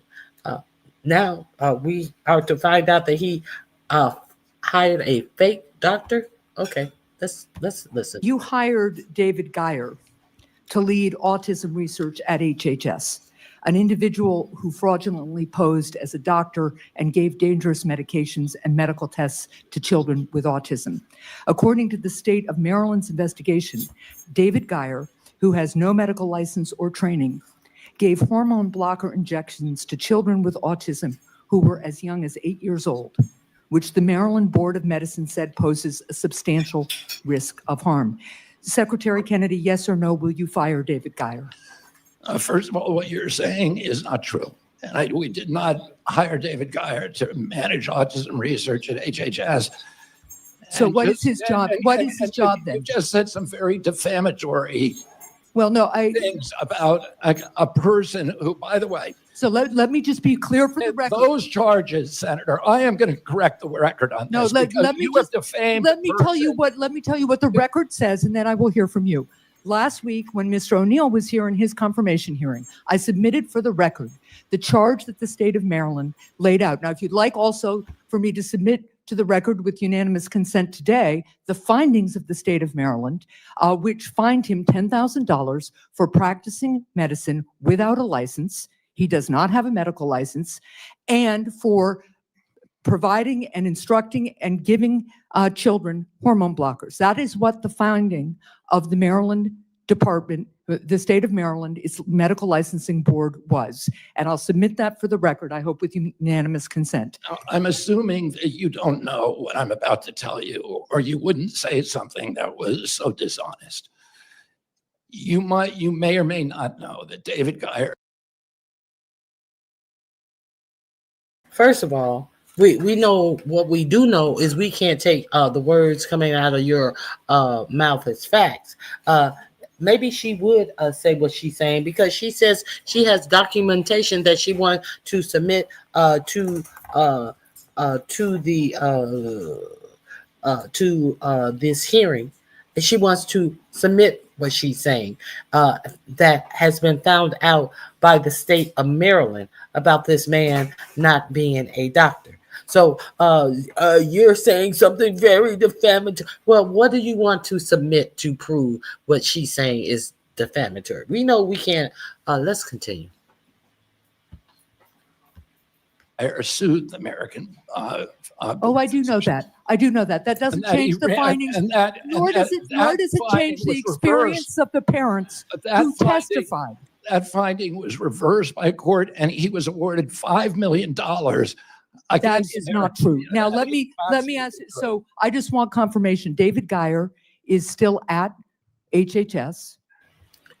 now we are to find out that he hired a fake doctor. Okay, let's listen. You hired David Geyer to lead autism research at HHS, an individual who fraudulently posed as a doctor and gave dangerous medications and medical tests to children with autism. According to the state of Maryland's investigation, David Geyer, who has no medical license or training, gave hormone blocker injections to children with autism who were as young as 8 years old, which the Maryland Board of Medicine said poses a substantial risk of harm. Secretary Kennedy, yes or no, will you fire David Geyer? First of all, what you're saying is not true. And we did not hire David Geyer to manage autism research at HHS. So And what is just- his job? and- What and- is his and job you then? just said some very defamatory Well, no, things about a person who, by the way, so let me just be clear for the record. those charges, Senator, I am going to correct the record on No, this. let because me you just have defamed let me the tell you what the record says, and then I will hear from you. Last week, when Mr. O'Neill was here in his confirmation hearing, I submitted for the record the charge that the state of Maryland laid out. Now, if you'd like also for me to submit to the record with unanimous consent today, the findings of the state of Maryland, which fined him $10,000 for practicing medicine without a license. He does not have a medical license, and for providing and instructing and giving children hormone blockers. That is what the finding of the Maryland Department, the state of Maryland, its medical licensing board was. And I'll submit that for the record, I hope with unanimous consent. I'm assuming that you don't know what I'm about to tell you, or you wouldn't say something that was so dishonest. You may or may not know that David Geyer. First of all, we know what we do know is we can't take the words coming out of your mouth as facts. Maybe she would say what she's saying because she says she has documentation that she wants to submit to this hearing. She wants to submit what she's saying that has been found out by the state of Maryland about this man not being a doctor. So you're saying something very defamatory. Well, what do you want to submit to prove what she's saying is defamatory? We know we can't. Let's continue. Geyer sued the American. Oh, I do know that. I do know that. That doesn't change the findings, nor does it change the experience of the parents who testified. That finding was reversed by court, and he was awarded $5 million. That is not true. Now, let me ask. So I just want confirmation. David Geyer is still at HHS.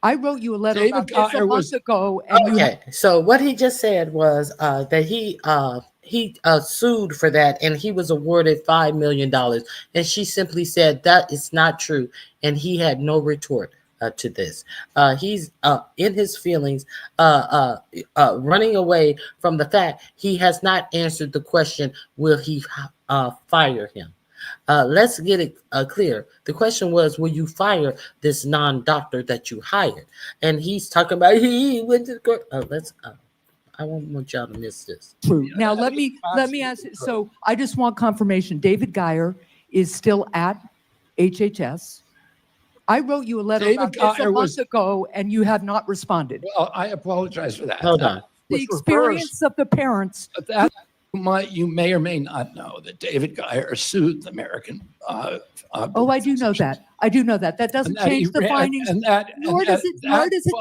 I wrote you a letter about this a month ago. And Okay, so what he just said was that he sued for that, and he was awarded $5 million. And she simply said that is not true, and he had no retort to this. He's in his feelings, running away from the fact he has not answered the question, will he fire him? Let's get it clear. The question was, will you fire this non-doctor that you hired? And he's talking about he went to court. I won't want y'all to miss this. True. Now let me ask. So I just want confirmation. David Geyer is still at HHS. I wrote you a letter about this a month ago, and you have not responded. Well, I apologize for that. Hold on. The experience of the parents. You may or may not know that David Geyer sued the American. Oh, I do know that. I do know that. That doesn't change the findings, nor does it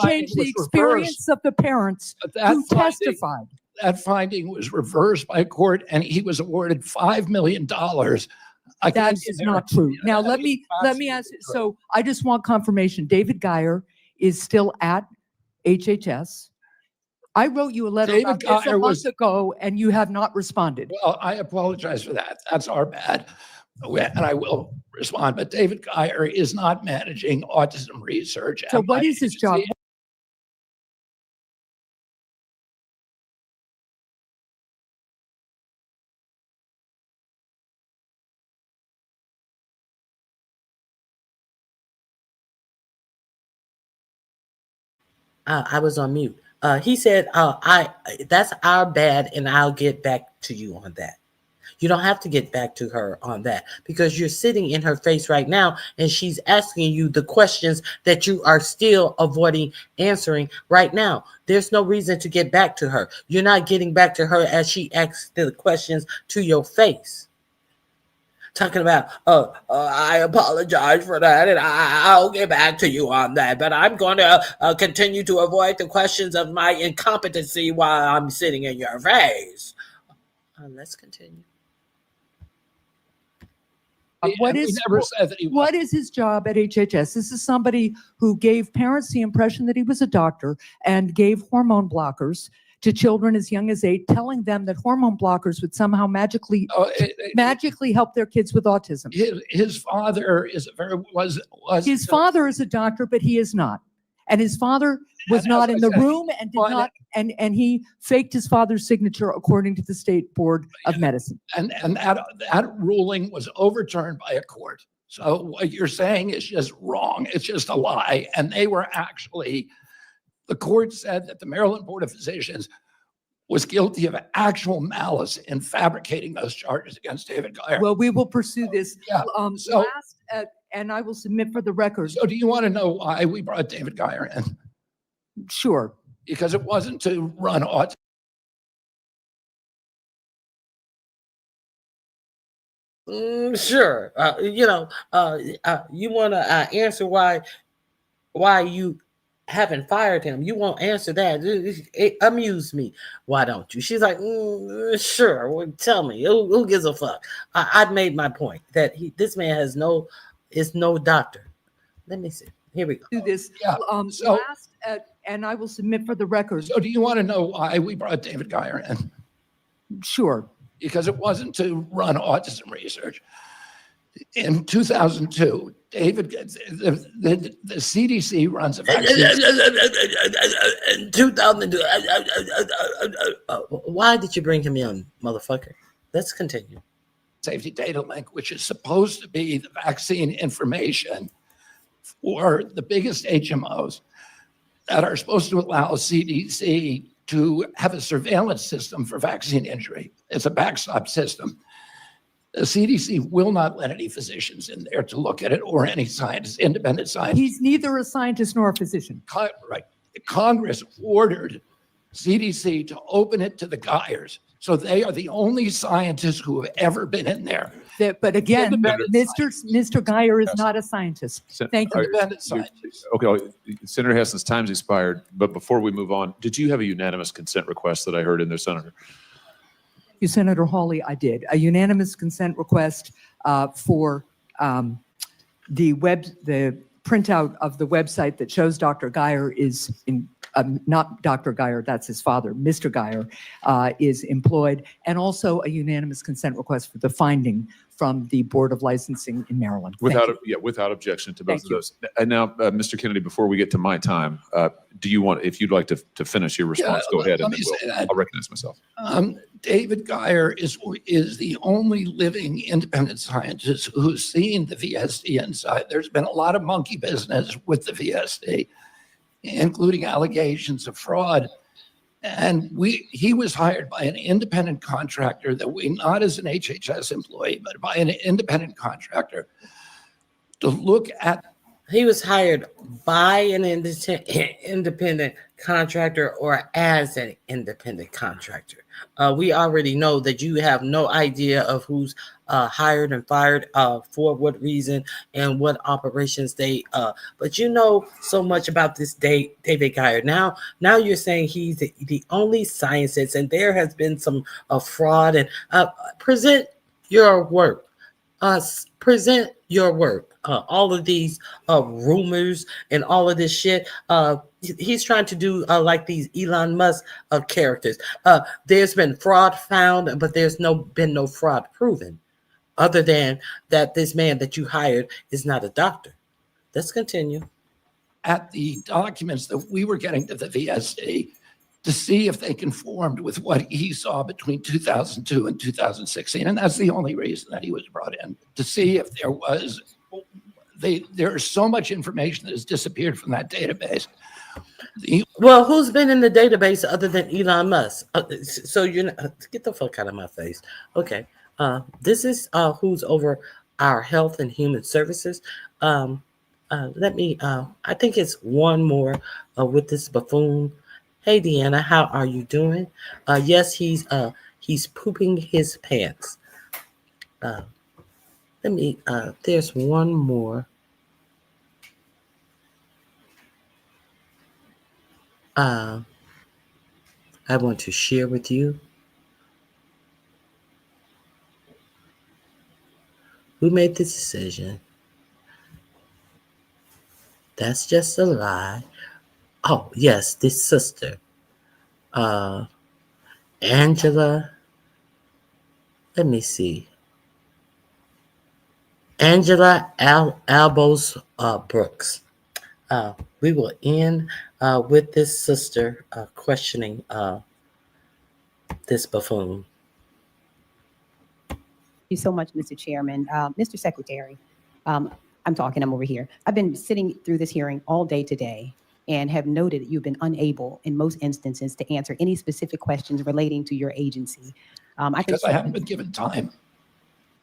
change the experience of the parents who testified. That finding was reversed by court, and he was awarded $5 million. That is not true. Now let me ask. So I just want confirmation. David Geyer is still at HHS. I wrote you a letter about this a month ago, and you have not responded. Well, I apologize for that. That's our bad. And I will respond. But David Geyer is not managing autism research. So what is his job? I was on mute. He said, that's our bad, and I'll get back to you on that. You don't have to get back to her on that because you're sitting in her face right now, and she's asking you the questions that you are still avoiding answering right now. There's no reason to get back to her. You're not getting back to her as she asks the questions to your face. Talking about, I apologize for that, and I'll get back to you on that. But I'm going to continue to avoid the questions of my incompetency while I'm sitting in your face. Let's continue. What we is never said that he was. what is his job at HHS? This is somebody who gave parents the impression that he was a doctor and gave hormone blockers to children as young as 8, telling them that hormone blockers would somehow magically help their kids with autism. His father is a very was His father is a doctor, but he is not. And his father was And not as in I the said, room and did not, and he faked his father's signature according to the State Board of Medicine. and that ruling was overturned by a court. So what you're saying is just wrong. It's just a lie. And they were actually, the court said that the Maryland Board of Physicians was guilty of actual malice in fabricating those charges against David Geyer. Well, we will pursue this. Yeah. So, And I will submit for the record. so do you want to know why we brought David Geyer in? Sure. Because it wasn't to run autism. Sure. You want to answer why you haven't fired him. You won't answer that. It amused me. Why don't you? She's like, sure. Well, tell me. Who gives a fuck? I've made my point that this man is no doctor. Let me see. Here we go. Do this. Yeah. And I will submit for the record. So do you want to know why we brought David Geyer in? Sure. Because it wasn't to run autism research. In 2002, the CDC runs a vaccine. In 2002. Why did you bring him in, motherfucker? Let's continue. Safety data link, which is supposed to be the vaccine information for the biggest HMOs that are supposed to allow CDC to have a surveillance system for vaccine injury. It's a backstop system. The CDC will not let any physicians in there to look at it or any scientists, independent scientists. He's neither a scientist nor a physician. Right. Congress ordered CDC to open it to the Geyers. So they are the only scientists who have ever been in there. But again, Mr. Geyer is not a scientist. Thank you. Independent scientists. Okay, Senator Hessen's time's expired, but before we move on, did you have a unanimous consent request that I heard in there, Senator? You, Senator Hawley, I did. A unanimous consent request for the printout of the website that shows Dr. Geyer is not Dr. Geyer, that's his father, Mr. Geyer, is employed, and also a unanimous consent request for the finding from the Board of Licensing in Maryland. Without objection to both of those. And now, Mr. Kennedy, before we get to my time, do you want, if you'd like to finish your response, go ahead, and then I'll recognize myself. David Geyer is the only living independent scientist who's seen the VSD inside. There's been a lot of monkey business with the VSD, including allegations of fraud. And he was hired by an independent contractor not as an HHS employee, but by an independent contractor to look at. He was hired by an independent contractor or as an independent contractor. We already know that you have no idea of who's hired and fired for what reason and what operations but you know so much about this David Geyer. Now you're saying he's the only scientist and there has been some fraud and present your work. Present your work. All of these rumors and all of this shit. He's trying to do like these Elon Musk characters. There's been fraud found, but there's been no fraud proven, other than that this man that you hired is not a doctor. Let's continue. At the documents that we were getting to the VSD to see if they conformed with what he saw between 2002 and 2016. And that's the only reason that he was brought in, to see if there was, there's so much information that has disappeared from that database. Well, who's been in the database other than Elon Musk? So you're not, get the fuck out of my face. Okay. This is who's over our health and human services. Let me, I think it's one more with this buffoon. Hey, Deanna, how are you doing? Yes, he's pooping his pants. There's one more. I want to share with you. Who made the decision? That's just a lie. Oh, yes, this sister. Angela. Let me see. Angela Albos Brooks. We will end with this sister questioning this buffoon. Thank you so much, Mr. Chairman. Mr. Secretary, I'm over here. I've been sitting through this hearing all day today and have noted that you've been unable in most instances to answer any specific questions relating to your agency. Because I haven't been given time.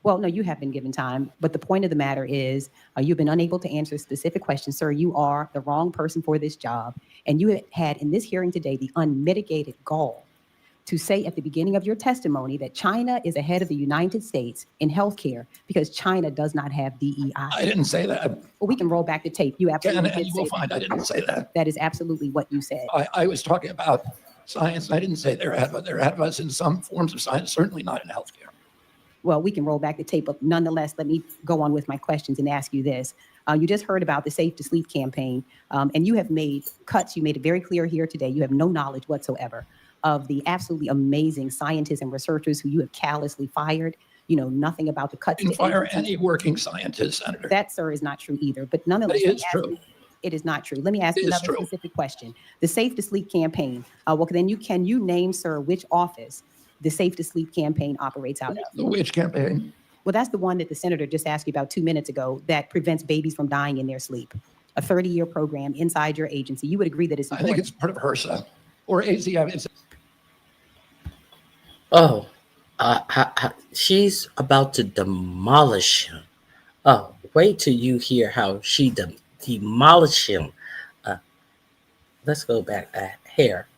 Well, no, you have been given time, but the point of the matter is you've been unable to answer specific questions. Sir, you are the wrong person for this job. And you had in this hearing today the unmitigated gall to say at the beginning of your testimony that China is ahead of the United States in healthcare because China does not have DEI. I didn't say that. Well, we can roll back the tape. You absolutely And did you say will find I didn't say that. That is absolutely what you said. I was talking about science. I didn't say they're ahead of us. They're ahead of us in some forms of science, certainly not in healthcare. Well, we can roll back the tape, but nonetheless, let me go on with my questions and ask you this. You just heard about the Safe to Sleep campaign, and you have made cuts. You made it very clear here today. You have no knowledge whatsoever of the absolutely amazing scientists and researchers who you have callously fired. You know nothing about the cuts. You can fire any working scientist, Senator. That, sir, is not true either. But nonetheless, It is true. It is not true. Let me ask you It is another true. specific question. The Safe to Sleep campaign. Well, then can you name, sir, which office the Safe to Sleep campaign operates out of? The which campaign? Well, that's the one that the senator just asked you about 2 minutes ago that prevents babies from dying in their sleep. A 30-year program inside your agency. You would agree that it's I important. think it's part of HRSA or ACF. It's Oh, she's about to demolish him. Oh, wait till you hear how she demolished him. Let's go back. Hair.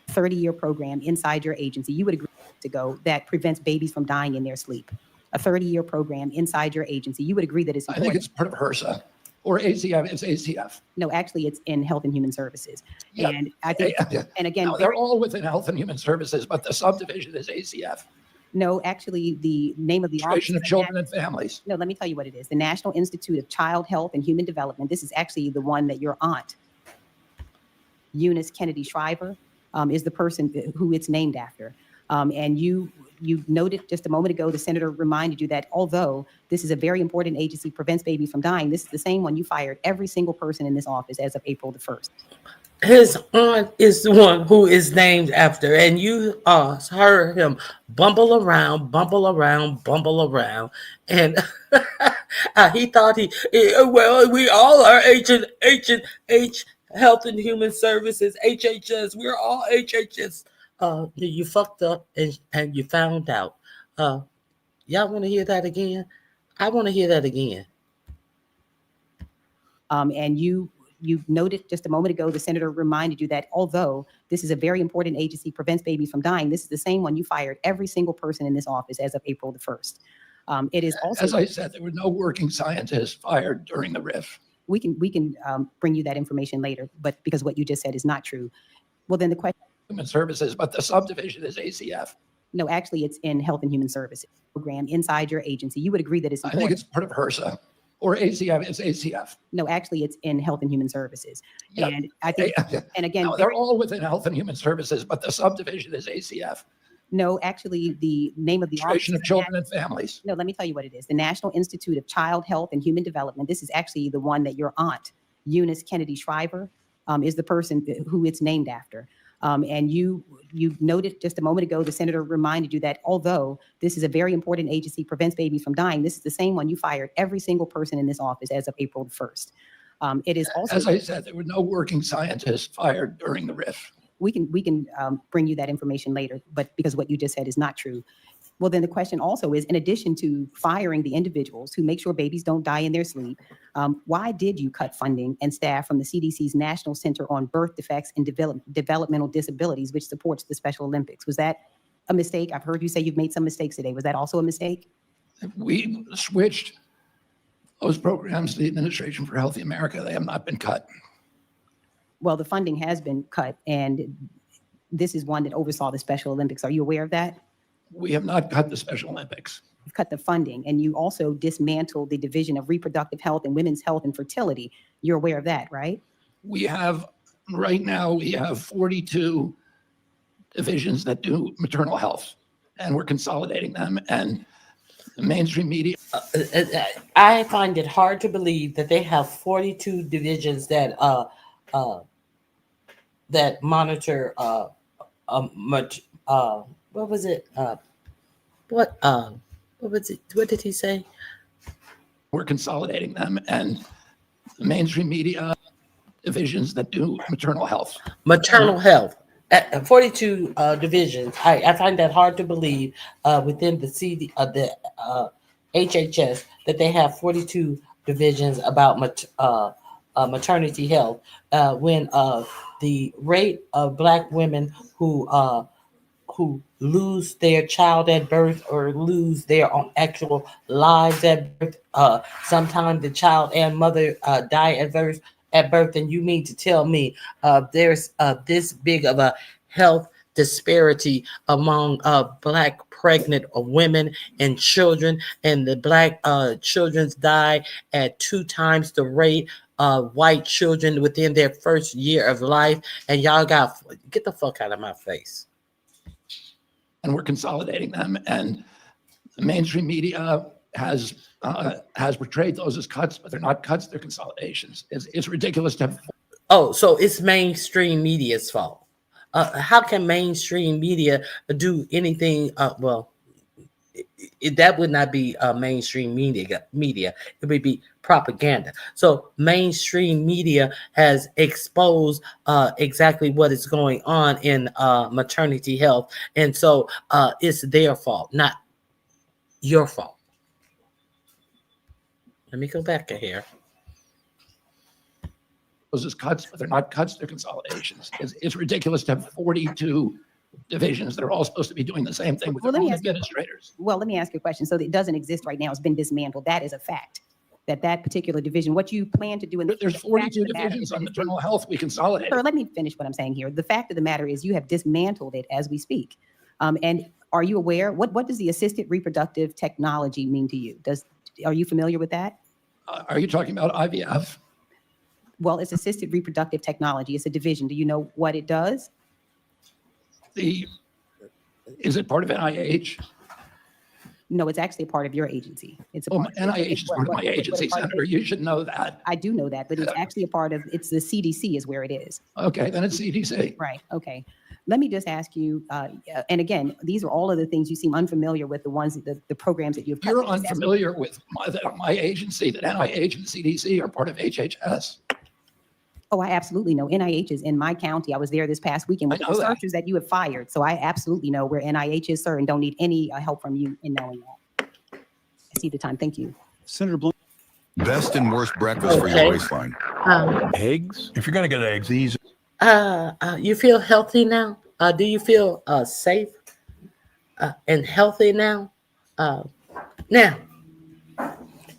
30-year program inside your agency. You would agree to go that prevents babies from dying in their sleep. A 30-year program inside your agency. You would agree that it's I important. think it's part of HRSA or ACF. It's ACF. No, actually, it's in Health and Human Services. Yeah. And I think, and again, No, they're all within Health and Human Services, but the subdivision is ACF. no, actually, the name of the Administration office of is Children and Families. No, let me tell you what it is. The National Institute of Child Health and Human Development. This is actually the one that your aunt, Eunice Kennedy Shriver, is the person who it's named after. And you noted just a moment ago, the senator reminded you that although this is a very important agency, prevents babies from dying, this is the same one you fired every single person in this office as of April the 1st. His aunt is the one who is named after, and you heard him bumble around, and he thought well, we all are H Health and Human Services, HHS. We're all HHS. You fucked up and you found out. Y'all want to hear that again? I want to hear that again. And you noted just a moment ago, the senator reminded you that although this is a very important agency, prevents babies from dying, this is the same one you fired every single person in this office as of April the 1st. It is also, As I said, there were no working scientists fired during the RIF. we can bring you that information later, but because what you just said is not true. Well, then the question. Human Services, but the subdivision is ACF. No, actually, it's in Health and Human Services program inside your agency. You would agree that it's I important. think it's part of HRSA or ACF. It's ACF. No, actually, it's in Health and Human Services. Yeah. And I think, and again, No, they're all within Health and Human Services, but the subdivision is ACF. no, actually, the name of the Administration office of Children and Families. No, let me tell you what it is. The National Institute of Child Health and Human Development. This is actually the one that your aunt, Eunice Kennedy Shriver, is the person who it's named after. And you noted just a moment ago, the senator reminded you that although this is a very important agency, prevents babies from dying, this is the same one you fired every single person in this office as of April the 1st. It is also, As I said, there were no working scientists fired during the RIF. we can bring you that information later, but because what you just said is not true. Well, then the question also is, in addition to firing the individuals who make sure babies don't die in their sleep, why did you cut funding and staff from the CDC's National Center on Birth Defects and Developmental Disabilities, which supports the Special Olympics? Was that a mistake? I've heard you say you've made some mistakes today. Was that also a mistake? We switched those programs to the Administration for Healthy America. They have not been cut. Well, the funding has been cut, and this is one that oversaw the Special Olympics. Are you aware of that? We have not cut the Special Olympics. You've cut the funding, and you also dismantled the Division of Reproductive Health and Women's Health and Fertility. You're aware of that, right? Right now, we have 42 divisions that do maternal health, and we're consolidating them. And the mainstream media. I find it hard to believe that they have 42 divisions that that monitor what was it? What was it? What did he say? We're consolidating them, and the mainstream media divisions that do maternal health. Maternal health. 42 divisions. I find that hard to believe within the HHS that they have 42 divisions about maternity health when the rate of Black women who lose their child at birth or lose their actual lives at birth. Sometimes the child and mother die at birth. And you mean to tell me there's this big of a health disparity among Black pregnant women and children, and the Black children die at 2 times the rate of white children within their first year of life, and y'all get the fuck out of my face. And we're consolidating them, and the mainstream media has portrayed those as cuts, but they're not cuts, they're consolidations. It's ridiculous to have. Oh, so it's mainstream media's fault. How can mainstream media do anything? That would not be mainstream media. It would be propaganda. So mainstream media has exposed exactly what is going on in maternity health. And so it's their fault, not your fault. Let me go back here. Those as cuts, but they're not cuts, they're consolidations. It's ridiculous to have 42 divisions that are all supposed to be doing the same thing with their own administrators. Well, let me ask you a question. So it doesn't exist right now. It's been dismantled. That is a fact. That particular division, what you plan to do in there's 42 divisions on maternal health. We consolidate. Sir, let me finish what I'm saying here. The fact of the matter is you have dismantled it as we speak. And are you aware, what does the assisted reproductive technology mean to you? Are you familiar with that? Are you talking about IVF? Well, it's assisted reproductive technology. It's a division. Do you know what it does? Is it part of NIH? No, it's actually a part of your agency. It's a part NIH is part of my agency, Senator. You should know that. I do know that, but it's actually a part of, it's the CDC is where it is. Okay, then it's CDC. Right, okay. Let me just ask you, and again, these are all of the things you seem unfamiliar with, the ones, the programs that you've. You're unfamiliar with my agency, that NIH and CDC are part of HHS. Oh, I absolutely know. NIH is in my county. I was there this past weekend with the researchers that you have fired. So I absolutely know where NIH is, sir, and don't need any help from you in knowing that. I see the time. Thank you. Senator Bloom. Best and worst breakfast for your waistline. Eggs? If you're going to get eggs, these. You feel healthy now? Do you feel safe and healthy now? Now,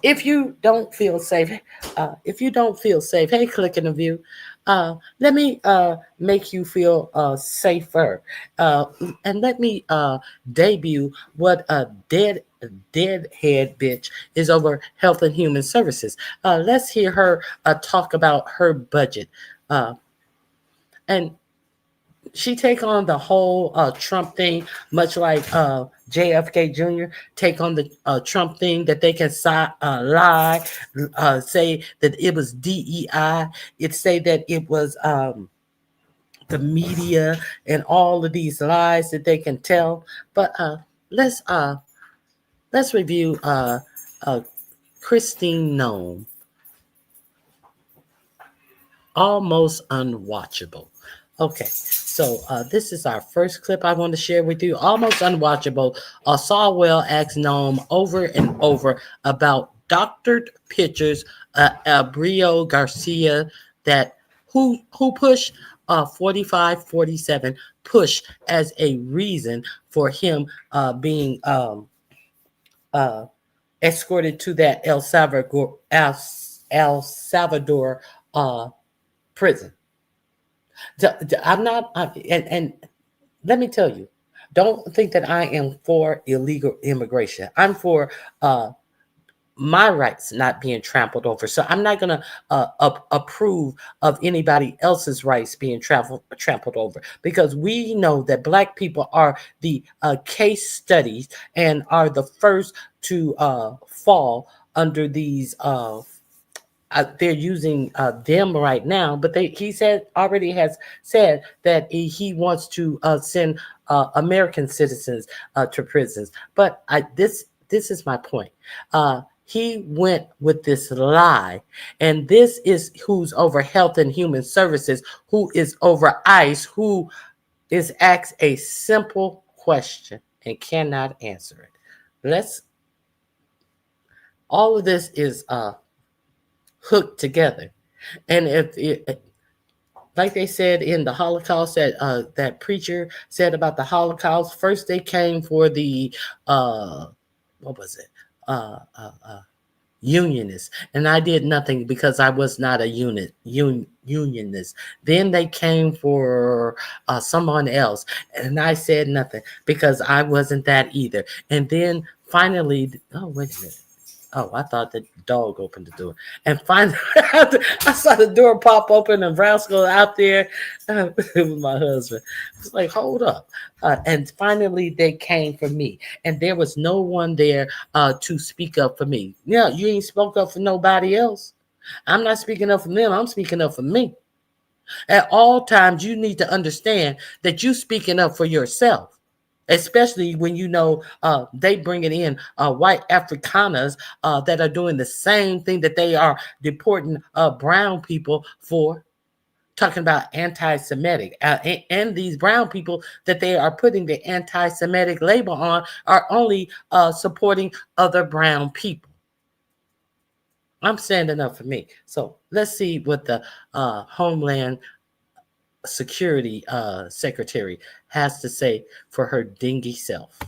if you don't feel safe, hey, Click in the View, let me make you feel safer. And let me debut what a deadhead bitch is over Health and Human Services. Let's hear her talk about her budget. And she take on the whole Trump thing, much like JFK Jr. take on the Trump thing that they can lie, say that it was DEI, it say that it was the media and all of these lies that they can tell. But let's review Christine Nome. Almost Unwatchable. Okay, so this is our first clip I want to share with you. Almost Unwatchable. Sawwell asks Nome over and over about doctored pictures, Brio Garcia, that who push 4547 push as a reason for him being escorted to that El Salvador prison. I'm not, and let me tell you, don't think that I am for illegal immigration. I'm for my rights not being trampled over. So I'm not going to approve of anybody else's rights being trampled over, because we know that Black people are the case studies and are the first to fall under these. They're using them right now, but he already has said that he wants to send American citizens to prisons. But this is my point. He went with this lie, and this is who's over Health and Human Services, who is over ICE, who is asked a simple question and cannot answer it. All of this is hooked together, and like they said in the Holocaust, that preacher said about the Holocaust, first they came for the unionists, and I did nothing because I was not a unionist. Then they came for someone else, and I said nothing because I wasn't that either. And then finally, oh, wait a minute. Oh, I thought the dog opened the door. And finally, I saw the door pop open and Rascal out there with my husband. I was like, hold up. And finally, they came for me. And there was no one there to speak up for me. Yeah, you ain't spoke up for nobody else. I'm not speaking up for them. I'm speaking up for me. At all times, you need to understand that you're speaking up for yourself. Especially when you know they bringing in white Afrikaners that are doing the same thing that they are deporting brown people for, talking about anti-Semitic. And these brown people that they are putting the anti-Semitic label on are only supporting other brown people. I'm standing up for me. So let's see what the Homeland Security Secretary has to say for her dingy self.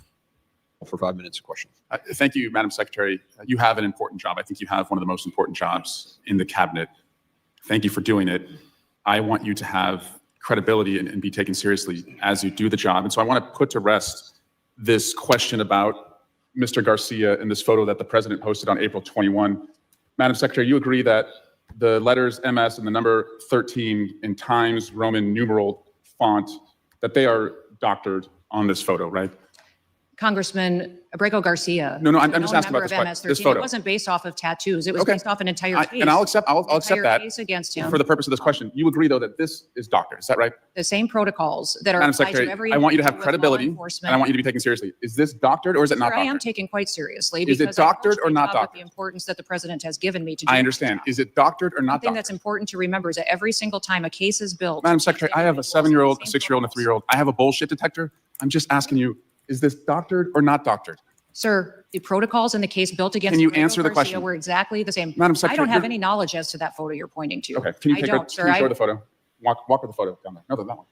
For 5 minutes, a question. Thank you, Madam Secretary. You have an important job. I think you have one of the most important jobs in the cabinet. Thank you for doing it. I want you to have credibility and be taken seriously as you do the job. And so I want to put to rest this question about Mr. Garcia and this photo that the president posted on April 21. Madam Secretary, you agree that the letters MS and the number 13 in Times Roman numeral font, that they are doctored on this photo, right? Congressman Abrego Garcia. No, I'm just asking about this photo. It wasn't based off of tattoos. It was based off an entire case. And I'll accept that case against him. for the purpose of this question. You agree, though, that this is doctored. Is that right? The same protocols that are Madam applied Secretary, to every I want you to have with law credibility, and enforcement. I want you to be taken seriously. Is this doctored or is it not Sir, I am doctored? taken quite seriously. Is it because I doctored or approach not my job with doctored? The importance that the president has given me to do I my understand. job. Is it doctored or One not thing doctored? that's important to remember is that every single time a case is built, Madam Secretary, I have a 7-year-old, a 6-year-old, and a 3-year-old. I have a bullshit detector. I'm just asking you, is this doctored or not doctored? sir, the protocols in the case built against Can you Abrego answer the Garcia question? were exactly the same. Madam I Secretary, don't have you're- any knowledge as to that photo you're pointing to. Okay, can you I take don't, a, sir. can you show I- the photo? Walk with the photo down there. No, that one.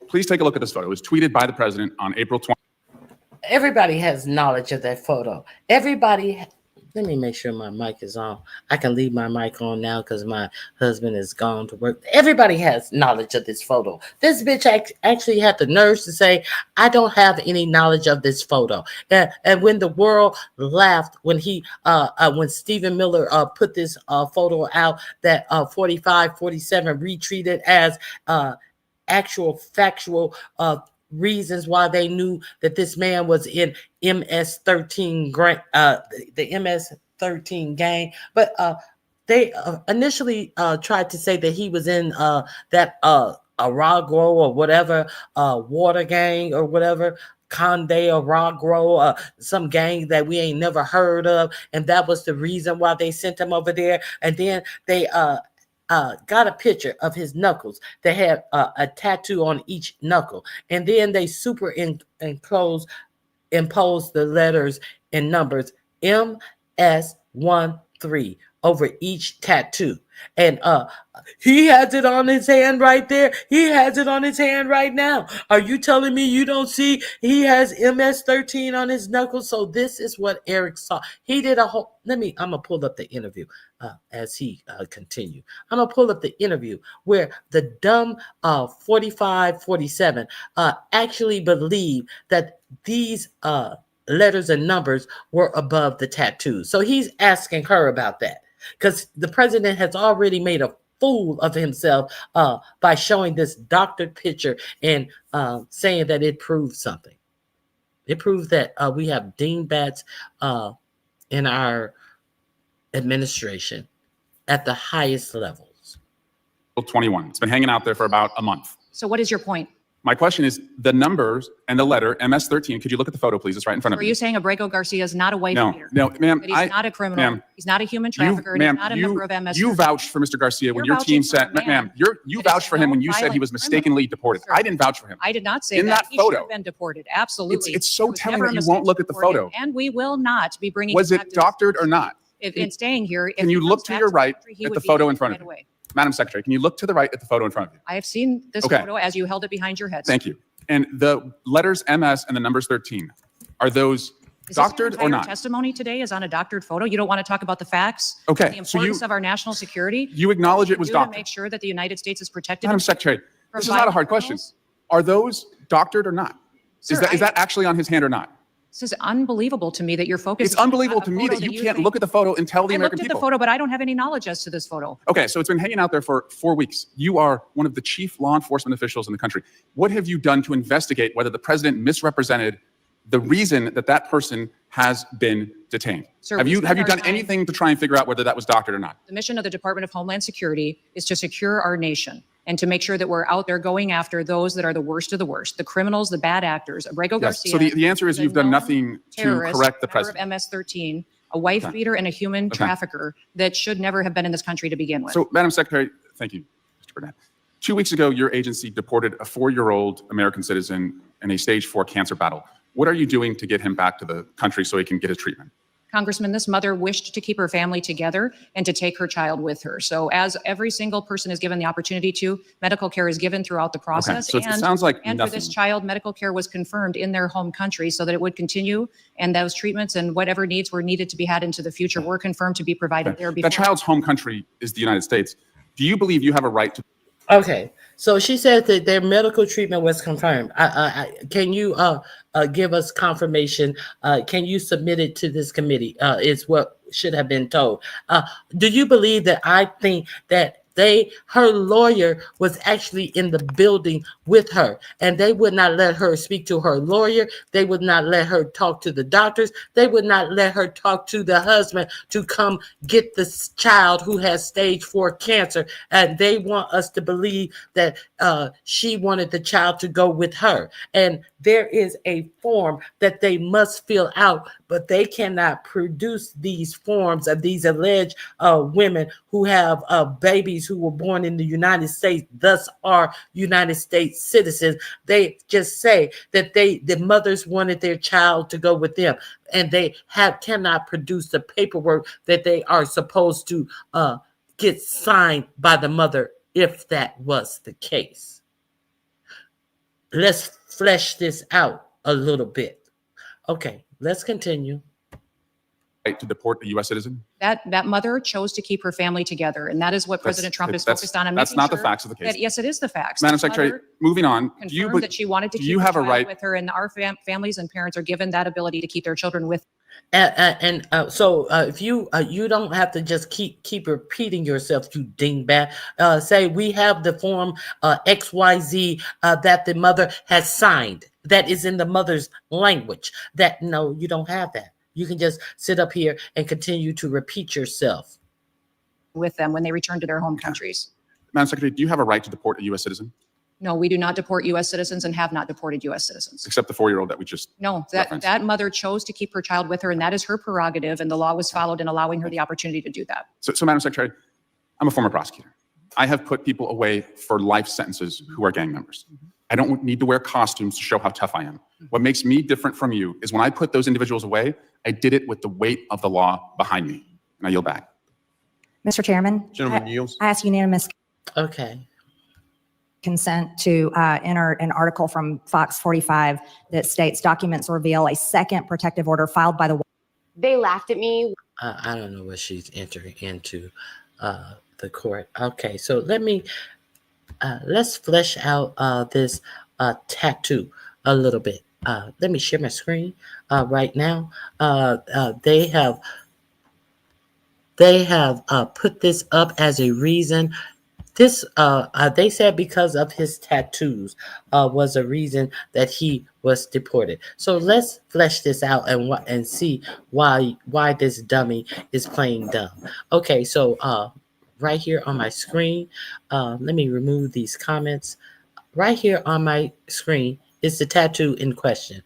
Please take a look at this photo. It was tweeted by the president on April 20th. Everybody has knowledge of that photo. Everybody, let me make sure my mic is on. I can leave my mic on now because my husband is gone to work. Everybody has knowledge of this photo. This bitch actually had the nerves to say, I don't have any knowledge of this photo. And when the world laughed, when when Stephen Miller put this photo out that 4547 retreated as actual factual reasons why they knew that this man was in MS-13 the MS-13 gang, but they initially tried to say that he was in that Aragro or whatever water gang or whatever, Conde or Ragro, some gang that we ain't never heard of, and that was the reason why they sent him over there. And then they got a picture of his knuckles. They had a tattoo on each knuckle, and then they imposed the letters and numbers MS13 over each tattoo. And he has it on his hand right there. He has it on his hand right now. Are you telling me you don't see he has MS-13 on his knuckles? So this is what Eric saw. He did a whole, I'm gonna pull up the interview as he continued. I'm gonna pull up the interview where the dumb 4547 actually believed that these letters and numbers were above the tattoos. So he's asking her about that, because the president has already made a fool of himself by showing this doctored picture and saying that it proves something. It proves that we have dingbats in our administration at the highest levels. 21. It's been hanging out there for about a month. So what is your point? My question is the numbers and the letter MS-13. Could you look at the photo, please? It's right in front of Are you. you saying Abrego Garcia is not a wife beater? No, ma'am. That he's not a criminal. Ma'am, He's not a human trafficker. And he's not a member of MS. You vouched for Mr. Garcia when You're your team vouching for said, a man ma'am, you vouched for him when you said he was mistakenly deported. I didn't vouch for him. I did not say in that He should photo. have been deported. Absolutely. It's so He was telling never that you won't look at the deported, photo. And we will not be bringing Was him back it to this doctored or not? in staying here. If Can he you comes look to back your the right country, he at would the be photo in deported front right of you? away. Madam Secretary, can you look to the right at the photo in front of you? I have seen this Okay. photo as you held it behind your head. Thank you. And the letters MS and the numbers 13, are those Is doctored this or entire not? testimony today is on a doctored photo. You don't want to talk about the facts. Okay, The so importance of our national security. You acknowledge it was to doctored. make sure that the United States is protected. Madam Secretary, this is not a violent hard question. criminals? Are those doctored or not? Sir, is that actually on his hand or not? This is unbelievable to me that you're focused. It's unbelievable to me that you can't look at the photo and tell the I American looked at people. the photo, but I don't have any knowledge as to this photo. Okay, so it's been hanging out there for 4 weeks. You are one of the chief law enforcement officials in the country. What have you done to investigate whether the president misrepresented the reason that that person has been detained? Sir, have we you spend our done time- anything to try and figure out whether that was doctored or not? The mission of the Department of Homeland Security is to secure our nation and to make sure that we're out there going after those that are the worst of the worst, the criminals, the bad actors. Abrego Yes. Garcia. So the answer is a you've done known nothing to terrorist, correct the member president. of MS-13, a wife Okay. beater and a human Okay. trafficker that should never have been in this country to begin with. So, Madam Secretary, thank you, Mr. Burnett. 2 weeks ago, your agency deported a 4-year-old American citizen in a stage 4 cancer battle. What are you doing to get him back to the country so he can get his treatment? Congressman, this mother wished to keep her family together and to take her child with her. So as every single person is given the opportunity to, medical care is given throughout the process. so it sounds like and for this nothing. child, medical care was confirmed in their home country so that it would continue, and those treatments and whatever needs were needed to be had into the future were confirmed to be provided there before. That child's home country is the United States. Do you believe you have a right to? Okay, so she said that their medical treatment was confirmed. Can you give us confirmation? Can you submit it to this committee? Is what should have been told. Do you believe that I think that her lawyer was actually in the building with her, and they would not let her speak to her lawyer? They would not let her talk to the doctors. They would not let her talk to the husband to come get this child who has stage 4 cancer. And they want us to believe that she wanted the child to go with her. And there is a form that they must fill out, but they cannot produce these forms of these alleged women who have babies who were born in the United States, thus are United States citizens. They just say that the mothers wanted their child to go with them, and they cannot produce the paperwork that they are supposed to get signed by the mother if that was the case. Let's flesh this out a little bit. Okay, let's continue. Right to deport a U.S. citizen? That mother chose to keep her family together, and that is what President Trump is focused on. And That's making not the sure facts of the case. that- yes, it is the facts. Madam The Secretary, mother moving on. confirmed that she wanted to do keep you her have a child right? with her, and our families and parents are given that ability to keep their children with. So if you don't have to just keep repeating yourself, you dingbat. Say we have the form XYZ that the mother has signed. That is in the mother's language. That no, you don't have that. You can just sit up here and continue to repeat yourself. With them when they return to their home countries. Madam Secretary, do you have a right to deport a U.S. citizen? No, we do not deport U.S. citizens and have not deported U.S. citizens. Except the 4-year-old that we just No, referenced. that mother chose to keep her child with her, and that is her prerogative, and the law was followed in allowing her the opportunity to do that. So Madam Secretary, I'm a former prosecutor. I have put people away for life sentences who are gang members. I don't need to wear costumes to show how tough I am. What makes me different from you is when I put those individuals away, I did it with the weight of the law behind me. And I yield back. Mr. Chairman, Gentleman yields. I ask unanimous Okay. consent to enter an article from Fox 45 that states documents reveal a second protective order filed by the. They laughed at me. I don't know what she's entering into the court. Okay, so let's flesh out this tattoo a little bit. Let me share my screen right now. They have put this up as a reason. This they said because of his tattoos was a reason that he was deported. So let's flesh this out and see why this dummy is playing dumb. Okay, so right here on my screen, let me remove these comments. Right here on my screen is the tattoo in question.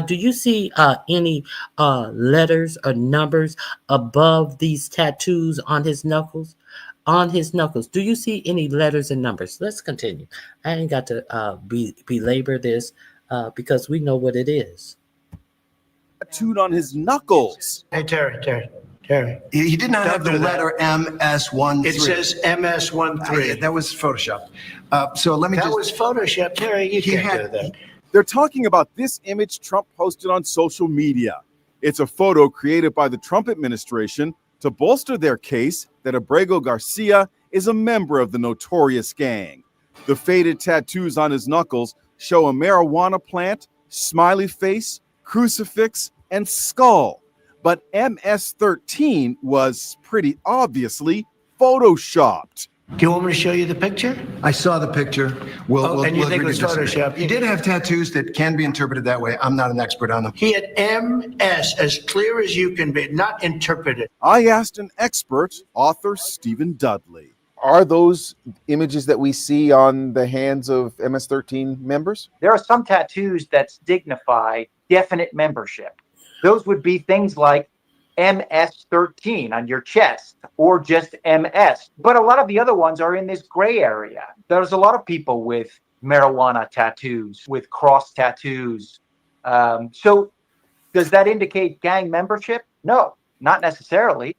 Do you see any letters or numbers above these tattoos on his knuckles? On his knuckles, do you see any letters and numbers? Let's continue. I ain't got to belabor this because we know what it is. Tattooed on his knuckles. Hey, Terry. He did not have the letter MS13. It says MS13. That was Photoshopped. So let me That just. was Photoshop, Terry. You can't do that. They're talking about this image Trump posted on social media. It's a photo created by the Trump administration to bolster their case that Abrego Garcia is a member of the notorious gang. The faded tattoos on his knuckles show a marijuana plant, smiley face, crucifix, and skull. But MS13 was pretty obviously photoshopped. Do you want me to show you the picture? I saw the picture. And you think it was Photoshop? He did have tattoos that can be interpreted that way. I'm not an expert on them. He had MS as clear as you can be, not interpreted. I asked an expert, author Stephen Dudley. Are those images that we see on the hands of MS-13 members? There are some tattoos that signify definite membership. Those would be things like MS-13 on your chest or just MS. But a lot of the other ones are in this gray area. There's a lot of people with marijuana tattoos, with cross tattoos. So does that indicate gang membership? No, not necessarily.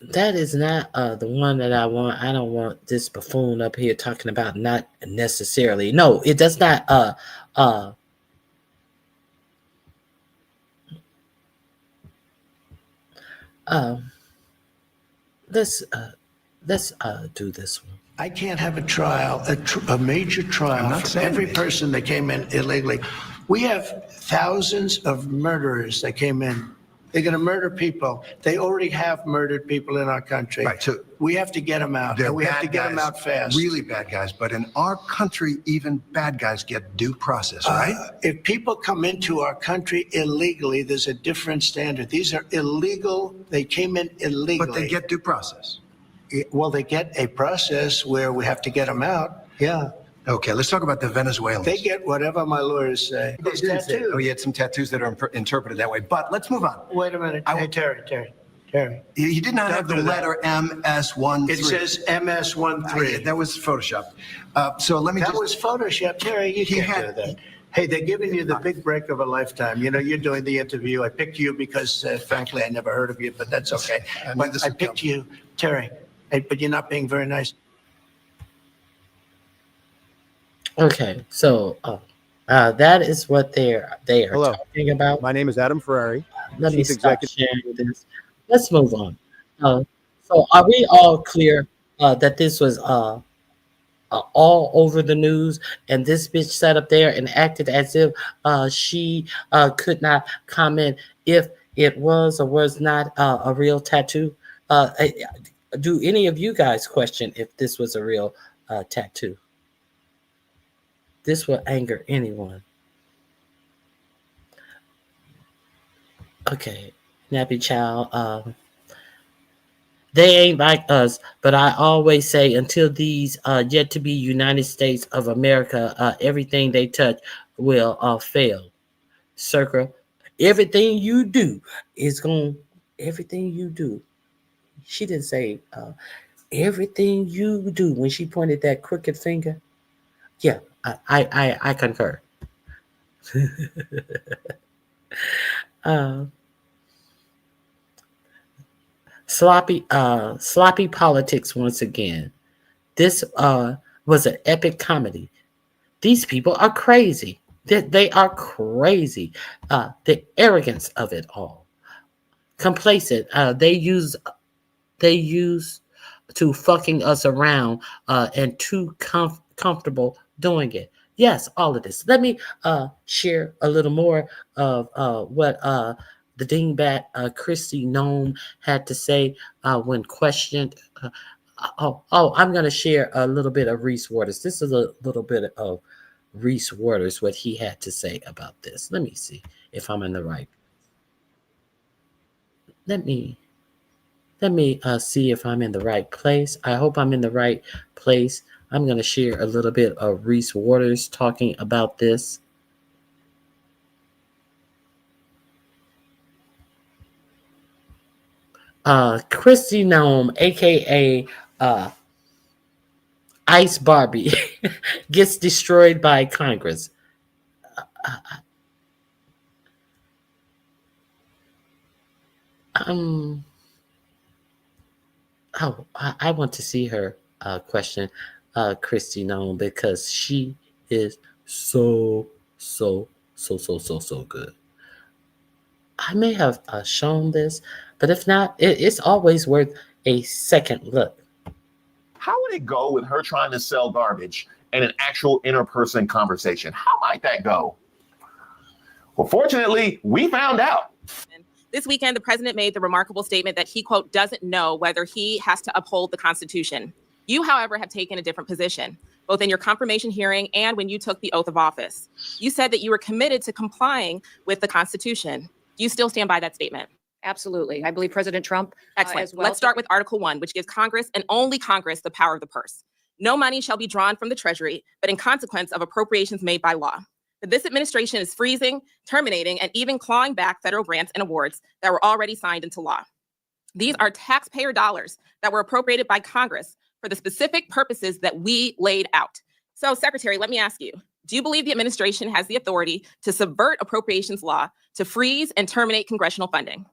That is not the one that I want. I don't want this buffoon up here talking about not necessarily. No, it does not let's do this one. I can't have a trial, a major trial for every person that came in illegally. We have thousands of murderers that came in. They're going to murder people. They already have murdered people in our country. Right, so we have to get them out, and we have to get them out fast. Really bad guys. But in our country, even bad guys get due process, right? If people come into our country illegally, there's a different standard. These are illegal. They came in illegally. But they get due process. Well, they get a process where we have to get them out. Yeah. Okay, let's talk about the Venezuelans. They get whatever my lawyers say. They did say, he had some tattoos that are interpreted that way. But let's move on. Wait a minute. Hey, Terry. He did not have the letter MS13. It says MS13. That was Photoshopped. So let me That was Photoshop, Terry. You can't do that. Hey, they're giving you the big break of a lifetime. You know, you're doing the interview. I picked you because, frankly, I never heard of you, but that's okay. But I picked you, Terry. Hey, but you're not being very nice. Okay, so that is what they are talking about. My name is Adam Ferrari. Let me stop sharing this. Let's move on. So are we all clear that this was all over the news, and this bitch sat up there and acted as if she could not comment if it was or was not a real tattoo? Do any of you guys question if this was a real tattoo? This will anger anyone. Okay, Nappy Child. They ain't like us, but I always say until these yet to be United States of America, everything they touch will fail. Circa, everything you do is everything you do. She didn't say everything you do when she pointed that crooked finger. Yeah, I concur. Sloppy politics once again. This was an epic comedy. These people are crazy. They are crazy. The arrogance of it all. Complacent. They use to fucking us around and too comfortable doing it. Yes, all of this. Let me share a little more of what the dingbat Kristi Noem had to say when questioned. I'm going to share a little bit of Reese Waters. This is a little bit of Reese Waters, what he had to say about this. Let me see if I'm in the right. Let me see if I'm in the right place. I hope I'm in the right place. I'm going to share a little bit of Reese Waters talking about this. Kristi Noem, aka Ice Barbie, gets destroyed by Congress. I want to see her question Kristi Noem because she is so good. I may have shown this, but if not, it's always worth a second look. How would it go with her trying to sell garbage and an actual interperson conversation? How might that go? Well, fortunately, we found out. This weekend, the president made the remarkable statement that he, quote, doesn't know whether he has to uphold the Constitution. You, however, have taken a different position, both in your confirmation hearing and when you took the oath of office. You said that you were committed to complying with the Constitution. Do you still stand by that statement? Absolutely. I believe President Trump. Excellent. As well. Let's start with Article 1, which gives Congress and only Congress the power of the purse. No money shall be drawn from the Treasury, but in consequence of appropriations made by law. But this administration is freezing, terminating, and even clawing back federal grants and awards that were already signed into law. These are taxpayer dollars that were appropriated by Congress for the specific purposes that we laid out. So, Secretary, let me ask you, do you believe the administration has the authority to subvert appropriations law to freeze and terminate congressional funding?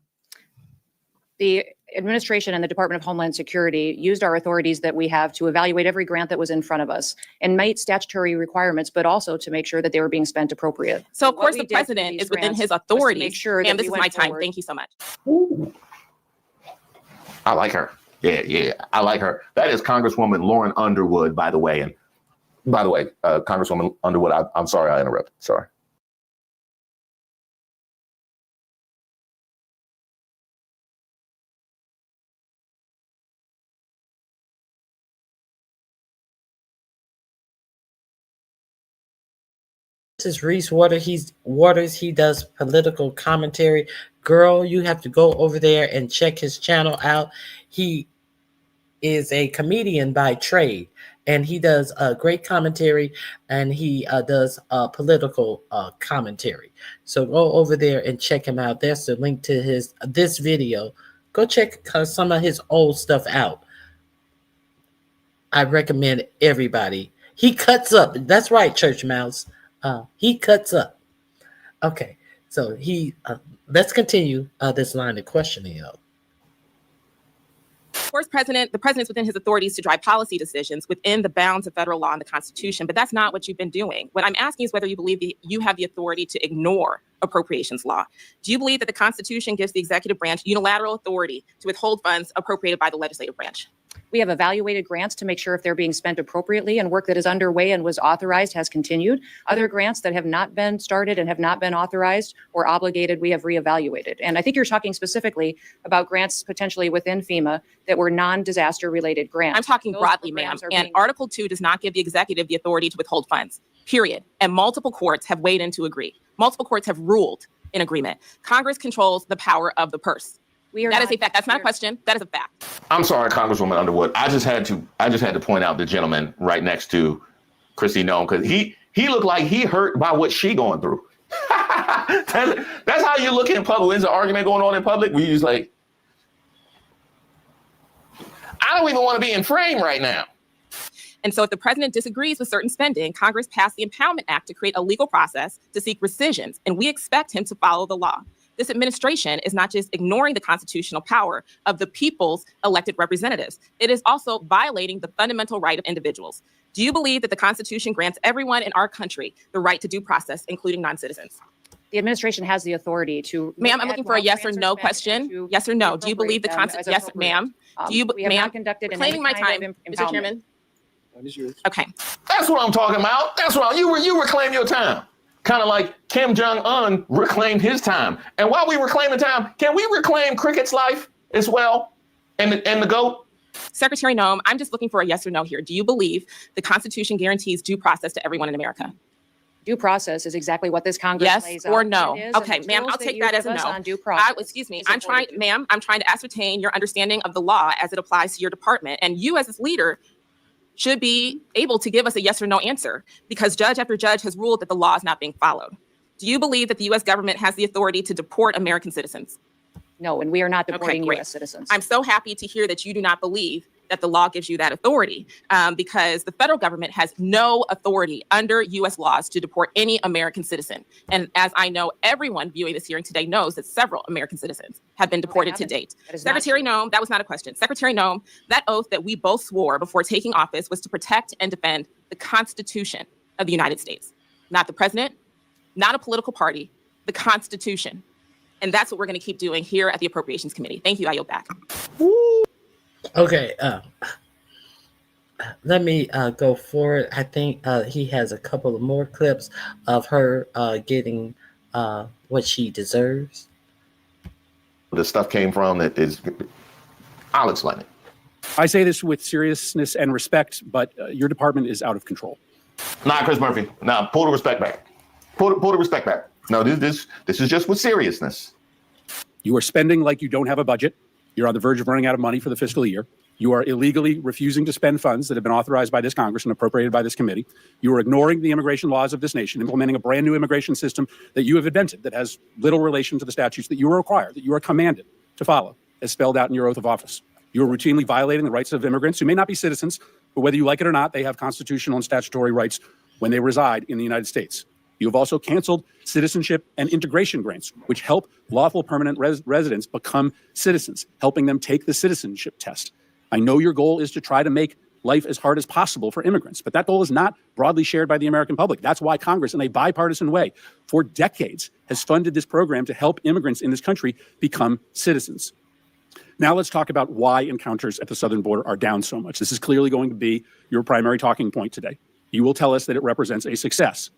The administration and the Department of Homeland Security used our authorities that we have to evaluate every grant that was in front of us and meet statutory requirements, but also to make sure that they were being spent appropriate. So, of course, the president is within his authority. Make sure and this is my time. Thank you so much. Ooh. I like her. Yeah, I like her. That is Congresswoman Lauren Underwood, by the way. And by the way, Congresswoman Underwood, I'm sorry I interrupted. Sorry. This is Reese Waters. He does political commentary. Girl, you have to go over there and check his channel out. He is a comedian by trade, and he does great commentary, and he does political commentary. So go over there and check him out. There's the link to this video. Go check some of his old stuff out. I recommend everybody. He cuts up. That's right, Church Mouse. He cuts up. Okay, so let's continue this line of questioning. Of course, the president's within his authorities to drive policy decisions within the bounds of federal law and the Constitution, but that's not what you've been doing. What I'm asking is whether you believe that you have the authority to ignore appropriations law. Do you believe that the Constitution gives the executive branch unilateral authority to withhold funds appropriated by the legislative branch? We have evaluated grants to make sure if they're being spent appropriately, and work that is underway and was authorized has continued. Other grants that have not been started and have not been authorized or obligated, we have reevaluated. And I think you're talking specifically about grants potentially within FEMA that were non-disaster related grants. I'm talking broadly, ma'am. And Article 2 does not give the executive the authority to withhold funds, period. And multiple courts have weighed in to agree. Multiple courts have ruled in agreement. Congress controls the power of the purse. That is a fact. That's not a question. That is a fact. I'm sorry, Congresswoman Underwood. I just had to point out the gentleman right next to Kristi Noem, because he looked like he hurt by what she going through. That's how you look in public. There's an argument going on in public where you just like, I don't even want to be in frame right now. And so if the president disagrees with certain spending, Congress passed the Impoundment Act to create a legal process to seek rescissions, and we expect him to follow the law. This administration is not just ignoring the constitutional power of the people's elected representatives, it is also violating the fundamental right of individuals. Do you believe that the Constitution grants everyone in our country the right to due process, including non-citizens? The administration has the authority to. Ma'am, I'm looking for a yes or no question. Yes or no? Do you believe the Constitution? Yes, ma'am. Do you, We have ma'am? not conducted any Claiming my kind time, of Mr. empowerment. Chairman. Okay. That's what I'm talking about. That's what you reclaim your time. Kind of like Kim Jong-un reclaimed his time. And while we reclaim time, can we reclaim Cricket's life as well? And the GOAT? Secretary Noem, I'm just looking for a yes or no here. Do you believe the Constitution guarantees due process to everyone in America? Due process is exactly what this Congress Yes lays or out. no? It is, and Okay, the ma'am, tools I'll that take you that as give a us no. on due process Excuse me, is I'm afforded trying, ma'am, I'm trying to ascertain your understanding of the law as it applies to your department. And you as its leader should be able to give us a yes or no answer because judge after judge has ruled that the law is not being followed. Do you believe that the U.S. government has the authority to deport American citizens? No, and we are not deporting great. U.S. citizens. I'm so happy to hear that you do not believe that the law gives you that authority because the federal government has no authority under U.S. laws to deport any American citizen. And as I know, everyone viewing this hearing today knows that several American citizens have been deported to date. Secretary Noem, that was not a question. Secretary Noem, that oath that we both swore before taking office was to protect and defend the Constitution of the United States, not the president, not a political party, the Constitution. And that's what we're going to keep doing here at the Appropriations Committee. Thank you. I yield back. Okay. Let me go forward. I think he has a couple of more clips of her getting what she deserves. The stuff came from that is, I'll explain it. I say this with seriousness and respect, but your department is out of control. Nah, Chris Murphy. Nah, pull the respect back. Pull the respect back. No, this is just with seriousness. You are spending like you don't have a budget. You're on the verge of running out of money for the fiscal year. You are illegally refusing to spend funds that have been authorized by this Congress and appropriated by this committee. You are ignoring the immigration laws of this nation, implementing a brand new immigration system that you have invented that has little relation to the statutes that you are required, that you are commanded to follow, as spelled out in your oath of office. You are routinely violating the rights of immigrants who may not be citizens, but whether you like it or not, they have constitutional and statutory rights when they reside in the United States. You have also canceled citizenship and integration grants, which help lawful permanent residents become citizens, helping them take the citizenship test. I know your goal is to try to make life as hard as possible for immigrants, but that goal is not broadly shared by the American public. That's why Congress, in a bipartisan way, for decades, has funded this program to help immigrants in this country become citizens. Now let's talk about why encounters at the southern border are down so much. This is clearly going to be your primary talking point today. You will tell us that it represents a success.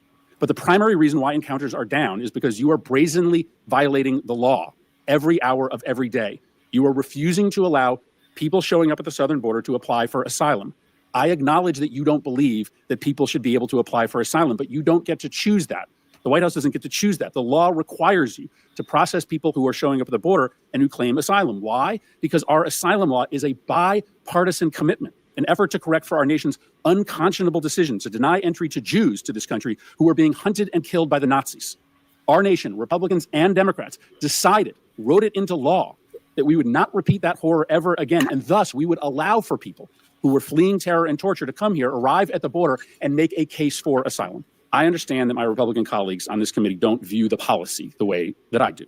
But the primary reason why encounters are down is because you are brazenly violating the law every hour of every day. You are refusing to allow people showing up at the southern border to apply for asylum. I acknowledge that you don't believe that people should be able to apply for asylum, but you don't get to choose that. The White House doesn't get to choose that. The law requires you to process people who are showing up at the border and who claim asylum. Why? Because our asylum law is a bipartisan commitment, an effort to correct for our nation's unconscionable decision to deny entry to Jews to this country who were being hunted and killed by the Nazis. Our nation, Republicans and Democrats, decided, wrote it into law, that we would not repeat that horror ever again, and thus we would allow for people who were fleeing terror and torture to come here, arrive at the border, and make a case for asylum. I understand that my Republican colleagues on this committee don't view the policy the way that I do.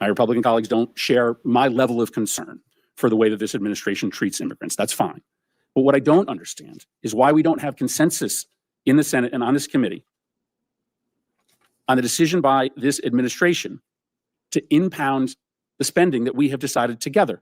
My Republican colleagues don't share my level of concern for the way that this administration treats immigrants. That's fine. But what I don't understand is why we don't have consensus in the Senate and on this committee on the decision by this administration to impound the spending that we have decided together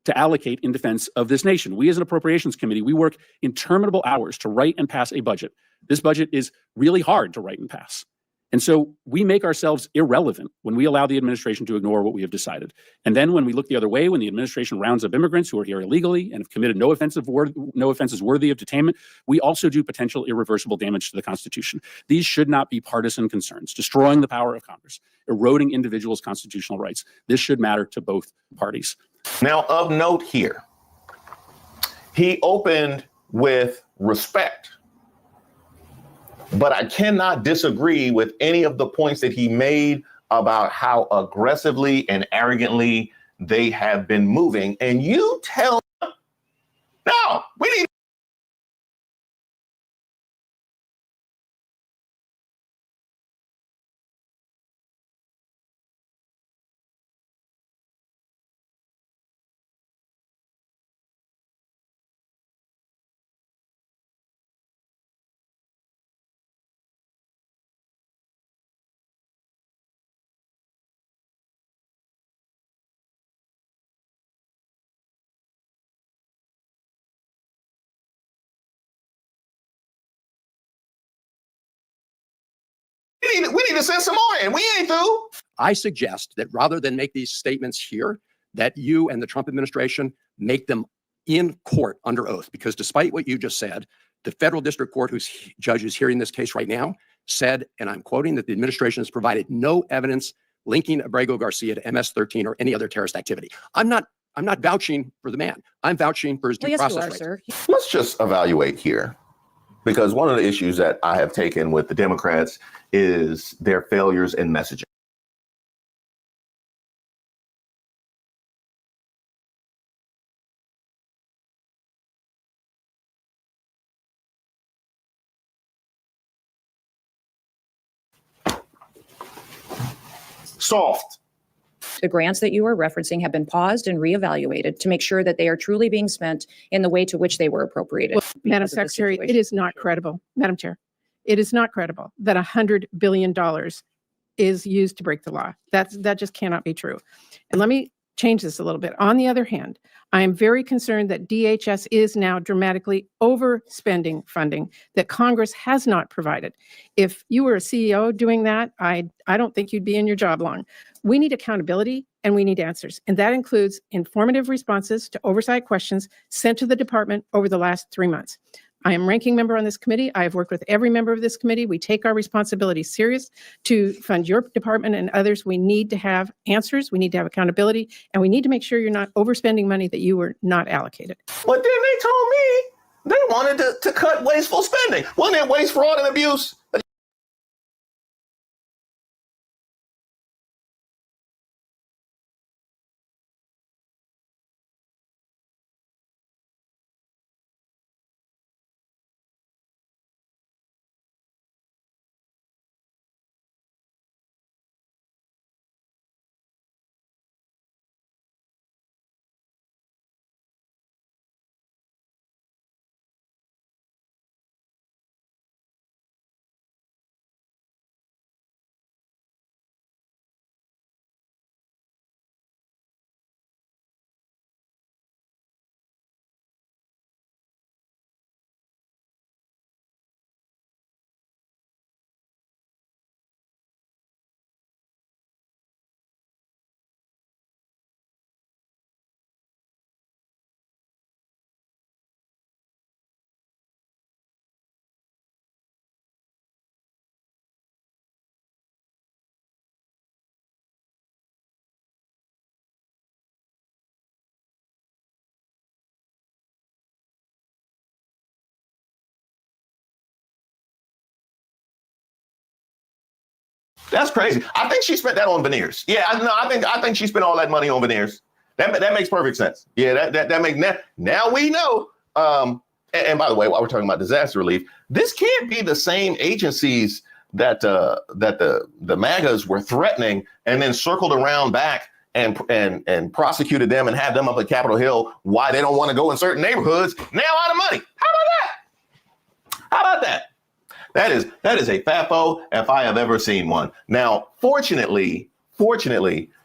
to allocate in defense of this nation. We as an appropriations committee, we work interminable hours to write and pass a budget. This budget is really hard to write and pass. And so we make ourselves irrelevant when we allow the administration to ignore what we have decided. And then when we look the other way, when the administration rounds up immigrants who are here illegally and have committed no offenses worthy of detainment, we also do potential irreversible damage to the Constitution. These should not be partisan concerns, destroying the power of Congress, eroding individuals' constitutional rights. This should matter to both parties. Now, of note here, he opened with respect. But I cannot disagree with any of the points that he made about how aggressively and arrogantly they have been moving. And you tell them, no, we need need to send some more in. We ain't through. I suggest that rather than make these statements here, that you and the Trump administration make them in court under oath, because despite what you just said, the federal district court whose judge is hearing this case right now said, and I'm quoting, that the administration has provided no evidence linking Abrego Garcia to MS-13 or any other terrorist activity. I'm not vouching for the man. I'm vouching for his due process rights. Let's just evaluate here, because one of the issues that I have taken with the Democrats is their failures in messaging. Soft. The grants that you are referencing have been paused and reevaluated to make sure that they are truly being spent in the way to which they were appropriated. Well, Madam because of the Secretary, it situation. is not credible, Madam Chair. It is not credible that $100 billion is used to break the law. That just cannot be true. And let me change this a little bit. On the other hand, I am very concerned that DHS is now dramatically overspending funding that Congress has not provided. If you were a CEO doing that, I don't think you'd be in your job long. We need accountability and we need answers. And that includes informative responses to oversight questions sent to the department over the last 3 months. I am ranking member on this committee. I have worked with every member of this committee. We take our responsibility serious to fund your department and others. We need to have answers. We need to have accountability, and we need to make sure you're not overspending money that you were not allocated. But then they told me they wanted to cut wasteful spending. Wasn't it waste, fraud, and abuse? That's crazy. I think she spent that on veneers. Yeah, I think she spent all that money on veneers. That makes perfect sense. Yeah, that makes now we know. And by the way, while we're talking about disaster relief, this can't be the same agencies that the MAGAs were threatening and then circled around back and prosecuted them and had them up at Capitol Hill why they don't want to go in certain neighborhoods. Now out of money. How about that? That is a FAFO if I have ever seen one. Now, fortunately,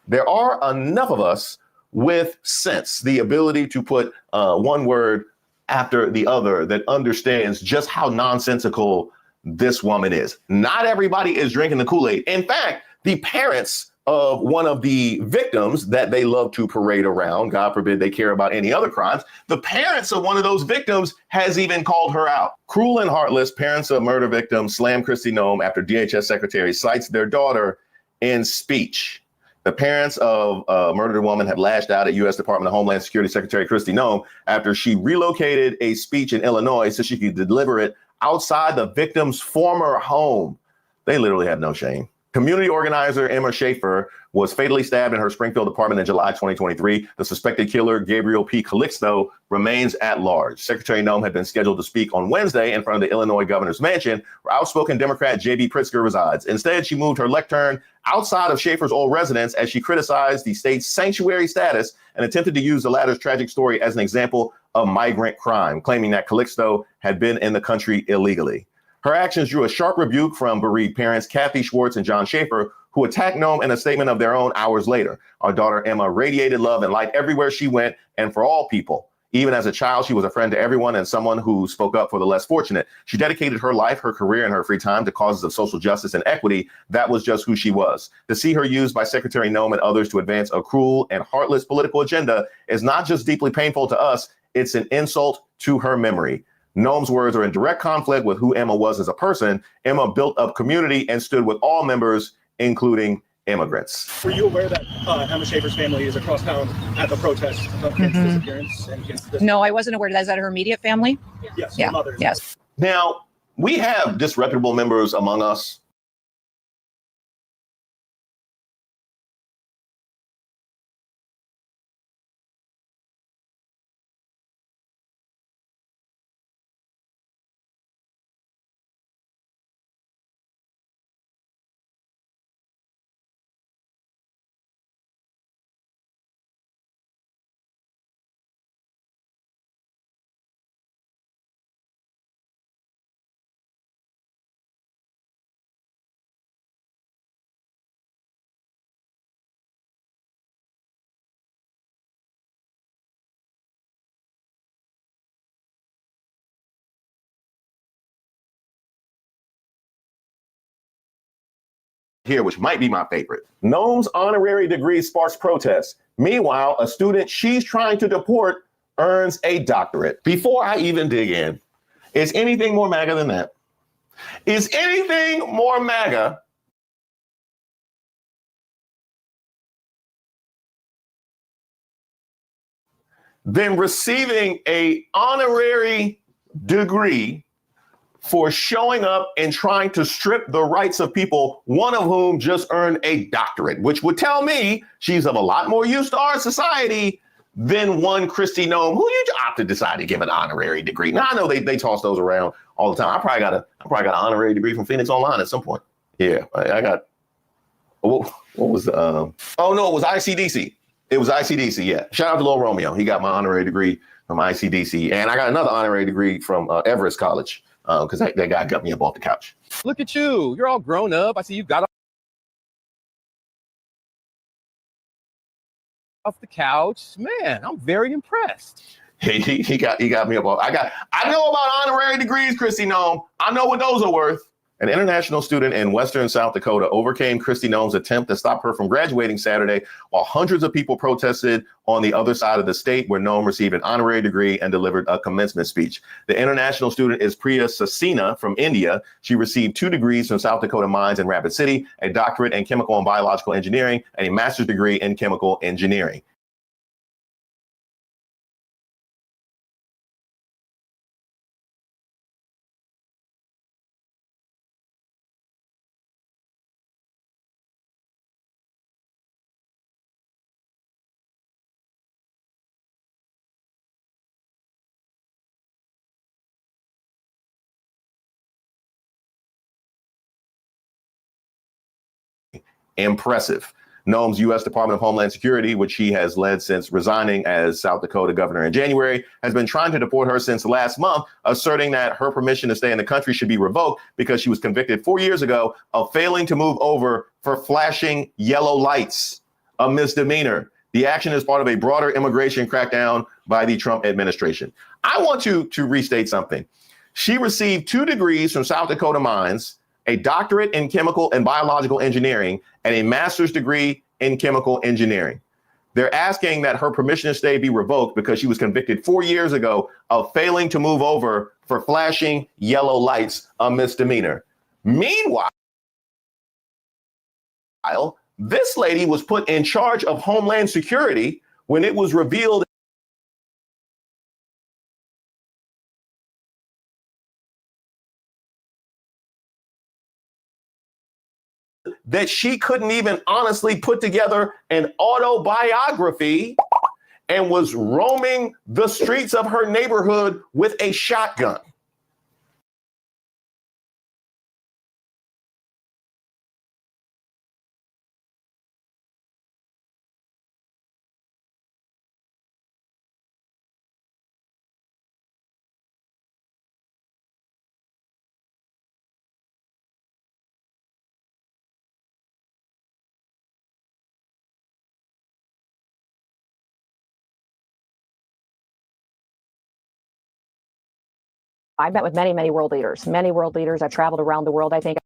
there are enough of us with sense, the ability to put one word after the other that understands just how nonsensical this woman is. Not everybody is drinking the Kool-Aid. In fact, the parents of one of the victims that they love to parade around, God forbid they care about any other crimes, the parents of one of those victims has even called her out. Cruel and heartless parents of murder victims slam Kristi Noem after DHS secretary cites their daughter in speech. The parents of a murdered woman have lashed out at U.S. Department of Homeland Security Secretary Kristi Noem after she relocated a speech in Illinois so she could deliver it outside the victim's former home. They literally have no shame. Community organizer Emma Schaefer was fatally stabbed in her Springfield apartment in July 2023. The suspected killer, Gabriel P. Calixto, remains at large. Secretary Noem had been scheduled to speak on Wednesday in front of the Illinois governor's mansion, where outspoken Democrat J.B. Pritzker resides. Instead, she moved her lectern outside of Schaefer's old residence as she criticized the state's sanctuary status and attempted to use the latter's tragic story as an example of migrant crime, claiming that Calixto had been in the country illegally. Her actions drew a sharp rebuke from bereaved parents Kathy Schwartz and John Schaefer, who attacked Noem in a statement of their own hours later. Our daughter Emma radiated love and light everywhere she went and for all people, Even as a child, she was a friend to everyone and someone who spoke up for the less fortunate. She dedicated her life, her career, and her free time to causes of social justice and equity. That was just who she was. To see her used by Secretary Noem and others to advance a cruel and heartless political agenda is not just deeply painful to us, it's an insult to her memory. Noem's words are in direct conflict with who Emma was as a person. Emma built up community and stood with all members, including immigrants. Were you aware that Emma Schaefer's family is across town at the protest against disappearance and against this? No, I wasn't aware. Is that her immediate family? Yes, Yeah. her mother. Yes. Now, we have disreputable members among us. Here, which might be my favorite. Noem's honorary degree sparks protests. Meanwhile, a student she's trying to deport earns a doctorate. Before I even dig in, is anything more MAGA than that? Is anything more MAGA than receiving an honorary degree for showing up and trying to strip the rights of people, one of whom just earned a doctorate, which would tell me she's of a lot more use to our society than one Kristi Noem, who you opt to decide to give an honorary degree. Now, I know they toss those around all the time. I probably got an honorary degree from Phoenix Online at some point. Yeah, I got, what was the, oh no, it was ICDC. It was ICDC, yeah. Shout out to Lil Romeo. He got my honorary degree from ICDC. And I got another honorary degree from Everest College. Because that guy got me up off the couch. Look at you. You're all grown up. I see you got off the couch. Man, I'm very impressed. He got me up off. I know about honorary degrees, Kristi Noem. I know what those are worth. An international student in Western South Dakota overcame Kristi Noem's attempt to stop her from graduating Saturday, while hundreds of people protested on the other side of the state, where Noem received an honorary degree and delivered a commencement speech. The international student is Priya Sasina from India. She received 2 degrees from South Dakota Mines in Rapid City, a doctorate in chemical and biological engineering, and a master's degree in chemical engineering. Impressive. Noem's U.S. Department of Homeland Security, which she has led since resigning as South Dakota governor in January, has been trying to deport her since last month, asserting that her permission to stay in the country should be revoked because she was convicted 4 years ago of failing to move over for flashing yellow lights, a misdemeanor. The action is part of a broader immigration crackdown by the Trump administration. I want to restate something. She received 2 degrees from South Dakota Mines, a doctorate in chemical and biological engineering, and a master's degree in chemical engineering. They're asking that her permission to stay be revoked because she was convicted 4 years ago of failing to move over for flashing yellow lights, a misdemeanor. Meanwhile, this lady was put in charge of Homeland Security when it was revealed that she couldn't even honestly put together an autobiography and was roaming the streets of her neighborhood with a shotgun. I've met with many, many world leaders. I've traveled around the world. I think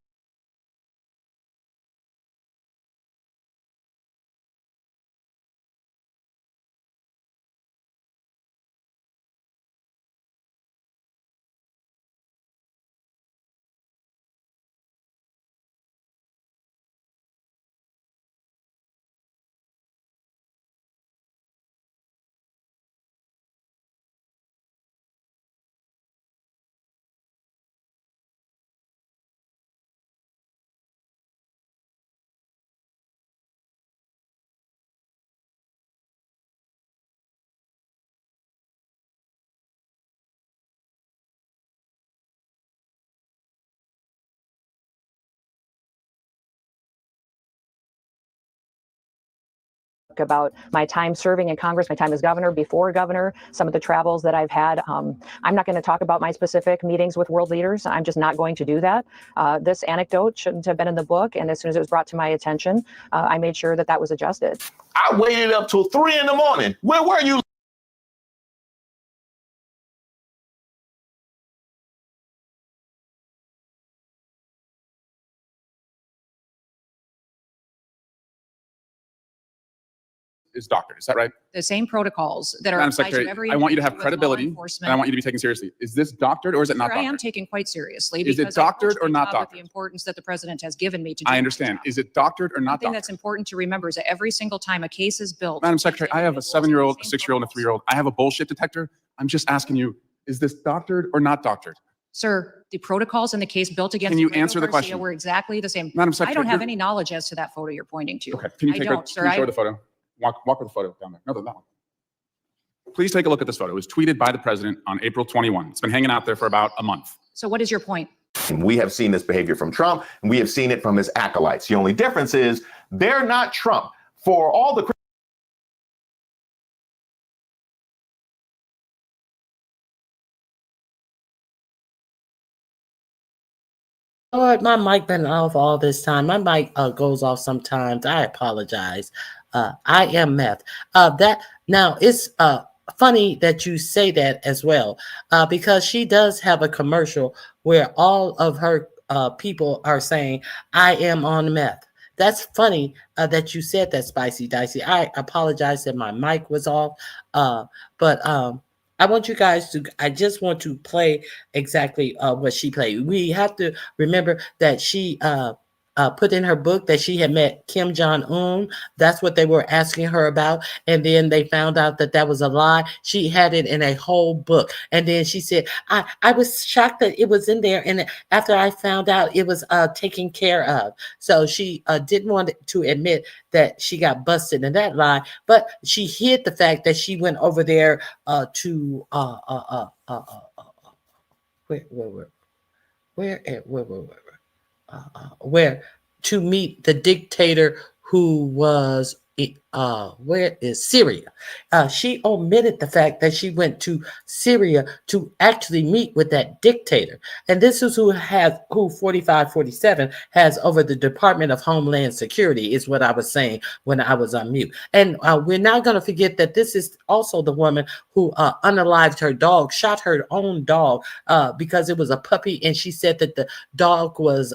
about my time serving in Congress, my time as governor, before governor, some of the travels that I've had. I'm not going to talk about my specific meetings with world leaders. I'm just not going to do that. This anecdote shouldn't have been in the book. And as soon as it was brought to my attention, I made sure that that was adjusted. I waited up till 3 in the morning. Where were you? Is doctored. Is that right? The same protocols that are Madam applied to Secretary, every I want you to have individual with law credibility, and enforcement. I want you to be taken seriously. Is this doctored or is it not Sir, I am doctored? taken quite seriously. Is it because I doctored approach or my not job with doctored? the importance that the president has given me to do I my understand. job. Is it doctored or One not thing doctored? that's important to remember is that every single time a case is built. Madam Secretary, I have a 7-year-old, a 6-year-old, and a 3-year-old. I have a bullshit detector. I'm just asking you, is this doctored or not doctored? Sir, the protocols in the case built against Can you Abrego answer the Garcia question? were exactly the same. Madam I Secretary, don't have you're- any knowledge as to that photo you're pointing to. Okay, can you I take don't, a, sir. can you show I- the photo? Walk with the photo down there. No, that one. Please take a look at this photo. It was tweeted by the president on April 21. It's been hanging out there for about a month. So what is your point? And we have seen this behavior from Trump, and we have seen it from his acolytes. The only difference is they're not Trump. For all the Lord, my mic been off all this time. My mic goes off sometimes. I apologize. I am meth. That now it's funny that you say that as well, because she does have a commercial where all of her people are saying, "I am on meth." That's funny that you said that, Spicy Dicey. I apologize that my mic was off, but I want you guys to, I just want to play exactly what she played. We have to remember that she put in her book that she had met Kim Jong-un. That's what they were asking her about. And then they found out that that was a lie. She had it in a whole book. And then she said, I was shocked that it was in there. And after I found out it was taken care of. So she didn't want to admit that she got busted in that lie, but she hid the fact that she went over there to where to meet the dictator who was where is Syria. She omitted the fact that she went to Syria to actually meet with that dictator. And this is who 4547 has over the Department of Homeland Security, is what I was saying when I was on mute. And we're not going to forget that this is also the woman who unalived her dog, shot her own dog because it was a puppy, and she said that the dog was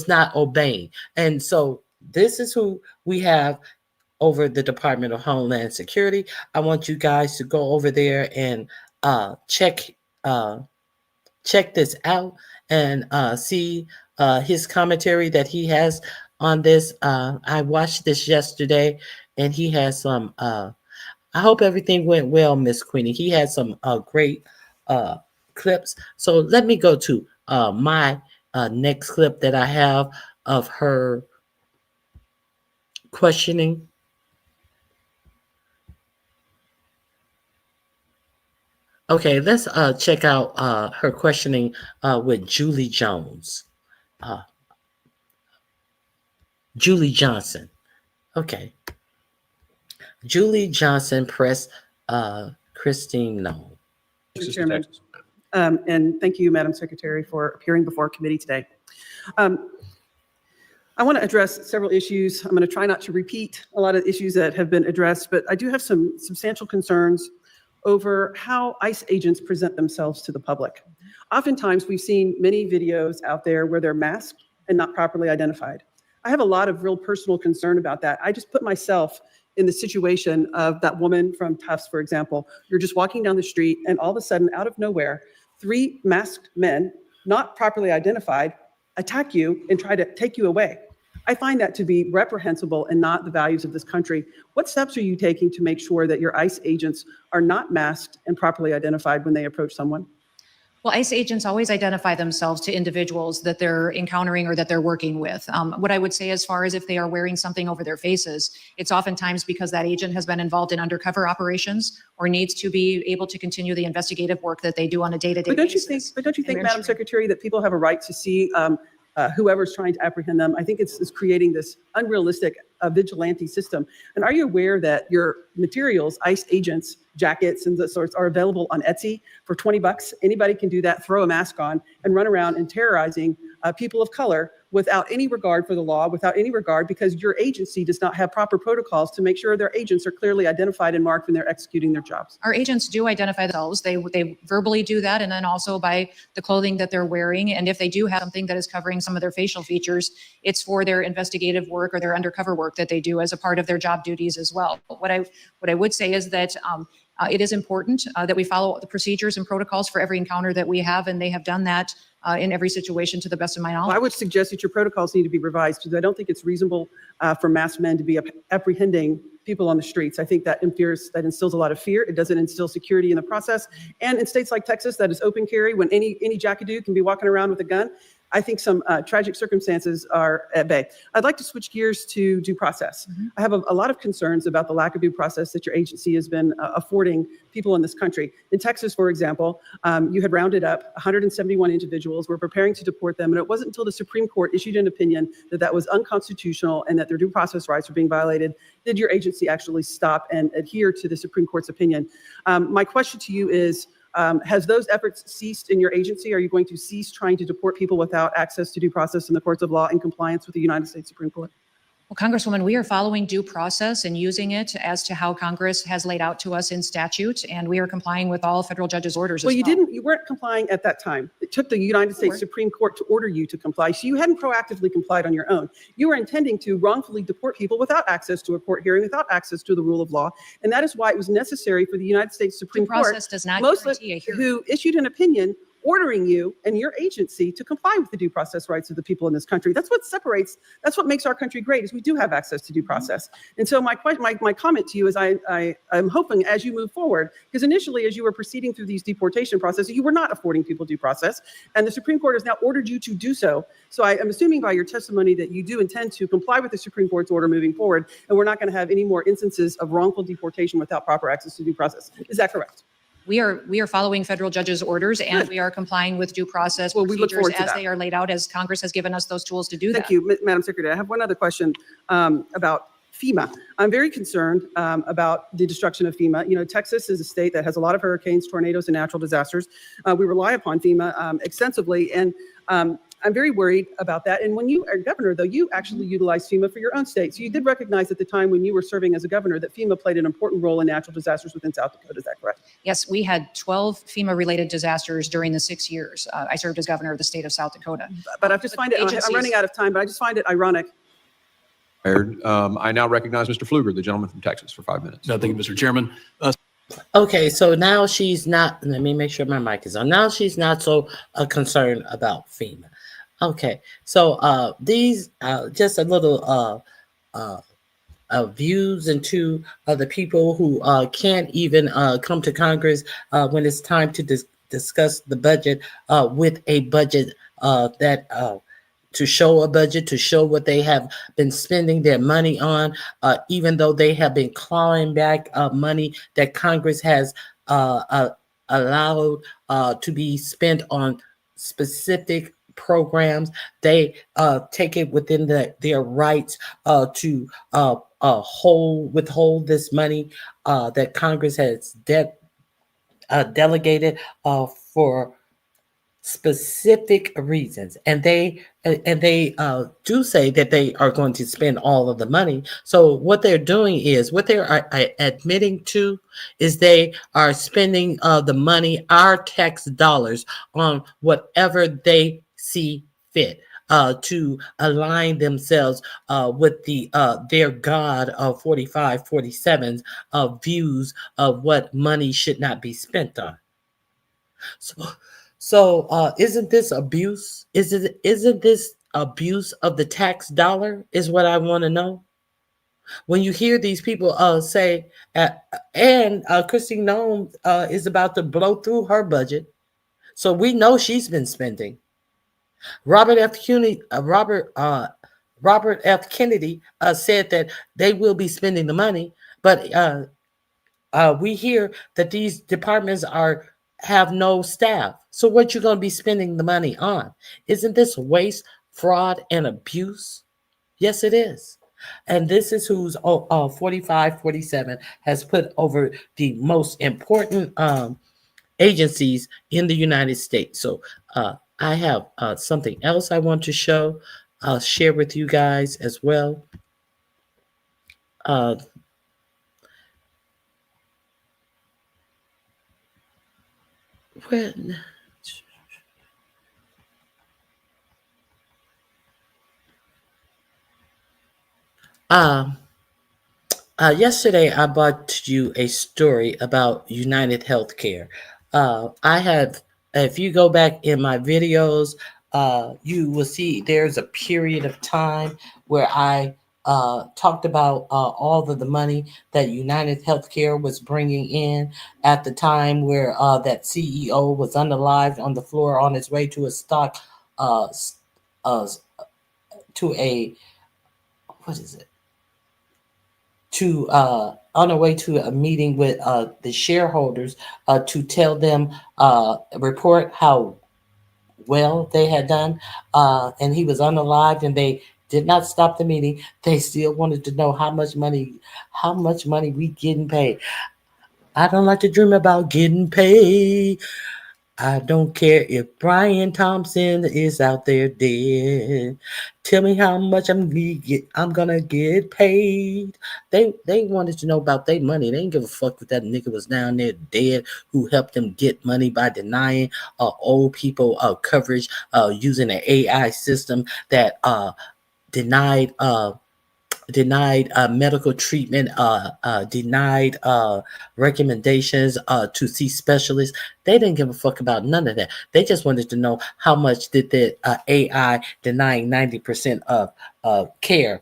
not obeying. And so this is who we have over the Department of Homeland Security. I want you guys to go over there and check this out and see his commentary that he has on this. I watched this yesterday, and he has some. I hope everything went well, Miss Queenie. He had some great clips. So let me go to my next clip that I have of her questioning. Okay, let's check out her questioning with Julie Jones. Julie Johnson. Okay. Julie Johnson pressed Christine Noem. Mr. Chairman, and thank you, Madam Secretary, for appearing before committee today. I want to address several issues. I'm going to try not to repeat a lot of issues that have been addressed, but I do have some substantial concerns over how ICE agents present themselves to the public. Oftentimes, we've seen many videos out there where they're masked and not properly identified. I have a lot of real personal concern about that. I just put myself in the situation of that woman from Tufts, for example. You're just walking down the street, and all of a sudden, out of nowhere, 3 masked men, not properly identified, attack you and try to take you away. I find that to be reprehensible and not the values of this country. What steps are you taking to make sure that your ICE agents are not masked and properly identified when they approach someone? Well, ICE agents always identify themselves to individuals that they're encountering or that they're working with. What I would say as far as if they are wearing something over their faces, it's oftentimes because that agent has been involved in undercover operations or needs to be able to continue the investigative work that they do on a day-to-day basis. But don't you think, Madam Secretary, that people have a right to see whoever's trying to apprehend them? I think it's creating this unrealistic vigilante system. And are you aware that your materials, ICE agents, jackets and the sorts, are available on Etsy for $20? Anybody can do that, throw a mask on, and run around and terrorizing people of color without any regard for the law, without any regard, because your agency does not have proper protocols to make sure their agents are clearly identified and marked when they're executing their jobs. Our agents do identify themselves. They verbally do that, and then also by the clothing that they're wearing. And if they do have something that is covering some of their facial features, it's for their investigative work or their undercover work that they do as a part of their job duties as well. But what I would say is that it is important that we follow the procedures and protocols for every encounter that we have, and they have done that in every situation to the best of my knowledge. Well, I would suggest that your protocols need to be revised, because I don't think it's reasonable for masked men to be apprehending people on the streets. I think that instills a lot of fear. It doesn't instill security in the process. And in states like Texas, that is open carry, when any jackadoo can be walking around with a gun. I think some tragic circumstances are at bay. I'd like to switch gears to due process. I have a lot of concerns about the lack of due process that your agency has been affording people in this country. In Texas, for example, you had rounded up 171 individuals, were preparing to deport them, and it wasn't until the Supreme Court issued an opinion that that was unconstitutional and that their due process rights were being violated did your agency actually stop and adhere to the Supreme Court's opinion. My question to you is, has those efforts ceased in your agency? Are you going to cease trying to deport people without access to due process in the courts of law in compliance with the United States Supreme Court? Well, Congresswoman, we are following due process and using it as to how Congress has laid out to us in statute, and we are complying with all federal judges' orders. Well, you weren't complying at that time. It took the United States Supreme Court to order you to comply, so you hadn't proactively complied on your own. You were intending to wrongfully deport people without access to a court hearing, without access to the rule of law, and that is why it was necessary for the United States Supreme Court, process does not guarantee a hearing, who issued an opinion ordering you and your agency to comply with the due process rights of the people in this country. That's what makes our country great, is we do have access to due process. And so my comment to you is I'm hoping as you move forward, because initially as you were proceeding through these deportation processes, you were not affording people due process, and the Supreme Court has now ordered you to do so. So I am assuming by your testimony that you do intend to comply with the Supreme Court's order moving forward, and we're not going to have any more instances of wrongful deportation without proper access to due process. Is that correct? We are following federal judges' orders, and we are complying with due process procedures as they are laid out, as Congress has given us those tools to do that. Thank you, Madam Secretary. I have one other question about FEMA. I'm very concerned about the destruction of FEMA. You know, Texas is a state that has a lot of hurricanes, tornadoes, and natural disasters. We rely upon FEMA extensively, and I'm very worried about that. And when you are governor, though, you actually utilized FEMA for your own state. So you did recognize at the time when you were serving as a governor that FEMA played an important role in natural disasters within South Dakota. Is that correct? Yes, we had 12 FEMA-related disasters during the 6 years I served as governor of the state of South Dakota. But I just find it, I'm running out of time, but I just find it ironic. I now recognize Mr. Pfluger, the gentleman from Texas, for 5 minutes. No, thank you, Mr. Chairman. Okay, so now she's not, let me make sure my mic is on. Now she's not so concerned about FEMA. Okay, so these just a little views into the people who can't even come to Congress when it's time to discuss the budget with a budget that to show a budget, to show what they have been spending their money on, even though they have been clawing back money that Congress has allowed to be spent on specific programs. They take it within their rights to withhold this money that Congress has delegated for specific reasons, and they do say that they are going to spend all of the money. So what they're doing is, what they are admitting to is they are spending the money, our tax dollars, on whatever they see fit. To align themselves with their God of 45, 47's views of what money should not be spent on. So isn't this abuse? Isn't this abuse of the tax dollar? Is what I want to know. When you hear these people say, and Kristi Noem is about to blow through her budget, so we know she's been spending. Robert F. Kennedy said that they will be spending the money, but we hear that these departments have no staff. So what you going to be spending the money on? Isn't this waste, fraud, and abuse? Yes, it is. And this is who's 45, 47 has put over the most important agencies in the United States. So I have something else I want to share with you guys as well. Yesterday I brought you a story about United Healthcare. If you go back in my videos, you will see there's a period of time where I talked about all of the money that United Healthcare was bringing in at the time, where that CEO was unalived on the floor on his way to a on our way to a meeting with the shareholders to tell them, report how well they had done, and he was unalived, and they did not stop the meeting. They still wanted to know how much money we getting paid. I don't like to dream about getting paid. I don't care if Brian Thompson is out there dead. Tell me how much I'm gonna get paid. They wanted to know about their money. They didn't give a fuck if that nigga was down there dead, who helped them get money by denying old people coverage using an AI system that denied medical treatment, denied recommendations to see specialists. They didn't give a fuck about none of that. They just wanted to know how much did the AI denying 90% of care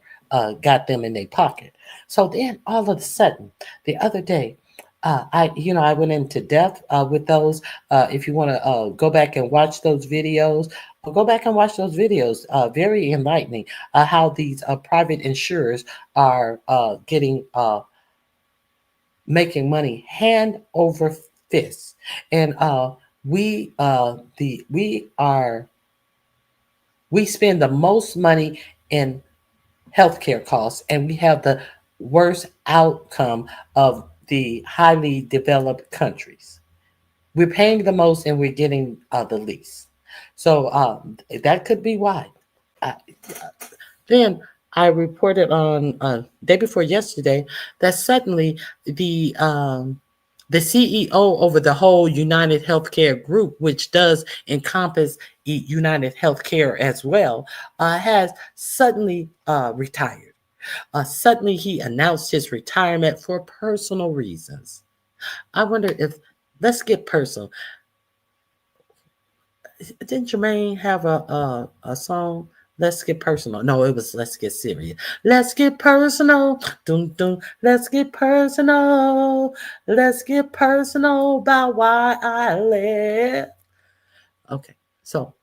got them in their pocket. So then all of a sudden, the other day, I went into depth with those. If you want to go back and watch those videos, go back and watch those videos. Very enlightening how these private insurers are making money hand over fist. And we spend the most money in healthcare costs, and we have the worst outcome of the highly developed countries. We're paying the most and we're getting the least. So that could be why. Then I reported on day before yesterday that suddenly the CEO over the whole United Healthcare group, which does encompass United Healthcare as well, has suddenly retired. Suddenly he announced his retirement for personal reasons. I wonder if, let's get personal. Didn't Jermaine have a song? Let's get personal. No, it was Let's Get Serious. Let's get personal. Dun, dun. Let's get personal. Let's get personal about why I left. Okay, so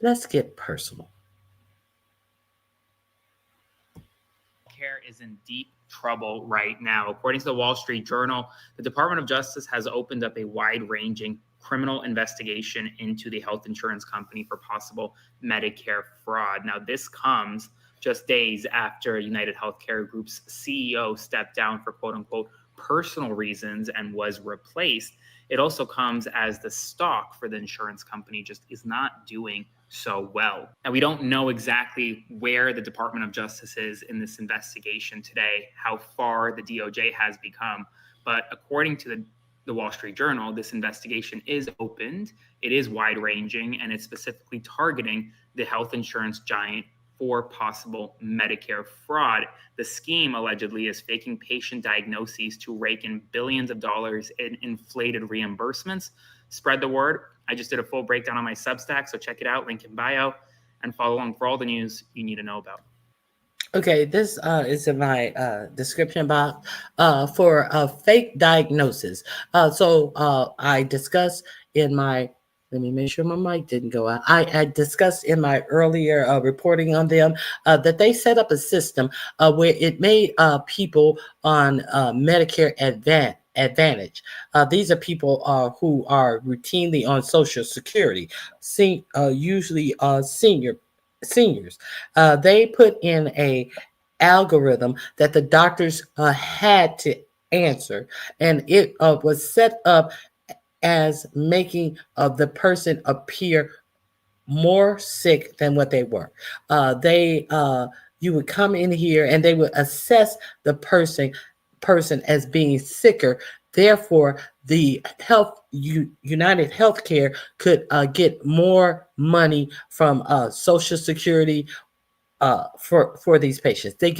let's get personal. Care is in deep trouble right now. According to the Wall Street Journal, the Department of Justice has opened up a wide-ranging criminal investigation into the health insurance company for possible Medicare fraud. Now, this comes just days after United Healthcare Group's CEO stepped down for quote-unquote personal reasons and was replaced. It also comes as the stock for the insurance company just is not doing so well. Now, we don't know exactly where the Department of Justice is in this investigation today, how far the DOJ has become, but according to the Wall Street Journal, this investigation is opened, it is wide-ranging, and it's specifically targeting the health insurance giant for possible Medicare fraud. The scheme allegedly is faking patient diagnoses to rake in billions of dollars in inflated reimbursements. Spread the word. I just did a full breakdown on my Substack, so check it out, link in bio, and follow along for all the news you need to know about. Okay, this is in my description box for fake diagnosis. So I discussed in my, let me make sure my mic didn't go out. I discussed in my earlier reporting on them that they set up a system where it made people on Medicare Advantage. These are people who are routinely on Social Security, usually seniors. They put in a algorithm that the doctors had to answer, and it was set up as making the person appear more sick than what they were. You would come in here and they would assess the person as being sicker. Therefore, the United Healthcare could get more money from Social Security for these patients. They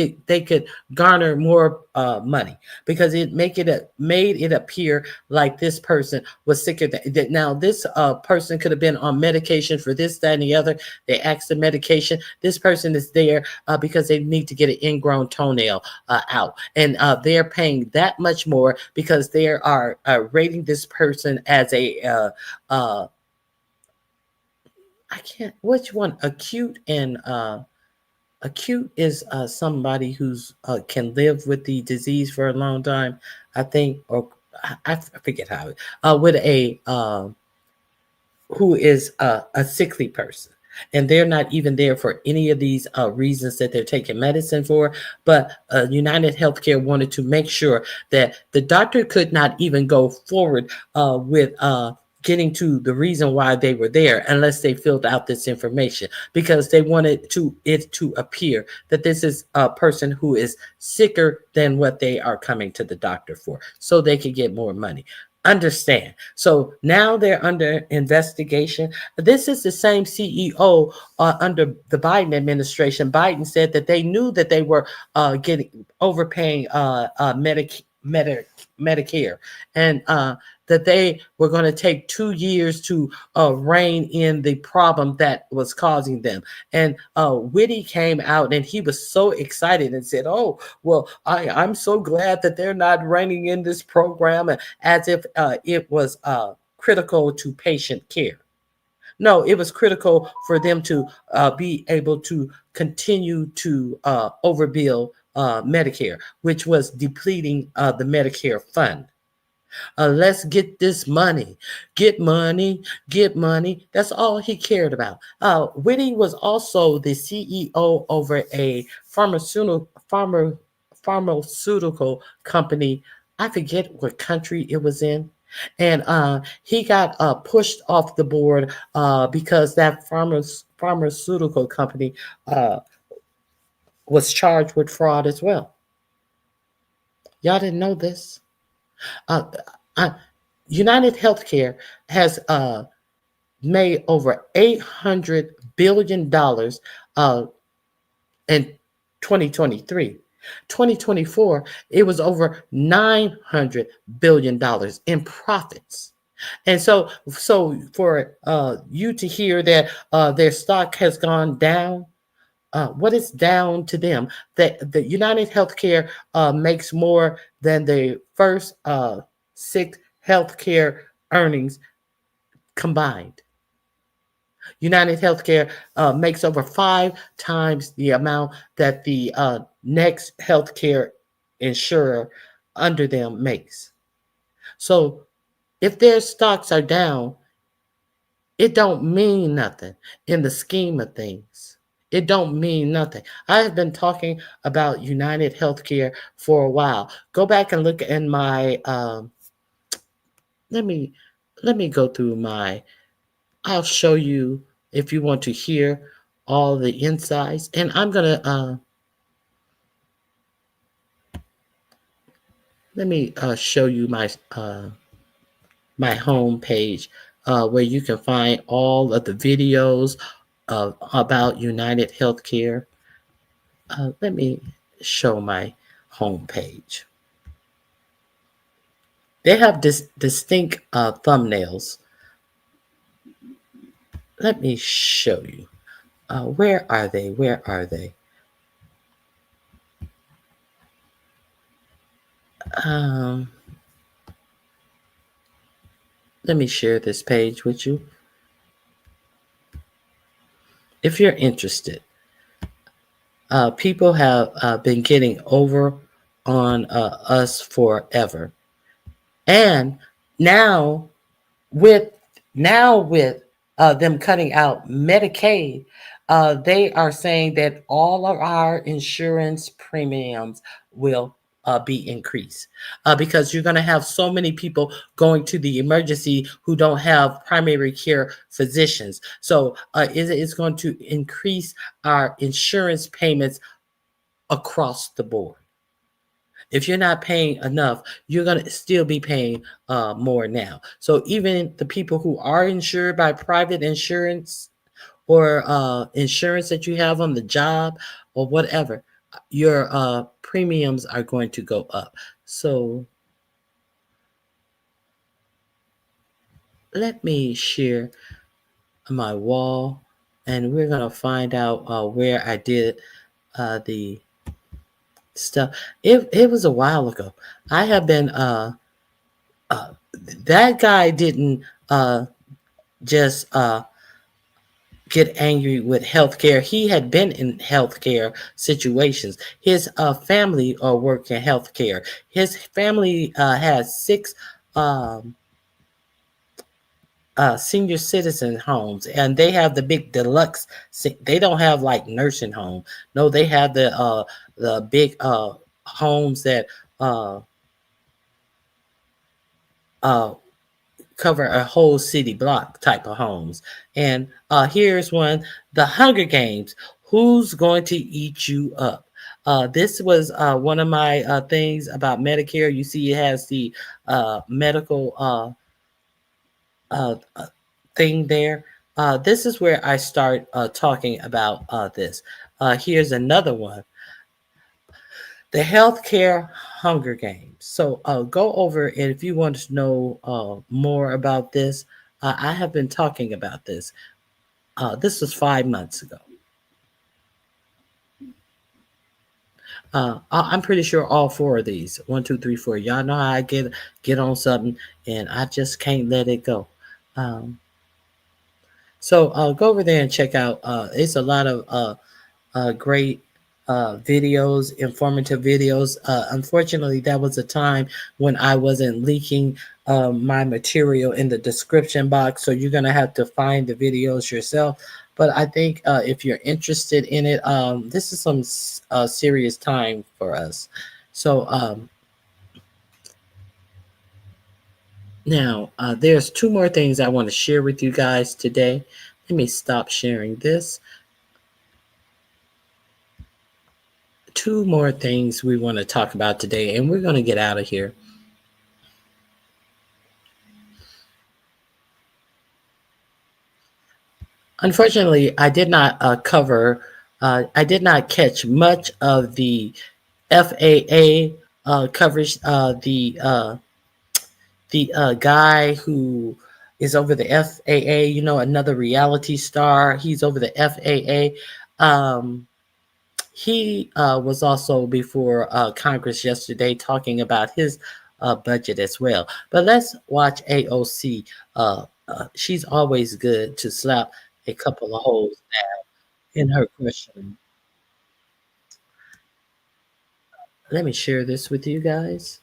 could garner more money because it made it appear like this person was sicker than. Now this person could have been on medication for this, that, and the other. They asked the medication. This person is there because they need to get an ingrown toenail out, and they're paying that much more because they are rating this person as a I can't, which one, acute and acute is somebody who's can live with the disease for a long time, I think, or I forget how, with a who is a sickly person. And they're not even there for any of these reasons that they're taking medicine for. But United Healthcare wanted to make sure that the doctor could not even go forward with getting to the reason why they were there unless they filled out this information, because they wanted it to appear that this is a person who is sicker than what they are coming to the doctor for, so they could get more money. Understand? So now they're under investigation. This is the same CEO under the Biden administration. Biden said that they knew that they were overpaying Medicare, and that they were going to take 2 years to rein in the problem that was causing them. And Whitty came out and he was so excited and said, "Oh, well, I'm so glad that they're not reining in this program," as if it was critical to patient care. No, it was critical for them to be able to continue to overbill Medicare, which was depleting the Medicare fund. Let's get this money, get money, get money. That's all he cared about. Whitty was also the CEO over a pharmaceutical company. I forget what country it was in. And he got pushed off the board because that pharmaceutical company was charged with fraud as well. Y'all didn't know this? United Healthcare has made over $800 billion in 2023. 2024, it was over $900 billion in profits. And so for you to hear that their stock has gone down, what is down to them? That the United Healthcare makes more than the first 6 healthcare earnings combined. United Healthcare makes over 5 times the amount that the next healthcare insurer under them makes. So if their stocks are down, it don't mean nothing in the scheme of things. It don't mean nothing. I have been talking about United Healthcare for a while. Go back and look in my let me go through my. I'll show you if you want to hear all the insights, and I'm gonna let me show you my home page where you can find all of the videos about United Healthcare. Let me show my home page. They have distinct thumbnails. Let me show you. Where are they? Where are they? Let me share this page with you. If you're interested, people have been getting over on us forever, and now with them cutting out Medicaid, they are saying that all of our insurance premiums will be increased because you're going to have so many people going to the emergency who don't have primary care physicians. So it's going to increase our insurance payments across the board. If you're not paying enough, you're going to still be paying more now. So even the people who are insured by private insurance or insurance that you have on the job or whatever, your premiums are going to go up. So let me share my wall, and we're going to find out where I did the stuff. It was a while ago. I have been that guy didn't just get angry with healthcare. He had been in healthcare situations. His family work in healthcare. His family has 6 senior citizen homes, and they have the big deluxe. They don't have like nursing home. No, they have the big homes that cover a whole city block type of homes. And here's one: the Hunger Games. Who's going to eat you up? This was one of my things about Medicare. You see, it has the medical thing there. This is where I start talking about this. Here's another one: the Healthcare Hunger Games. So go over, and if you want to know more about this, I have been talking about this. This was 5 months ago. I'm pretty sure all 4 of these, 1, 2, 3, 4. Y'all know how I get on something, and I just can't let it go. So go over there and check out. It's a lot of great videos, informative videos. Unfortunately, that was a time when I wasn't leaking my material in the description box, so you're going to have to find the videos yourself. But I think if you're interested in it, this is some serious time for us. So now there's 2 more things I want to share with you guys today. Let me stop sharing this. 2 more things we want to talk about today, and we're going to get out of here. Unfortunately, I did not I did not catch much of the FAA coverage. The guy who is over the FAA, you know, another reality star. He's over the FAA. He was also before Congress yesterday talking about his budget as well. But let's watch AOC. She's always good to slap a couple of holes down in her questioning. Let me share this with you guys.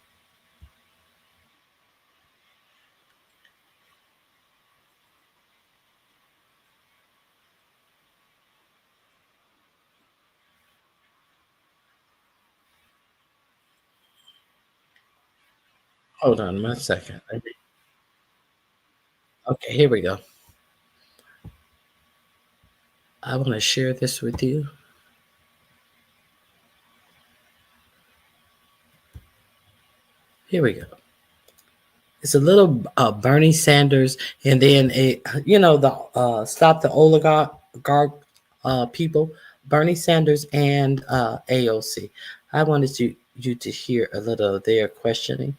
Hold on 1 second. Okay, here we go. I want to share this with you. Here we go. It's a little Bernie Sanders, and then the stop the oligarch people, Bernie Sanders and AOC. I wanted you to hear a little of their questioning.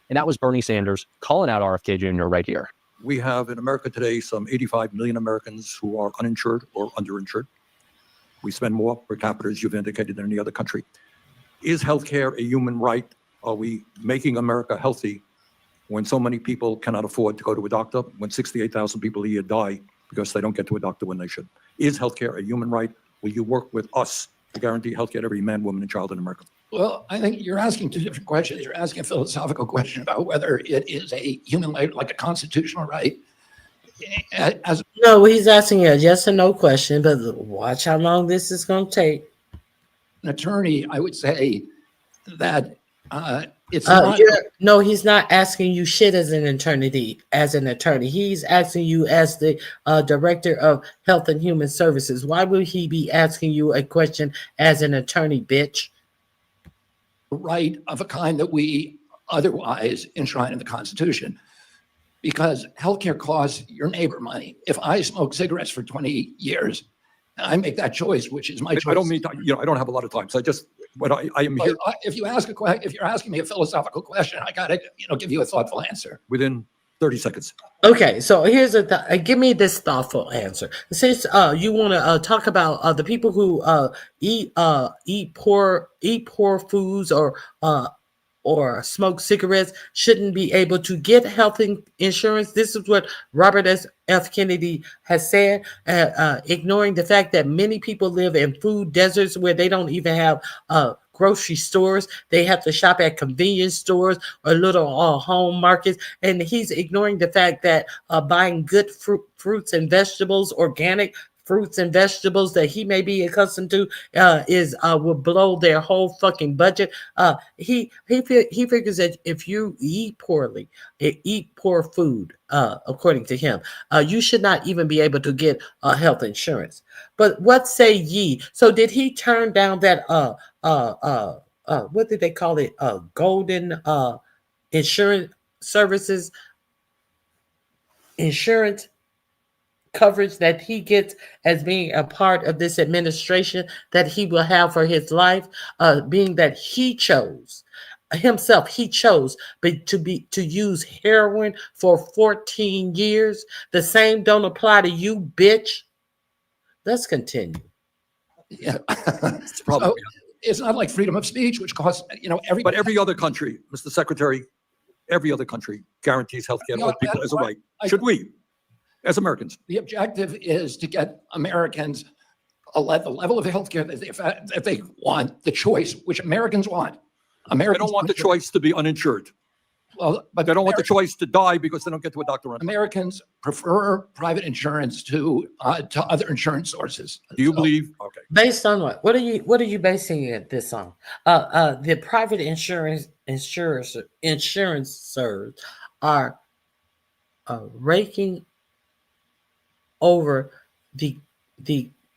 And that was Bernie Sanders calling out RFK Jr. right here. We have in America today some 85 million Americans who are uninsured or underinsured. We spend more per capita, as you've indicated, than any other country. Is healthcare a human right? Are we making America healthy when so many people cannot afford to go to a doctor, when 68,000 people a year die because they don't get to a doctor when they should? Is healthcare a human right? Will you work with us to guarantee healthcare to every man, woman, and child in America? Well, I think you're asking two different questions. You're asking a philosophical question about whether it is a human right, like a constitutional right. No, he's asking you a yes or no question, but watch how long this is going to take. An attorney, I would say that it's not. No, he's not asking you shit as an attorney. He's asking you as the director of Health and Human Services. Why would he be asking you a question as an attorney, bitch? Right of a kind that we otherwise enshrine in the Constitution, because healthcare costs your neighbor money. If I smoke cigarettes for 20 years, I make that choice, which is my choice. I don't mean, I don't have a lot of time, so I am here. If you're asking me a philosophical question, I gotta, give you a thoughtful answer Within 30 seconds. Okay, so here's give me this thoughtful answer. Since you want to talk about the people who eat poor foods or smoke cigarettes shouldn't be able to get health insurance. This is what Robert F. Kennedy has said, ignoring the fact that many people live in food deserts where they don't even have grocery stores. They have to shop at convenience stores or little home markets. And he's ignoring the fact that buying good fruits and vegetables, organic fruits and vegetables that he may be accustomed to will blow their whole fucking budget. He figures that if you eat poorly, eat poor food, according to him, you should not even be able to get health insurance. But what say ye? So did he turn down that what did they call it? Golden insurance services, insurance coverage that he gets as being a part of this administration that he will have for his life, being that he chose to use heroin for 14 years. The same don't apply to you, bitch. Let's continue. Yeah, so it's not like freedom of speech, which costs everybody. But every other country, Mr. Secretary, every other country guarantees healthcare to all people as a right. Should we, as Americans? The objective is to get Americans the level of healthcare that they want, the choice which Americans want. They don't want the choice to be uninsured. Well, but they don't want the choice to die because they don't get to a doctor. Americans prefer private insurance to other insurance sources. Do you believe? Okay. Based on what? What are you basing this on? The private insurance are raking over the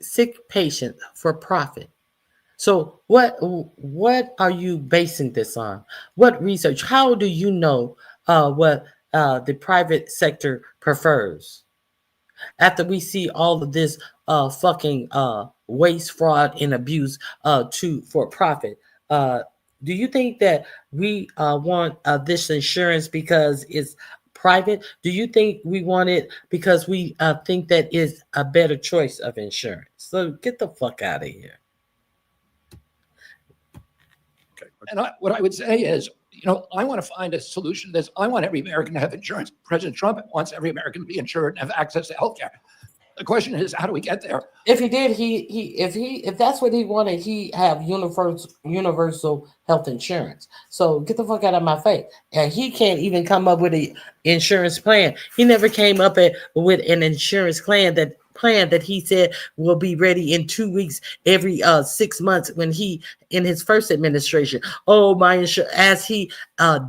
sick patient for profit. So what are you basing this on? What research? How do you know what the private sector prefers? After we see all of this fucking waste, fraud, and abuse for profit, do you think that we want this insurance because it's private? Do you think we want it because we think that is a better choice of insurance? So get the fuck out of here. And what I would say is, I want to find a solution to this. I want every American to have insurance. President Trump wants every American to be insured and have access to health care. The question is, how do we get there? If he did, if that's what he wanted, he have universal health insurance. So get the fuck out of my face. And he can't even come up with an insurance plan. He never came up with an insurance plan plan that he said will be ready in 2 weeks, every 6 months when he in his first administration. Oh, as he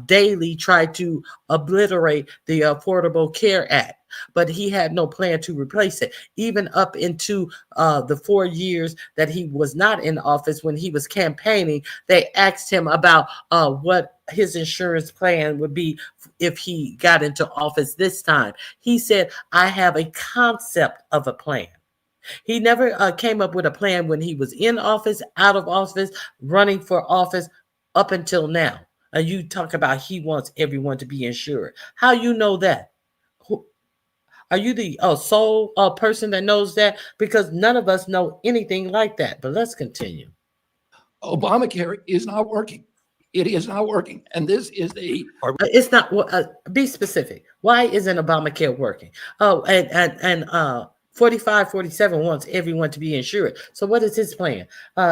daily tried to obliterate the Affordable Care Act, but he had no plan to replace it. Even up into the 4 years that he was not in office, when he was campaigning, they asked him about what his insurance plan would be if he got into office this time. He said, I have a concept of a plan. He never came up with a plan when he was in office, out of office, running for office, up until now. You talk about he wants everyone to be insured. How you know that? Are you the sole person that knows that? Because none of us know anything like that. But let's continue. Obamacare is not working. It is not working. And this is it's not. Be specific. Why isn't Obamacare working? Oh, and 4547 wants everyone to be insured. So what is his plan?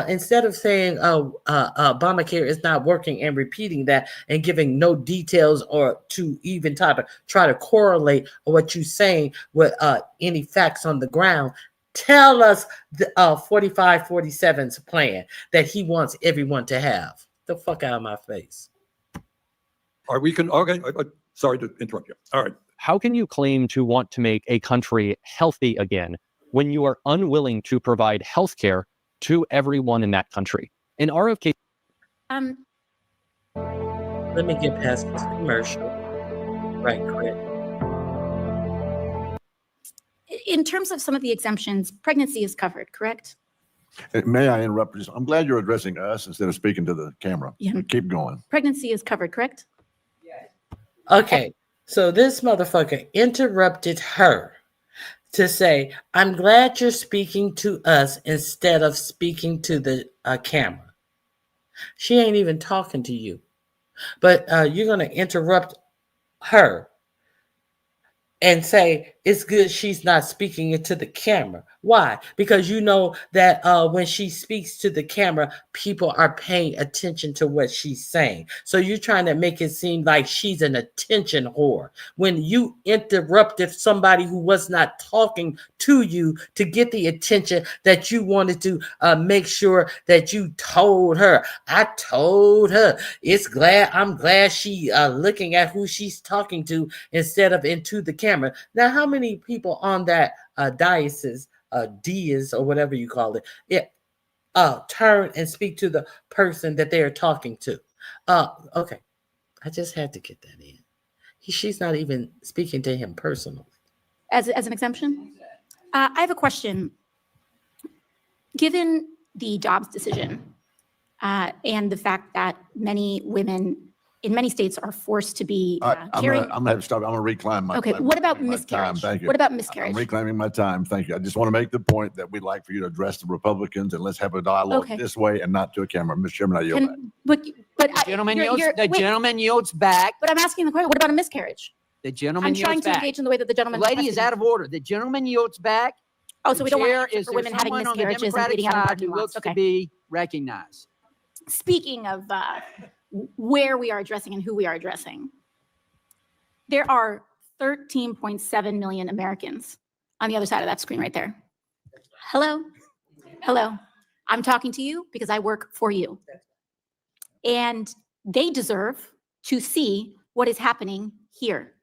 Instead of saying Obamacare is not working and repeating that and giving no details or to even try to correlate what you're saying with any facts on the ground, tell us the 4547's plan that he wants everyone to have. The fuck out of my face. Sorry to interrupt you. All right. How can you claim to want to make a country healthy again when you are unwilling to provide health care to everyone in that country? In RFK. Let me get past this commercial right quick. In terms of some of the exemptions, pregnancy is covered, correct? May I interrupt? I'm glad you're addressing us instead of speaking to the camera. Yeah. Keep going. Pregnancy is covered, correct? Okay. So this motherfucker interrupted her to say, I'm glad you're speaking to us instead of speaking to the camera. She ain't even talking to you. But you're going to interrupt her and say, it's good she's not speaking into the camera. Why? Because you know that when she speaks to the camera, people are paying attention to what she's saying. So you're trying to make it seem like she's an attention whore. When you interrupted somebody who was not talking to you to get the attention that you wanted to make sure that you told her. I told her. I'm glad she looking at who she's talking to instead of into the camera. Now, how many people on that diocese, dias or whatever you call it, turn and speak to the person that they are talking to? Okay, I just had to get that in. She's not even speaking to him personally. As an exemption? I have a question. Given the Dobbs decision and the fact that many women in many states are forced to be carrying. I'm gonna have to stop. I'm gonna reclaim my. Okay. What about miscarriage? Thank you. What about miscarriage? I'm reclaiming my time. Thank you. I just want to make the point that we'd like for you to address the Republicans and let's have a dialogue this way and not to a camera. Mr. Chairman, I yield back. But gentleman yields back. But I'm asking the question. What about a miscarriage? The gentleman I'm yields trying to back. engage in the way that the gentleman. The lady is out of order. The gentleman yields back. Oh, so we don't want Chair, to is for there women having someone on the miscarriages and Democratic bleeding out in side parking who lots. looks to be recognized? Speaking of where we are addressing and who we are addressing, there are 13.7 million Americans on the other side of that screen right there. Hello. Hello. I'm talking to you because I work for you. And they deserve to see what is happening here,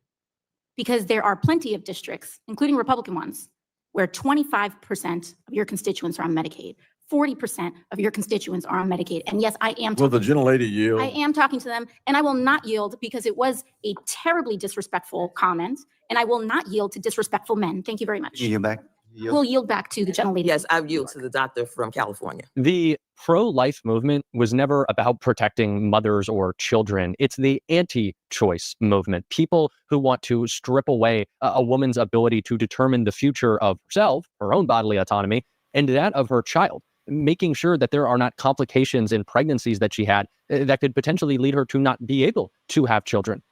because there are plenty of districts, including Republican ones, where 25% of your constituents are on Medicaid. 40% of your constituents are on Medicaid. And yes, I am. Will the gentlelady yield? I am talking to them, and I will not yield because it was a terribly disrespectful comment, and I will not yield to disrespectful men. Thank you very much. You yield back? We'll yield back to the gentlelady. Yes, I yield to the doctor from California. The pro-life movement was never about protecting mothers or children. It's the anti-choice movement. People who want to strip away a woman's ability to determine the future of herself, her own bodily autonomy, and that of her child, making sure that there are not complications in pregnancies that she had that could potentially lead her to not be able to have children.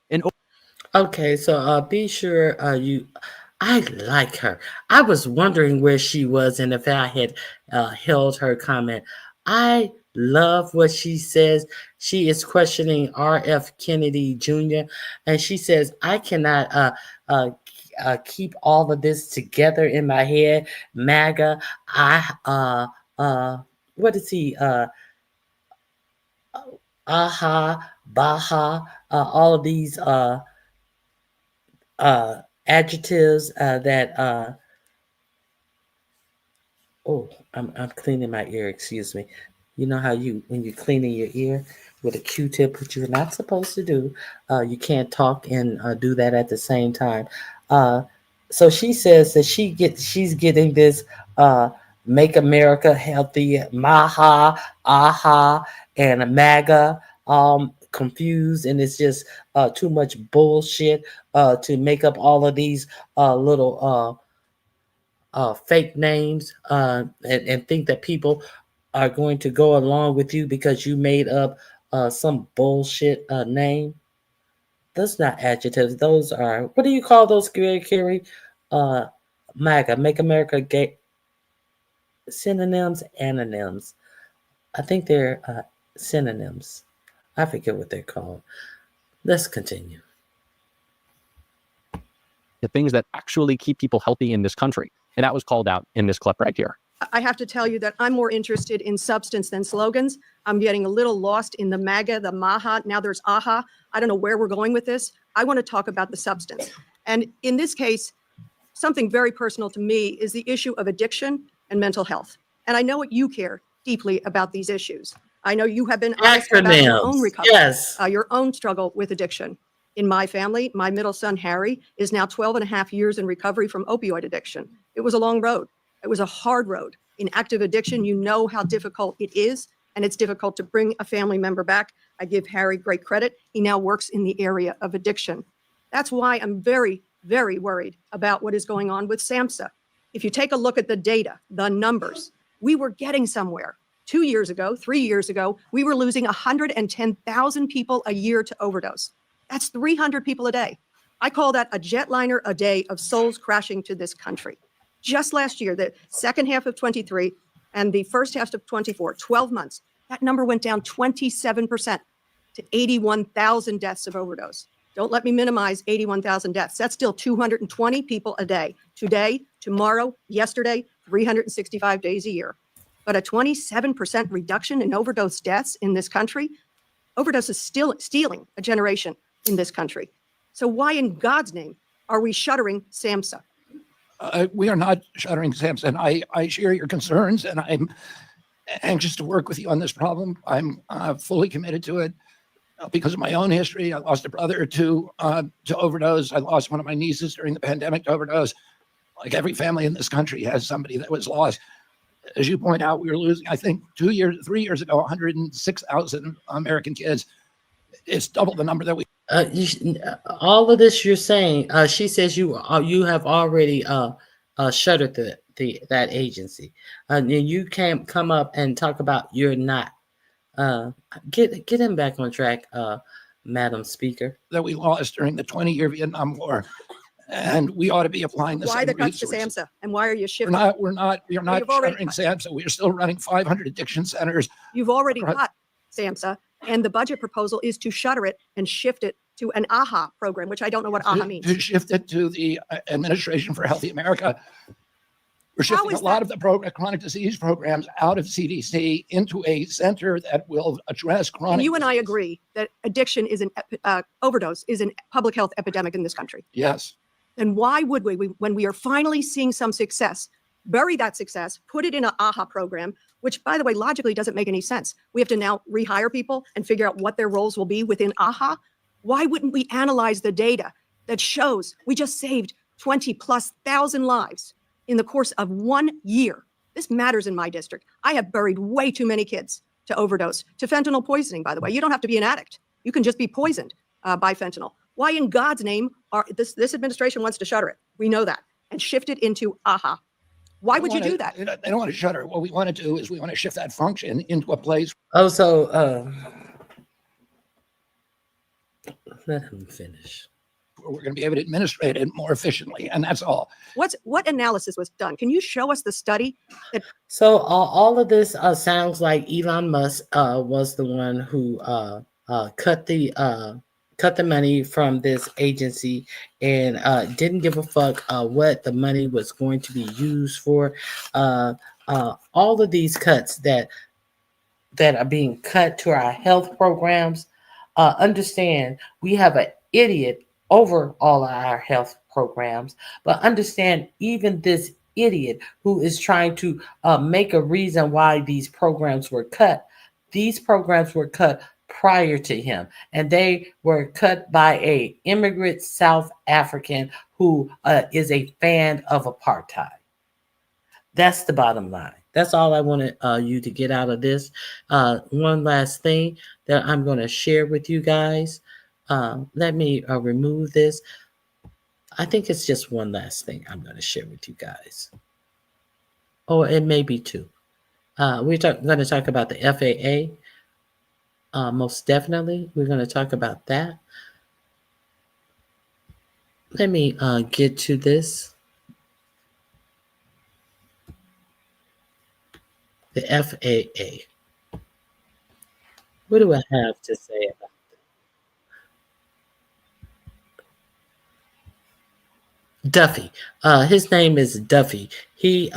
Okay, so be sure I like her. I was wondering where she was and if I had held her comment. I love what she says. She is questioning R.F. Kennedy Jr. and she says, I cannot keep all of this together in my head. MAGA, what is he? AHA, Baha, all of these adjectives that oh, I'm cleaning my ear, excuse me. You know how when you're cleaning your ear with a Q-tip, which you're not supposed to do, you can't talk and do that at the same time. So she says that she's getting this Make America Healthy, MAHA, AHA, and MAGA confused, and it's just too much bullshit to make up all of these little fake names and think that people are going to go along with you because you made up some bullshit name. Those not adjectives. Those are, what do you call those, Carrie? MAGA, Make America Gay. Synonyms, anonyms. I think they're synonyms. I forget what they're called. Let's continue. The things that actually keep people healthy in this country. And that was called out in this clip right here. I have to tell you that I'm more interested in substance than slogans. I'm getting a little lost in the MAGA, the MAHA. Now there's AHA. I don't know where we're going with this. I want to talk about the substance. And in this case, something very personal to me is the issue of addiction and mental health. And I know what you care deeply about these issues. I know you have been honest about your own recovery, yes. Your own struggle with addiction. In my family, my middle son, Harry, is now 12 and a half years in recovery from opioid addiction. It was a long road. It was a hard road. In active addiction, you know how difficult it is, and it's difficult to bring a family member back. I give Harry great credit. He now works in the area of addiction. That's why I'm very, very worried about what is going on with SAMHSA. If you take a look at the data, the numbers, we were getting somewhere. 2 years ago, 3 years ago, we were losing 110,000 people a year to overdose. That's 300 people a day. I call that a jetliner a day of souls crashing to this country. Just last year, the second half of 23 and the first half of 24, 12 months, that number went down 27% to 81,000 deaths of overdose. Don't let me minimize 81,000 deaths. That's still 220 people a day. Today, tomorrow, yesterday, 365 days a year. But a 27% reduction in overdose deaths in this country, overdose is still stealing a generation in this country. So why in God's name are we shuttering SAMHSA? We are not shuttering SAMHSA, and I share your concerns, and I'm anxious to work with you on this problem. I'm fully committed to it because of my own history. I lost a brother to overdose. I lost one of my nieces during the pandemic to overdose. Like every family in this country has somebody that was lost. As you point out, we were losing, I think 3 years ago, 106,000 American kids. It's double the number that we. All of this you're saying, she says you have already shuttered that agency, and you can't come up and talk about you're not. Get him back on track, Madam Speaker. That we lost during the 20-year Vietnam War, and we ought to be applying the Why same the cuts to resources. SAMHSA? And why are you shifting? We're not You've already shuttering SAMHSA. We are still running 500 addiction centers. You've already cut SAMHSA, and the budget proposal is to shutter it and shift it to an AHA program, which I don't know what AHA means. To shift it to the Administration for Healthy America. We're How shifting a is lot of the chronic disease programs out of CDC into a center that will address And chronic. you and I agree that addiction is overdose is a public health epidemic in this country. Yes. Then why would we, when we are finally seeing some success, bury that success, put it in an AHA program, which, by the way, logically doesn't make any sense. We have to now rehire people and figure out what their roles will be within AHA. Why wouldn't we analyze the data that shows we just saved 20,000+ lives in the course of 1 year? This matters in my district. I have buried way too many kids to overdose, to fentanyl poisoning, by the way. You don't have to be an addict. You can just be poisoned by fentanyl. Why in God's name this administration wants to shutter it? We know that, and shift it into AHA. Why would you do that? They don't want to shutter. What we want to do is we want to shift that function into a place. Oh, so let him finish. Where we're going to be able to administrate it more efficiently, and that's all. What analysis was done? Can you show us the study? So all of this sounds like Elon Musk was the one who cut the cut the money from this agency and didn't give a fuck what the money was going to be used for. All of these cuts that are being cut to our health programs, understand we have an idiot over all of our health programs, but understand even this idiot who is trying to make a reason why these programs were cut. These programs were cut prior to him, and they were cut by a immigrant South African who is a fan of apartheid. That's the bottom line. That's all I wanted you to get out of this. One last thing that I'm going to share with you guys. Let me remove this. I think it's just one last thing I'm going to share with you guys. Or it may be two. We're going to talk about the FAA. Most definitely, we're going to talk about that. Let me get to this. The FAA. What do I have to say about it? Duffy. His name is Duffy. He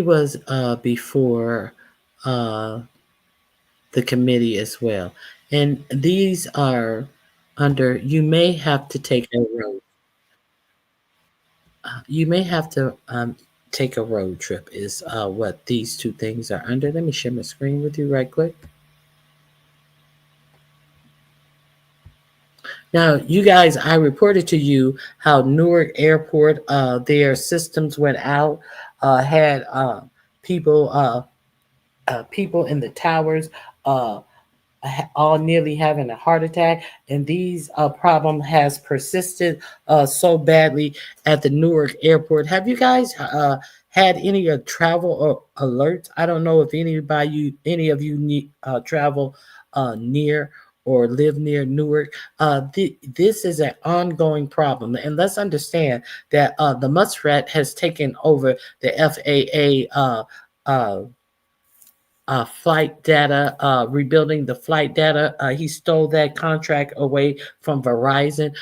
was before the committee as well. And these are under, you may have to take a road. You may have to take a road trip is what these two things are under. Let me share my screen with you right quick. Now, you guys, I reported to you how Newark Airport, their systems went out, had people in the towers all nearly having a heart attack, and these problem has persisted so badly at the Newark Airport. Have you guys had any travel alerts? I don't know if any of you travel near or live near Newark. This is an ongoing problem. And let's understand that the muskrat has taken over the FAA flight data, rebuilding the flight data. He stole that contract away from Verizon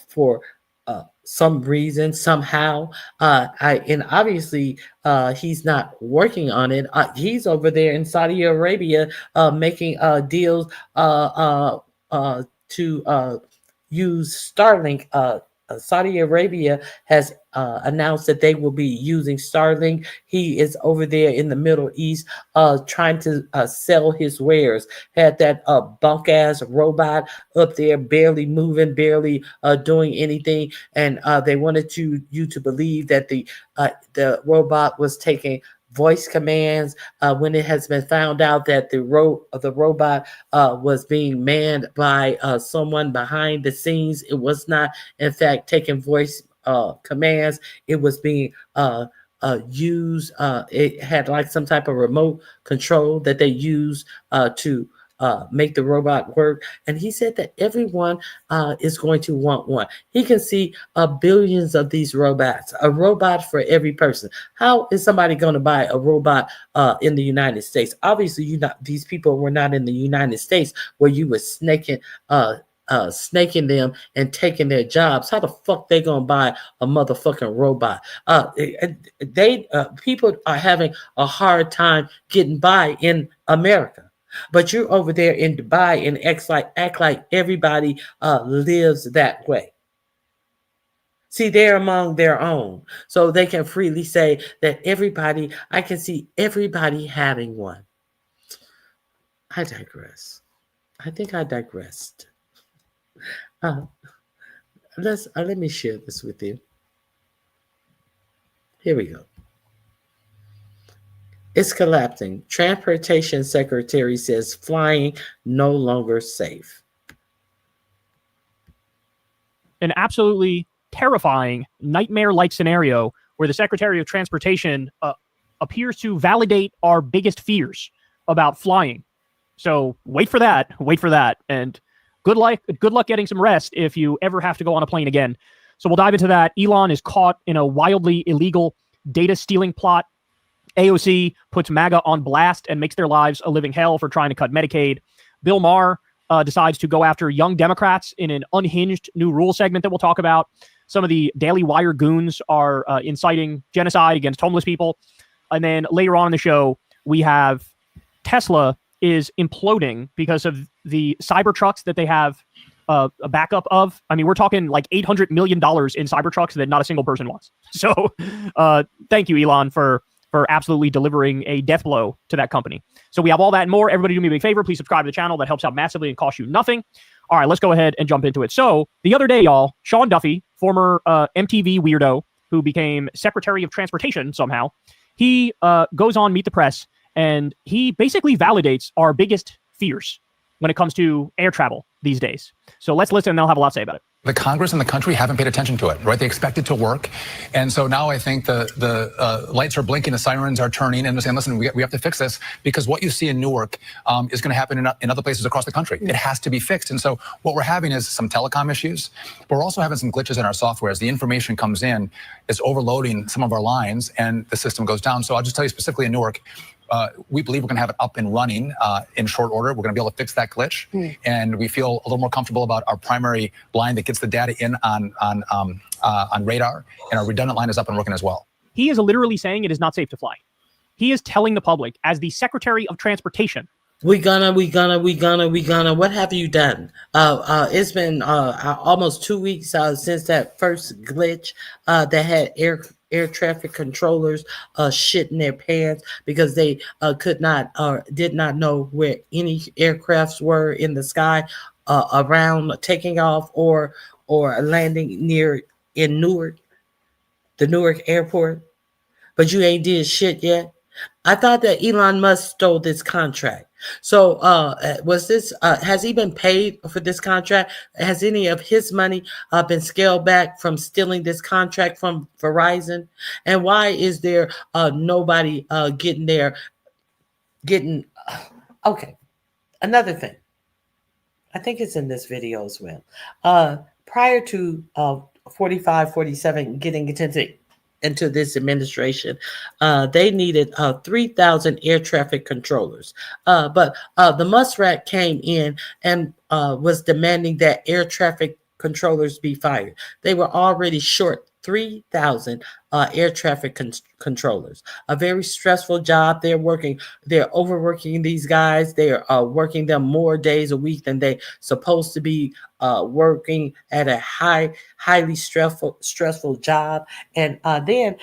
for some reason, somehow. And obviously he's not working on it. He's over there in Saudi Arabia making deals to use Starlink. Saudi Arabia has announced that they will be using Starlink. He is over there in the Middle East trying to sell his wares. Had that bunk ass robot up there, barely moving, barely doing anything, and they wanted you to believe that the robot was taking voice commands when it has been found out that the robot was being manned by someone behind the scenes. It was not, in fact, taking voice commands. It was being used. It had like some type of remote control that they used to make the robot work. And he said that everyone is going to want one. He can see billions of these robots, a robot for every person. How is somebody going to buy a robot in the United States? Obviously, these people were not in the United States where you were snaking them and taking their jobs. How the fuck they gonna buy a motherfucking robot? People are having a hard time getting by in America. But you're over there in Dubai and act like everybody lives that way. See, they're among their own. So they can freely say that I can see everybody having one. I digress. I think I digressed. Let me share this with you. Here we go. It's collapsing. Transportation Secretary says flying no longer safe. An absolutely terrifying nightmare-like scenario where the Secretary of Transportation appears to validate our biggest fears about flying. So wait for that. And good luck getting some rest if you ever have to go on a plane again. So we'll dive into that. Elon is caught in a wildly illegal data stealing plot. AOC puts MAGA on blast and makes their lives a living hell for trying to cut Medicaid. Bill Maher decides to go after young Democrats in an unhinged new rule segment that we'll talk about. Some of the Daily Wire goons are inciting genocide against homeless people. And then later on in the show, we have Tesla is imploding because of the Cybertrucks that they have a backup of. I mean, we're talking like $800 million in Cybertrucks that not a single person wants. So thank you, Elon, for absolutely delivering a death blow to that company. So we have all that and more. Everybody do me a big favor. Please subscribe to the channel. That helps out massively and costs you nothing. All right, let's go ahead and jump into it. So the other day, y'all, Sean Duffy, former MTV weirdo who became Secretary of Transportation somehow, he goes on Meet the Press, and he basically validates our biggest fears when it comes to air travel these days. So let's listen, and they'll have a lot to say about it. The Congress and the country haven't paid attention to it, right? They expect it to work. And so now I think the lights are blinking, the sirens are turning, and they're saying, listen, we have to fix this, because what you see in Newark is going to happen in other places across the country. It has to be fixed. And so what we're having is some telecom issues, but we're also having some glitches in our software. As the information comes in, it's overloading some of our lines, and the system goes down. So I'll just tell you specifically in Newark, we believe we're going to have it up and running in short order. We're going to be able to fix that glitch, and we feel a little more comfortable about our primary line that gets the data in on radar, and our redundant line is up and working as well. He is literally saying it is not safe to fly. He is telling the public, as the Secretary of Transportation, we gonna. What have you done? It's been almost 2 weeks since that first glitch that had air traffic controllers shitting their pants because they could not or did not know where any aircrafts were in the sky around taking off or landing near in Newark, the Newark airport. But you ain't did shit yet. I thought that Elon Musk stole this contract. So was this, has he been paid for this contract? Has any of his money been scaled back from stealing this contract from Verizon? And why is there nobody getting, okay. Another thing, I think it's in this video as well. Prior to 47 getting into this administration, they needed 3,000 air traffic controllers. But the Muskrat came in and was demanding that air traffic controllers be fired. They were already short 3,000 air traffic controllers. A very stressful job. They're overworking these guys. They are working them more days a week than they supposed to be working at a highly stressful job. And then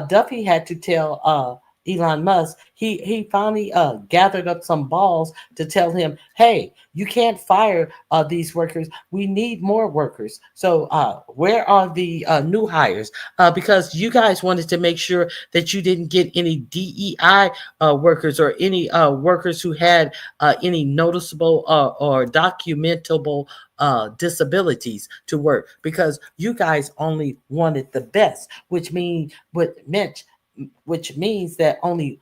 Duffy had to tell Elon Musk, he finally gathered up some balls to tell him, hey, you can't fire these workers. We need more workers. So where are the new hires? Because you guys wanted to make sure that you didn't get any DEI workers or any workers who had any noticeable or documentable disabilities to work, because you guys only wanted the best, which means that only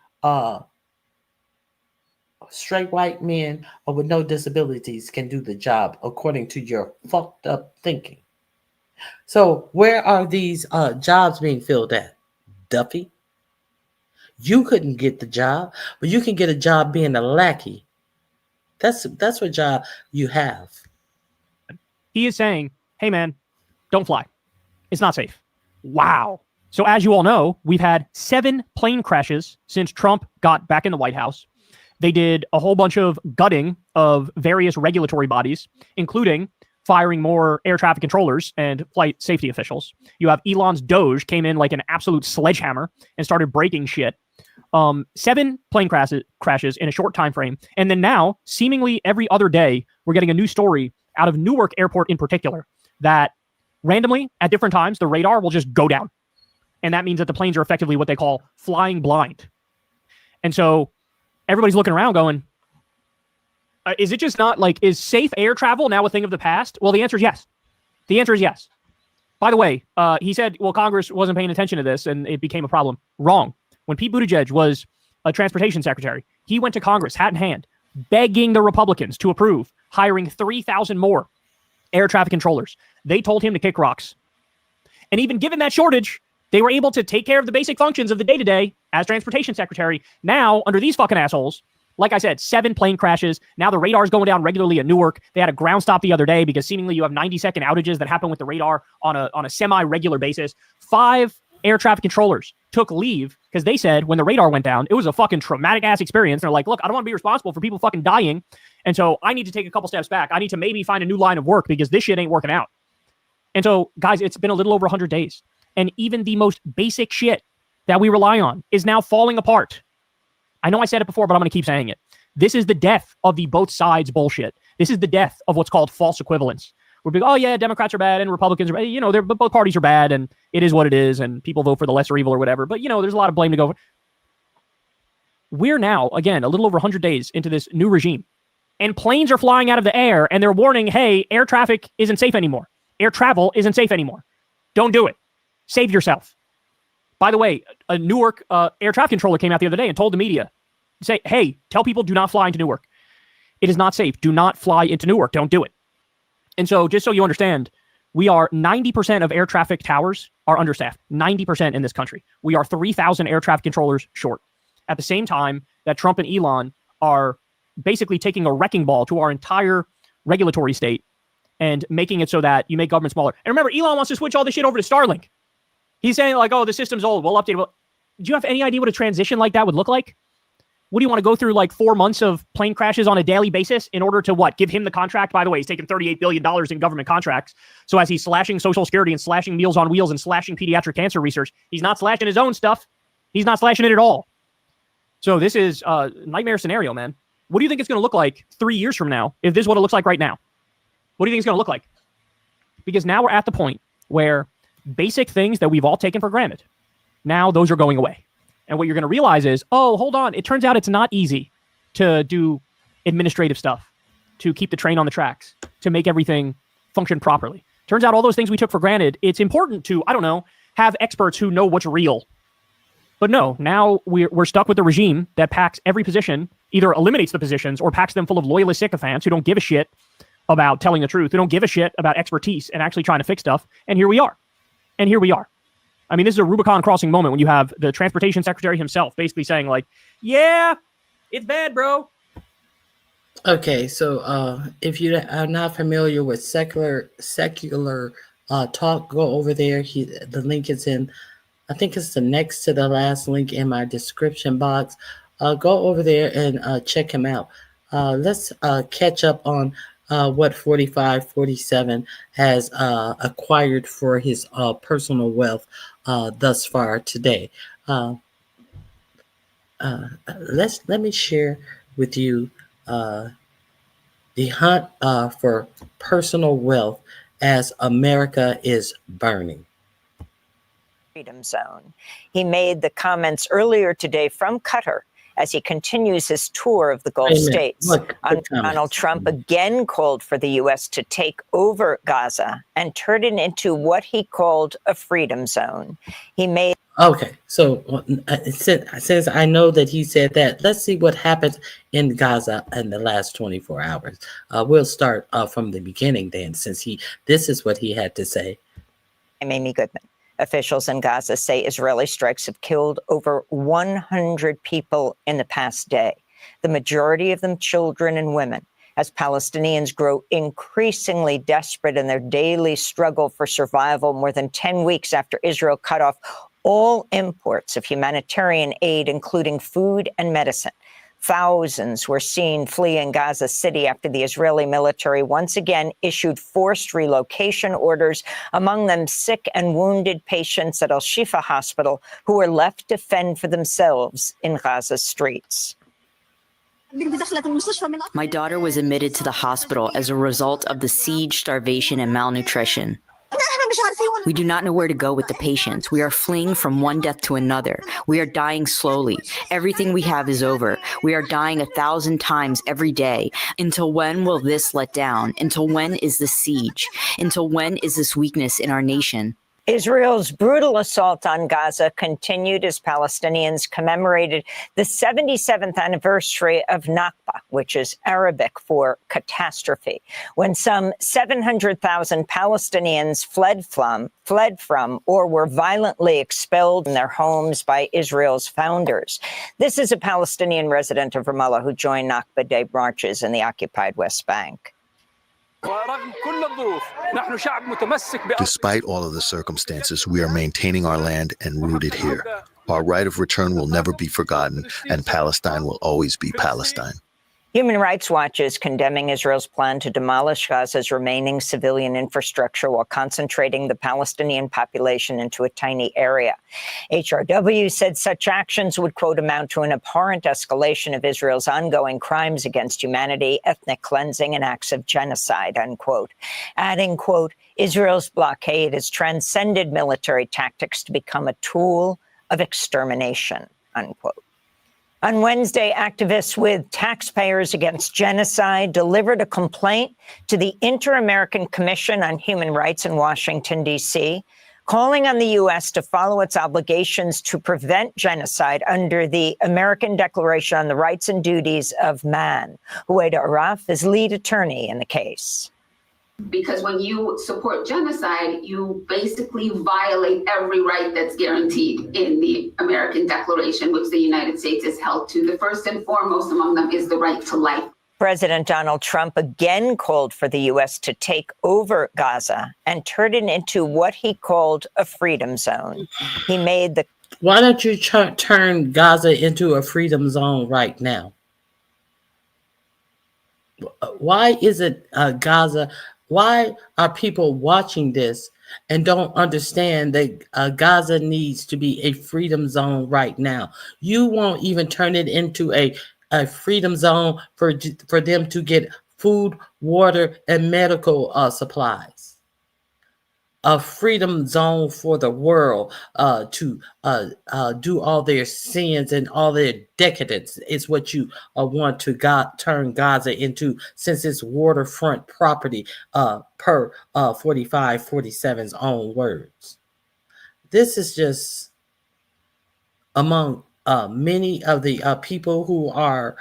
straight white men or with no disabilities can do the job, according to your fucked up thinking. So where are these jobs being filled at, Duffy? You couldn't get the job, but you can get a job being a lackey. That's what job you have. he is saying, hey man, don't fly. It's not safe. Wow. So as you all know, we've had 7 plane crashes since Trump got back in the White House. They did a whole bunch of gutting of various regulatory bodies, including firing more air traffic controllers and flight safety officials. You have Elon's Doge came in like an absolute sledgehammer and started breaking shit. 7 plane crashes in a short time frame. And then now, seemingly every other day, we're getting a new story out of Newark Airport in particular, that randomly at different times, the radar will just go down. And that means that the planes are effectively what they call flying blind. And so everybody's looking around going, is it just not like, is safe air travel now a thing of the past? Well, the answer is yes. The answer is yes. By the way, he said, well, Congress wasn't paying attention to this and it became a problem. Wrong. When Pete Buttigieg was a transportation secretary, he went to Congress, hat in hand, begging the Republicans to approve hiring 3,000 more air traffic controllers. They told him to kick rocks. And even given that shortage, they were able to take care of the basic functions of the day-to-day as transportation secretary. Now, under these fucking assholes, like I said, 7 plane crashes. Now the radar's going down regularly at Newark. They had a ground stop the other day because seemingly you have 90-second outages that happen with the radar on a semi-regular basis. 5 air traffic controllers took leave because they said when the radar went down, it was a fucking traumatic ass experience. And they're like, look, I don't want to be responsible for people fucking dying. And so I need to take a couple steps back. I need to maybe find a new line of work because this shit ain't working out. And so, guys, it's been a little over 100 days. And even the most basic shit that we rely on is now falling apart. I know I said it before, but I'm going to keep saying it. This is the death of the both sides bullshit. This is the death of what's called false equivalence. We're big, oh yeah, Democrats are bad and Republicans are bad. You know, both parties are bad and it is what it is and people vote for the lesser evil or whatever. But, you know, there's a lot of blame to go. We're now, again, a little over 100 days into this new regime. And planes are flying out of the air and they're warning, hey, air traffic isn't safe anymore. Air travel isn't safe anymore. Don't do it. Save yourself. By the way, a Newark air traffic controller came out the other day and told the media, say, hey, tell people do not fly into Newark. It is not safe. Do not fly into Newark. Don't do it. And so just so you understand, we are 90% of air traffic towers are understaffed. 90% in this country. We are 3,000 air traffic controllers short. At the same time that Trump and Elon are basically taking a wrecking ball to our entire regulatory state and making it so that you make government smaller. And remember, Elon wants to switch all this shit over to Starlink. He's saying like, oh, the system's old. We'll update it. Do you have any idea what a transition like that would look like? What do you want to go through like 4 months of plane crashes on a daily basis in order to what? Give him the contract? By the way, he's taking $38 billion in government contracts. So as he's slashing Social Security and slashing Meals on Wheels and slashing pediatric cancer research, he's not slashing his own stuff. He's not slashing it at all. So this is a nightmare scenario, man. What do you think it's going to look like 3 years from now if this is what it looks like right now? What do you think it's going to look like? Because now we're at the point where basic things that we've all taken for granted, now those are going away. And what you're going to realize is, oh, hold on. It turns out it's not easy to do administrative stuff, to keep the train on the tracks, to make everything function properly. Turns out all those things we took for granted, it's important to, I don't know, have experts who know what's real. But no, now we're stuck with a regime that packs every position, either eliminates the positions or packs them full of loyalist sycophants who don't give a shit about telling the truth, who don't give a shit about expertise and actually trying to fix stuff. And here we are. I mean, this is a Rubicon crossing moment when you have the transportation secretary himself basically saying like, yeah, it's bad, bro. Okay, so if you are not familiar with secular talk, go over there. The link is in, I think it's the next to the last link in my description box. Go over there and check him out. Let's catch up on what 4547 has acquired for his personal wealth thus far today. Let me share with you the hunt for personal wealth as America is burning. Freedom Zone. He made the comments earlier today from Qatar as he continues his tour of the Gulf states. Donald Trump again called for the U.S. to take over Gaza and turn it into what he called a freedom zone. He made... Okay, so since I know that he said that, let's see what happens in Gaza in the last 24 hours. We'll start from the beginning then, since this is what he had to say. I'm Amy Goodman. Officials in Gaza say Israeli strikes have killed over 100 people in the past day, the majority of them children and women, as Palestinians grow increasingly desperate in their daily struggle for survival more than 10 weeks after Israel cut off all imports of humanitarian aid, including food and medicine. Thousands were seen fleeing Gaza City after the Israeli military once again issued forced relocation orders, among them sick and wounded patients at Al-Shifa Hospital who were left to fend for themselves in Gaza's streets. My daughter was admitted to the hospital as a result of the siege, starvation, and malnutrition. We do not know where to go with the patients. We are fleeing from one death to another. We are dying slowly. Everything we have is over. We are dying 1,000 times every day. Until when will this let down? Until when is this siege? Until when is this weakness in our nation? Israel's brutal assault on Gaza continued as Palestinians commemorated the 77th anniversary of Nakba, which is Arabic for catastrophe, when some 700,000 Palestinians fled from or were violently expelled from their homes by Israel's founders. This is a Palestinian resident of Ramallah who joined Nakba Day marches in the occupied West Bank. Despite all of the circumstances, we are maintaining our land and rooted here. Our right of return will never be forgotten, and Palestine will always be Palestine. Human Rights Watch is condemning Israel's plan to demolish Gaza's remaining civilian infrastructure while concentrating the Palestinian population into a tiny area. HRW said such actions would, quote, amount to an abhorrent escalation of Israel's ongoing crimes against humanity, ethnic cleansing, and acts of genocide, unquote. Adding, quote, Israel's blockade has transcended military tactics to become a tool of extermination, unquote. On Wednesday, activists with Taxpayers Against Genocide delivered a complaint to the Inter-American Commission on Human Rights in Washington, D.C., calling on the U.S. to follow its obligations to prevent genocide under the American Declaration on the Rights and Duties of Man. Huwaida Araf is lead attorney in the case. Because when you support genocide, you basically violate every right that's guaranteed in the American Declaration, which the United States has held to. The first and foremost among them is the right to life. President Donald Trump again called for the U.S. to take over Gaza and turn it into what he called a freedom zone. He made the... Why don't you turn Gaza into a freedom zone right now? Why is it Gaza... Why are people watching this and don't understand that Gaza needs to be a freedom zone right now? You won't even turn it into a freedom zone for them to get food, water, and medical supplies. A freedom zone for the world to do all their sins and all their decadence is what you want to turn Gaza into, since it's waterfront property per 4547's own words. This is just among many of the people who are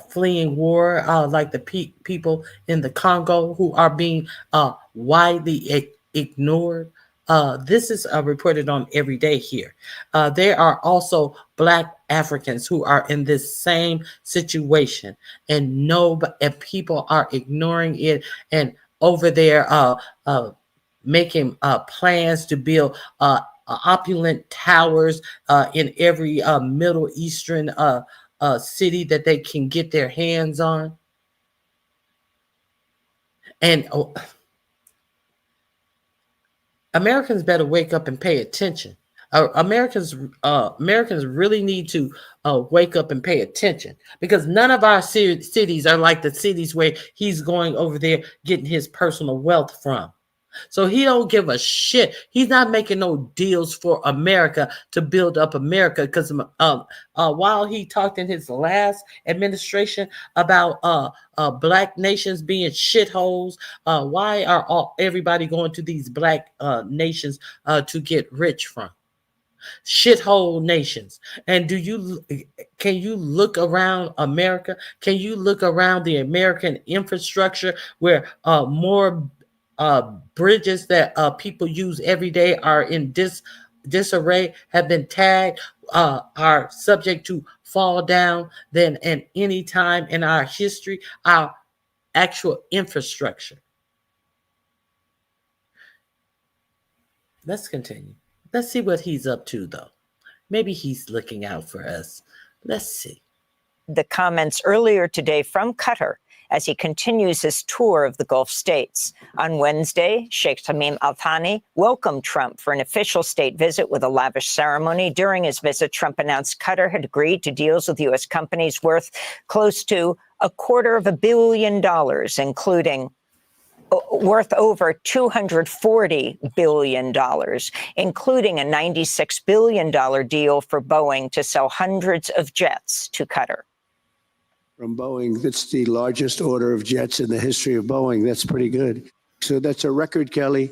fleeing war, like the people in the Congo who are being widely ignored. This is reported on every day here. There are also Black Africans who are in this same situation, and people are ignoring it and over there making plans to build opulent towers in every Middle Eastern city that they can get their hands on. And Americans better wake up and pay attention. Americans really need to wake up and pay attention, because none of our cities are like the cities where he's going over there getting his personal wealth from. So he don't give a shit. He's not making no deals for America to build up America, because while he talked in his last administration about Black nations being shitholes, why are everybody going to these Black nations to get rich from? Shithole nations. And can you look around America? Can you look around the American infrastructure where more bridges that people use every day are in disarray, have been tagged, are subject to fall down than at any time in our history, our actual infrastructure. Let's continue. Let's see what he's up to, though. Maybe he's looking out for us. Let's see. The comments earlier today from Qatar as he continues his tour of the Gulf states. On Wednesday, Sheikh Tamim Al Thani welcomed Trump for an official state visit with a lavish ceremony. During his visit, Trump announced Qatar had agreed to deals with U.S. companies worth close to $250 million, including worth over $240 billion, including a $96 billion deal for Boeing to sell hundreds of jets to Qatar. From Boeing, that's the largest order of jets in the history of Boeing. That's pretty good. So that's a record, Kelly.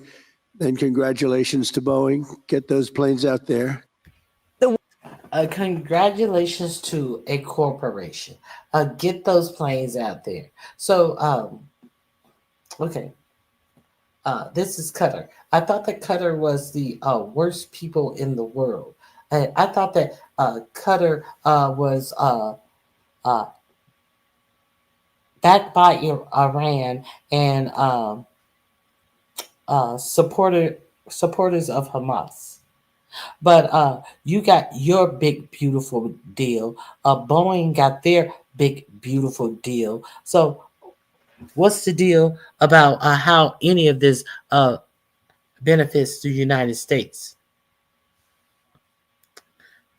Then congratulations to Boeing. Get those planes out there. Congratulations to a corporation. Get those planes out there. So, okay. This is Qatar. I thought that Qatar was the worst people in the world. I thought that Qatar was backed by Iran and supporters of Hamas. But you got your big, beautiful deal. Boeing got their big, beautiful deal. So what's the deal about how any of this benefits the United States?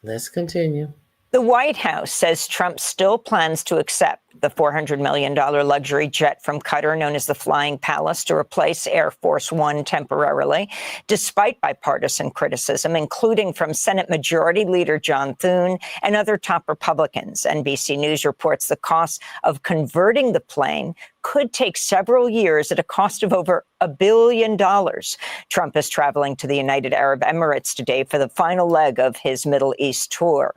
Let's continue. The White House says Trump still plans to accept the $400 million luxury jet from Qatar known as the Flying Palace to replace Air Force One temporarily, despite bipartisan criticism, including from Senate Majority Leader John Thune and other top Republicans. NBC News reports the cost of converting the plane could take several years at a cost of over $1 billion. Trump is traveling to the United Arab Emirates today for the final leg of his Middle East tour.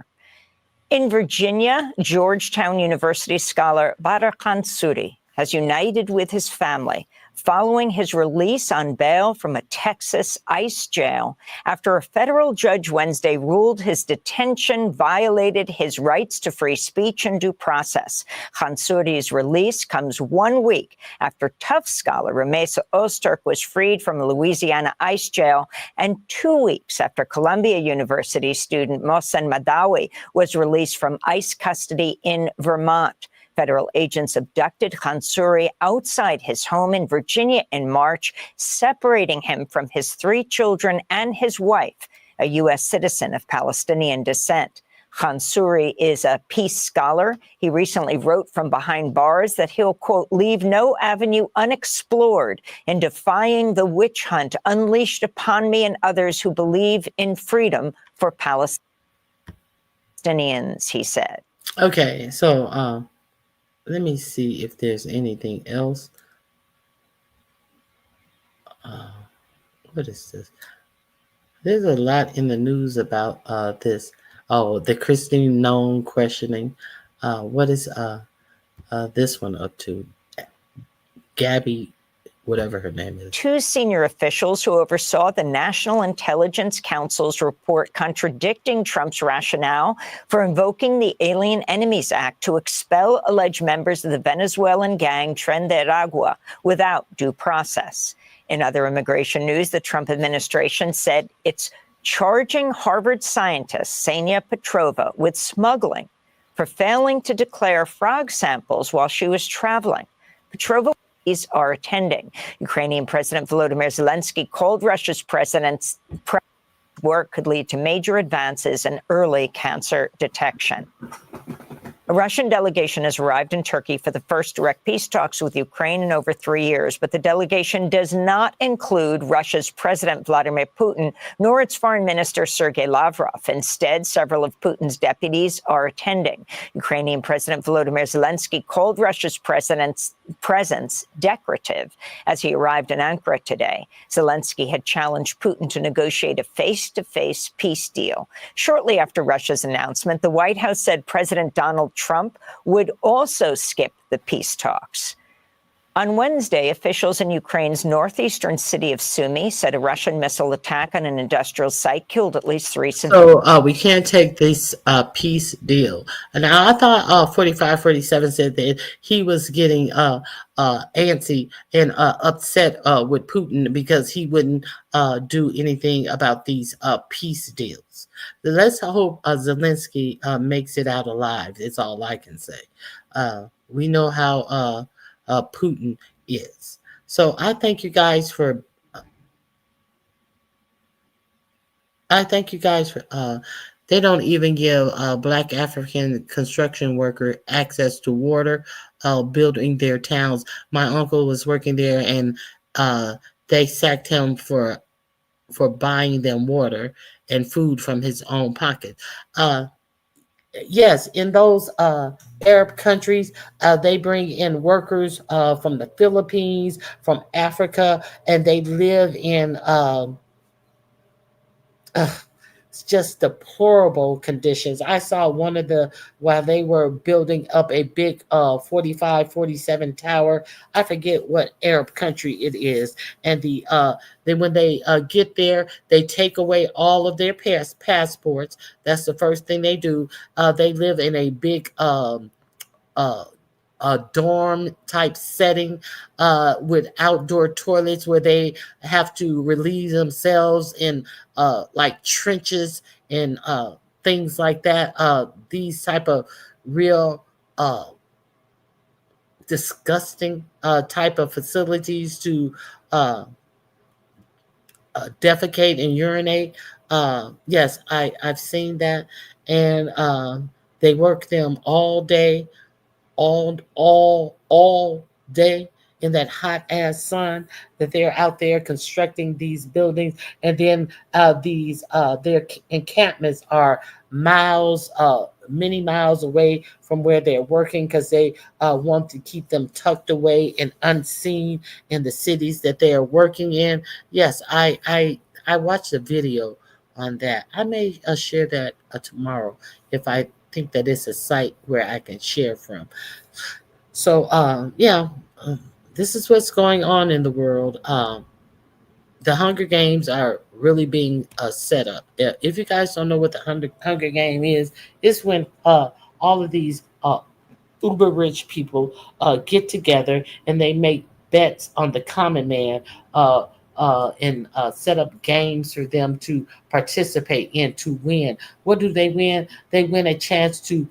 In Virginia, Georgetown University scholar Badr Khansuri has united with his family following his release on bail from a Texas ICE jail after a federal judge Wednesday ruled his detention violated his rights to free speech and due process. Khansuri's release comes 1 week after Tufts scholar Ramesa Osterk was freed from a Louisiana ICE jail and 2 weeks after Columbia University student Mohsen Madawi was released from ICE custody in Vermont. Federal agents abducted Khansuri outside his home in Virginia in March, separating him from his 3 children and his wife, a U.S. citizen of Palestinian descent. Khansuri is a peace scholar. He recently wrote from behind bars that he'll, quote, leave no avenue unexplored in defying the witch hunt unleashed upon me and others who believe in freedom for Palestinians, he said. Okay, so let me see if there's anything else. What is this? There's a lot in the news about this. Oh, the Christine Nome questioning. What is this one up to? Gabby, whatever her name is. 2 senior officials who oversaw the National Intelligence Council's report contradicting Trump's rationale for invoking the Alien Enemies Act to expel alleged members of the Venezuelan gang Tren de Aragua without due process. In other immigration news, the Trump administration said it's charging Harvard scientist Ksenia Petrova with smuggling for failing to declare frog samples while she was traveling. Petrova are attending. Ukrainian President Volodymyr Zelensky called Russia's president's work could lead to major advances in early cancer detection. A Russian delegation has arrived in Turkey for the first direct peace talks with Ukraine in over 3 years, but the delegation does not include Russia's President Vladimir Putin, nor its Foreign Minister Sergei Lavrov. Instead, several of Putin's deputies are attending. Ukrainian President Volodymyr Zelensky called Russia's president's presence decorative as he arrived in Ankara today. Zelensky had challenged Putin to negotiate a face-to-face peace deal. Shortly after Russia's announcement, the White House said President Donald Trump would also skip the peace talks. On Wednesday, officials in Ukraine's northeastern city of Sumy said a Russian missile attack on an industrial site killed at least 3 civilians. So we can't take this peace deal. And I thought 4547 said that he was getting antsy and upset with Putin because he wouldn't do anything about these peace deals. Let's hope Zelensky makes it out alive. It's all I can say. We know how Putin is. So I thank you guys for they don't even give Black African construction worker access to water, building their towns. My uncle was working there and they sacked him for buying them water and food from his own pocket. yes, in those Arab countries, they bring in workers from the Philippines, from Africa, and they live in it's just deplorable conditions. I saw one of the, while they were building up a big 45, 47 tower. I forget what Arab country it is. And then when they get there, they take away all of their passports. That's the first thing they do. They live in a big a dorm type setting with outdoor toilets where they have to relieve themselves in like trenches and things like that. These type of real disgusting type of facilities to defecate and urinate. Yes, I've seen that. And they work them all day, all day in that hot ass sun that they're out there constructing these buildings. And then their encampments are miles, many miles away from where they're working, because they want to keep them tucked away and unseen in the cities that they are working in. Yes, I watched a video on that. I may share that tomorrow if I think that it's a site where I can share from. So this is what's going on in the world. The Hunger Games are really being set up. If you guys don't know what the Hunger Game is, it's when all of these uber rich people get together and they make bets on the common man and set up games for them to participate in to win. What do they win? They win a chance to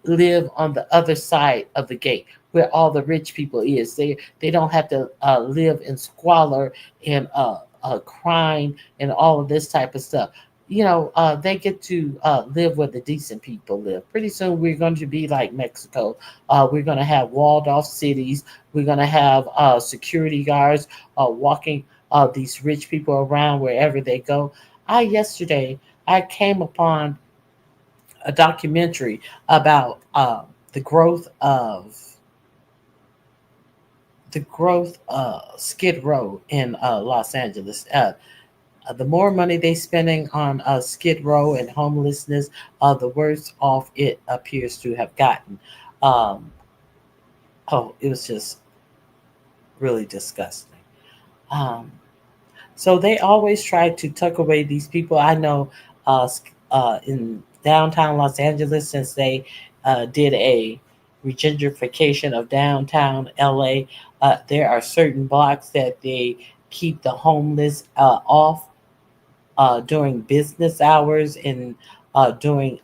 live on the other side of the gate where all the rich people is. They don't have to live in squalor and crime and all of this type of stuff. You know, they get to live where the decent people live. Pretty soon we're going to be like Mexico. We're going to have walled off cities. We're going to have security guards walking these rich people around wherever they go. Yesterday I came upon a documentary about the growth of Skid Row in Los Angeles. The more money they spending on Skid Row and homelessness, the worse off it appears to have gotten. It was just really disgusting. So they always try to tuck away these people. I know in downtown Los Angeles, since they did a regentrification of downtown LA, there are certain blocks that they keep the homeless off during business hours and during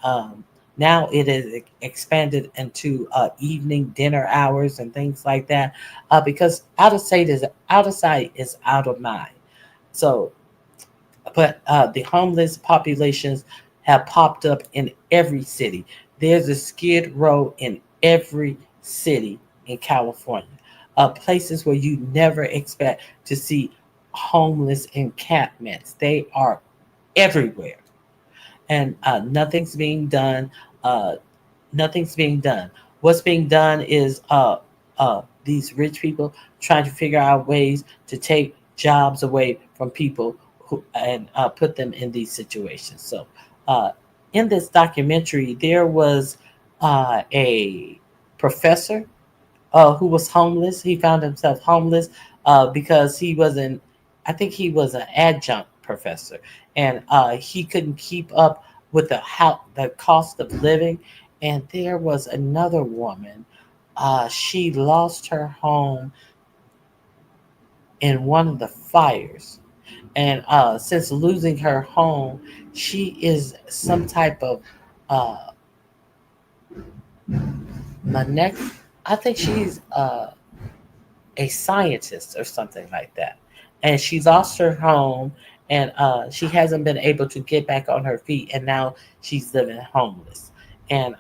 now it is expanded into evening dinner hours and things like that, because out of sight is out of mind. So, but the homeless populations have popped up in every city. There's a Skid Row in every city in California, places where you never expect to see homeless encampments. They are everywhere, and nothing's being done. Nothing's being done. What's being done is these rich people trying to figure out ways to take jobs away from people who and put them in these situations. So in this documentary, there was a professor who was homeless. He found himself homeless because he was an adjunct professor, and he couldn't keep up with the cost of living. And there was another woman. She lost her home in one of the fires. And since losing her home, she is some type of I think she's a scientist or something like that. And she lost her home, and she hasn't been able to get back on her feet, and now she's living homeless. And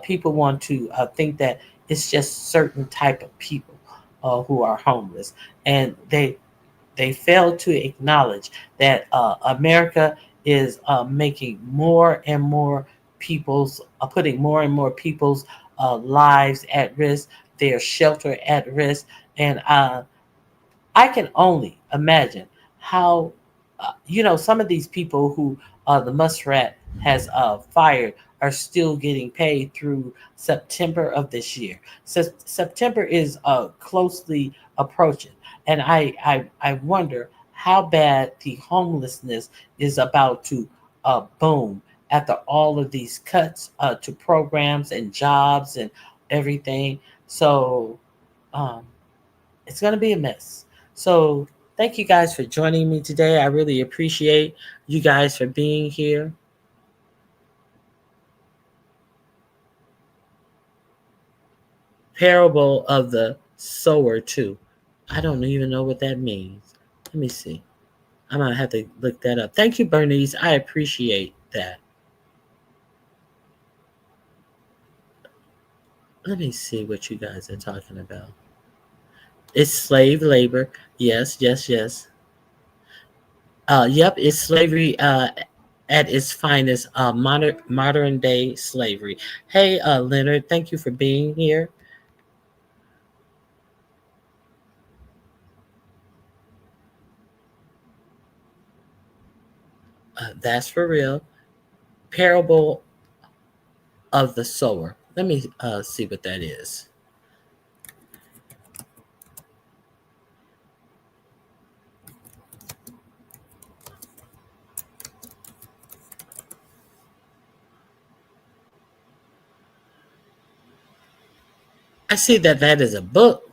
people want to think that it's just certain type of people who are homeless, and they fail to acknowledge that America is making more and more people's, putting more and more people's lives at risk, their shelter at risk. And I can only imagine how, some of these people who the Muskrat has fired are still getting paid through September of this year. So September is closely approaching. And I wonder how bad the homelessness is about to boom after all of these cuts to programs and jobs and everything. So it's going to be a mess. So thank you guys for joining me today. I really appreciate you guys for being here. Parable of the sower too. I don't even know what that means. Let me see. I'm going to have to look that up. Thank you, Bernice. I appreciate that. Let me see what you guys are talking about. It's slave labor. Yes. Yep, it's slavery at its finest, modern day slavery. Hey, Leonard, thank you for being here. That's for real. Parable of the sower. Let me see what that is. I see that is a book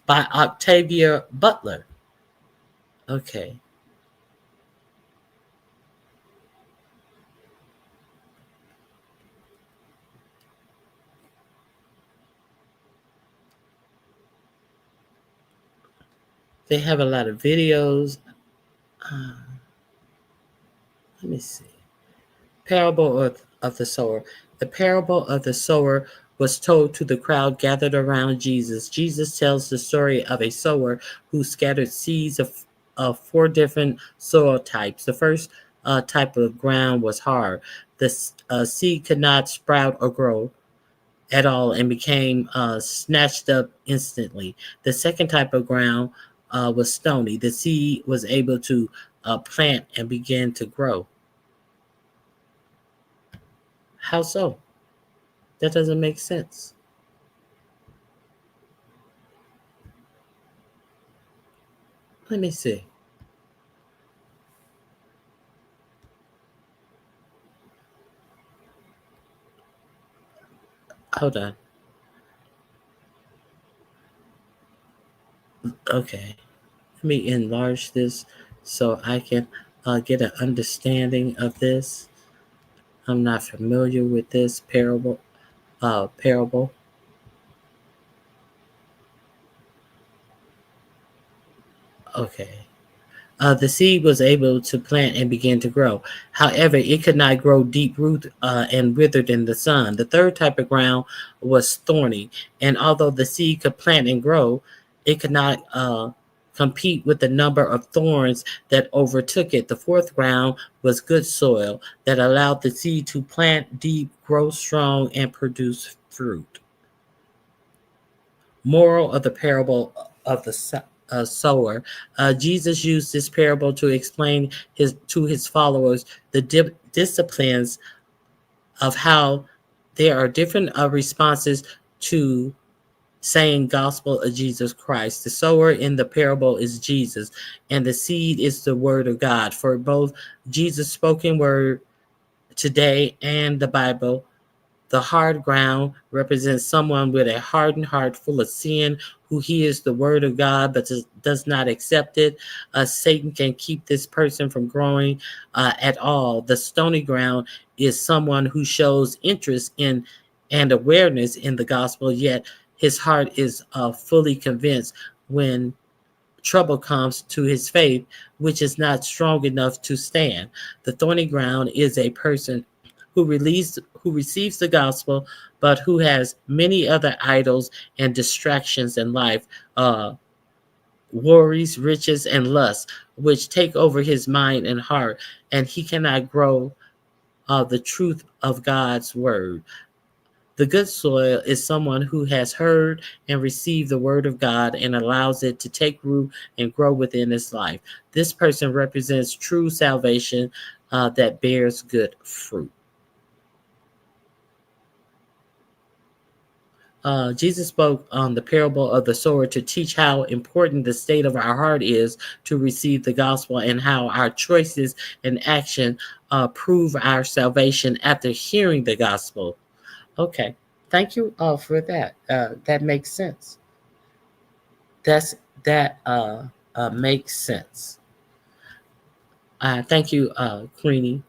by Octavia Butler. Okay. They have a lot of videos. Let me see. Parable of the sower. The parable of the sower was told to the crowd gathered around Jesus. Jesus tells the story of a sower who scattered seeds of 4 different soil types. The first type of ground was hard. The seed could not sprout or grow at all and became snatched up instantly. The second type of ground was stony. The seed was able to plant and begin to grow. How so? That doesn't make sense. Let me see. Hold on. Okay. Let me enlarge this so I can get an understanding of this. I'm not familiar with this parable. Okay. The seed was able to plant and begin to grow. However, it could not grow deep root and withered in the sun. The third type of ground was thorny. And although the seed could plant and grow, it could not compete with the number of thorns that overtook it. The fourth ground was good soil that allowed the seed to plant deep, grow strong, and produce fruit. Moral of the parable of the sower. Jesus used this parable to explain to his followers the disciplines of how there are different responses to saying gospel of Jesus Christ. The sower in the parable is Jesus, and the seed is the word of God. For both Jesus' spoken word today and the Bible, the hard ground represents someone with a hardened heart full of sin who hears the word of God but does not accept it. Satan can keep this person from growing at all. The stony ground is someone who shows interest in and awareness in the gospel, yet his heart is fully convinced when trouble comes to his faith, which is not strong enough to stand. The thorny ground is a person who receives the gospel, but who has many other idols and distractions in life, worries, riches, and lust, which take over his mind and heart, and he cannot grow the truth of God's word. The good soil is someone who has heard and received the word of God and allows it to take root and grow within his life. This person represents true salvation that bears good fruit. Jesus spoke on the parable of the sower to teach how important the state of our heart is to receive the gospel and how our choices and action prove our salvation after hearing the gospel. Okay, thank you for that. That makes sense. That makes sense. Thank you, Queenie,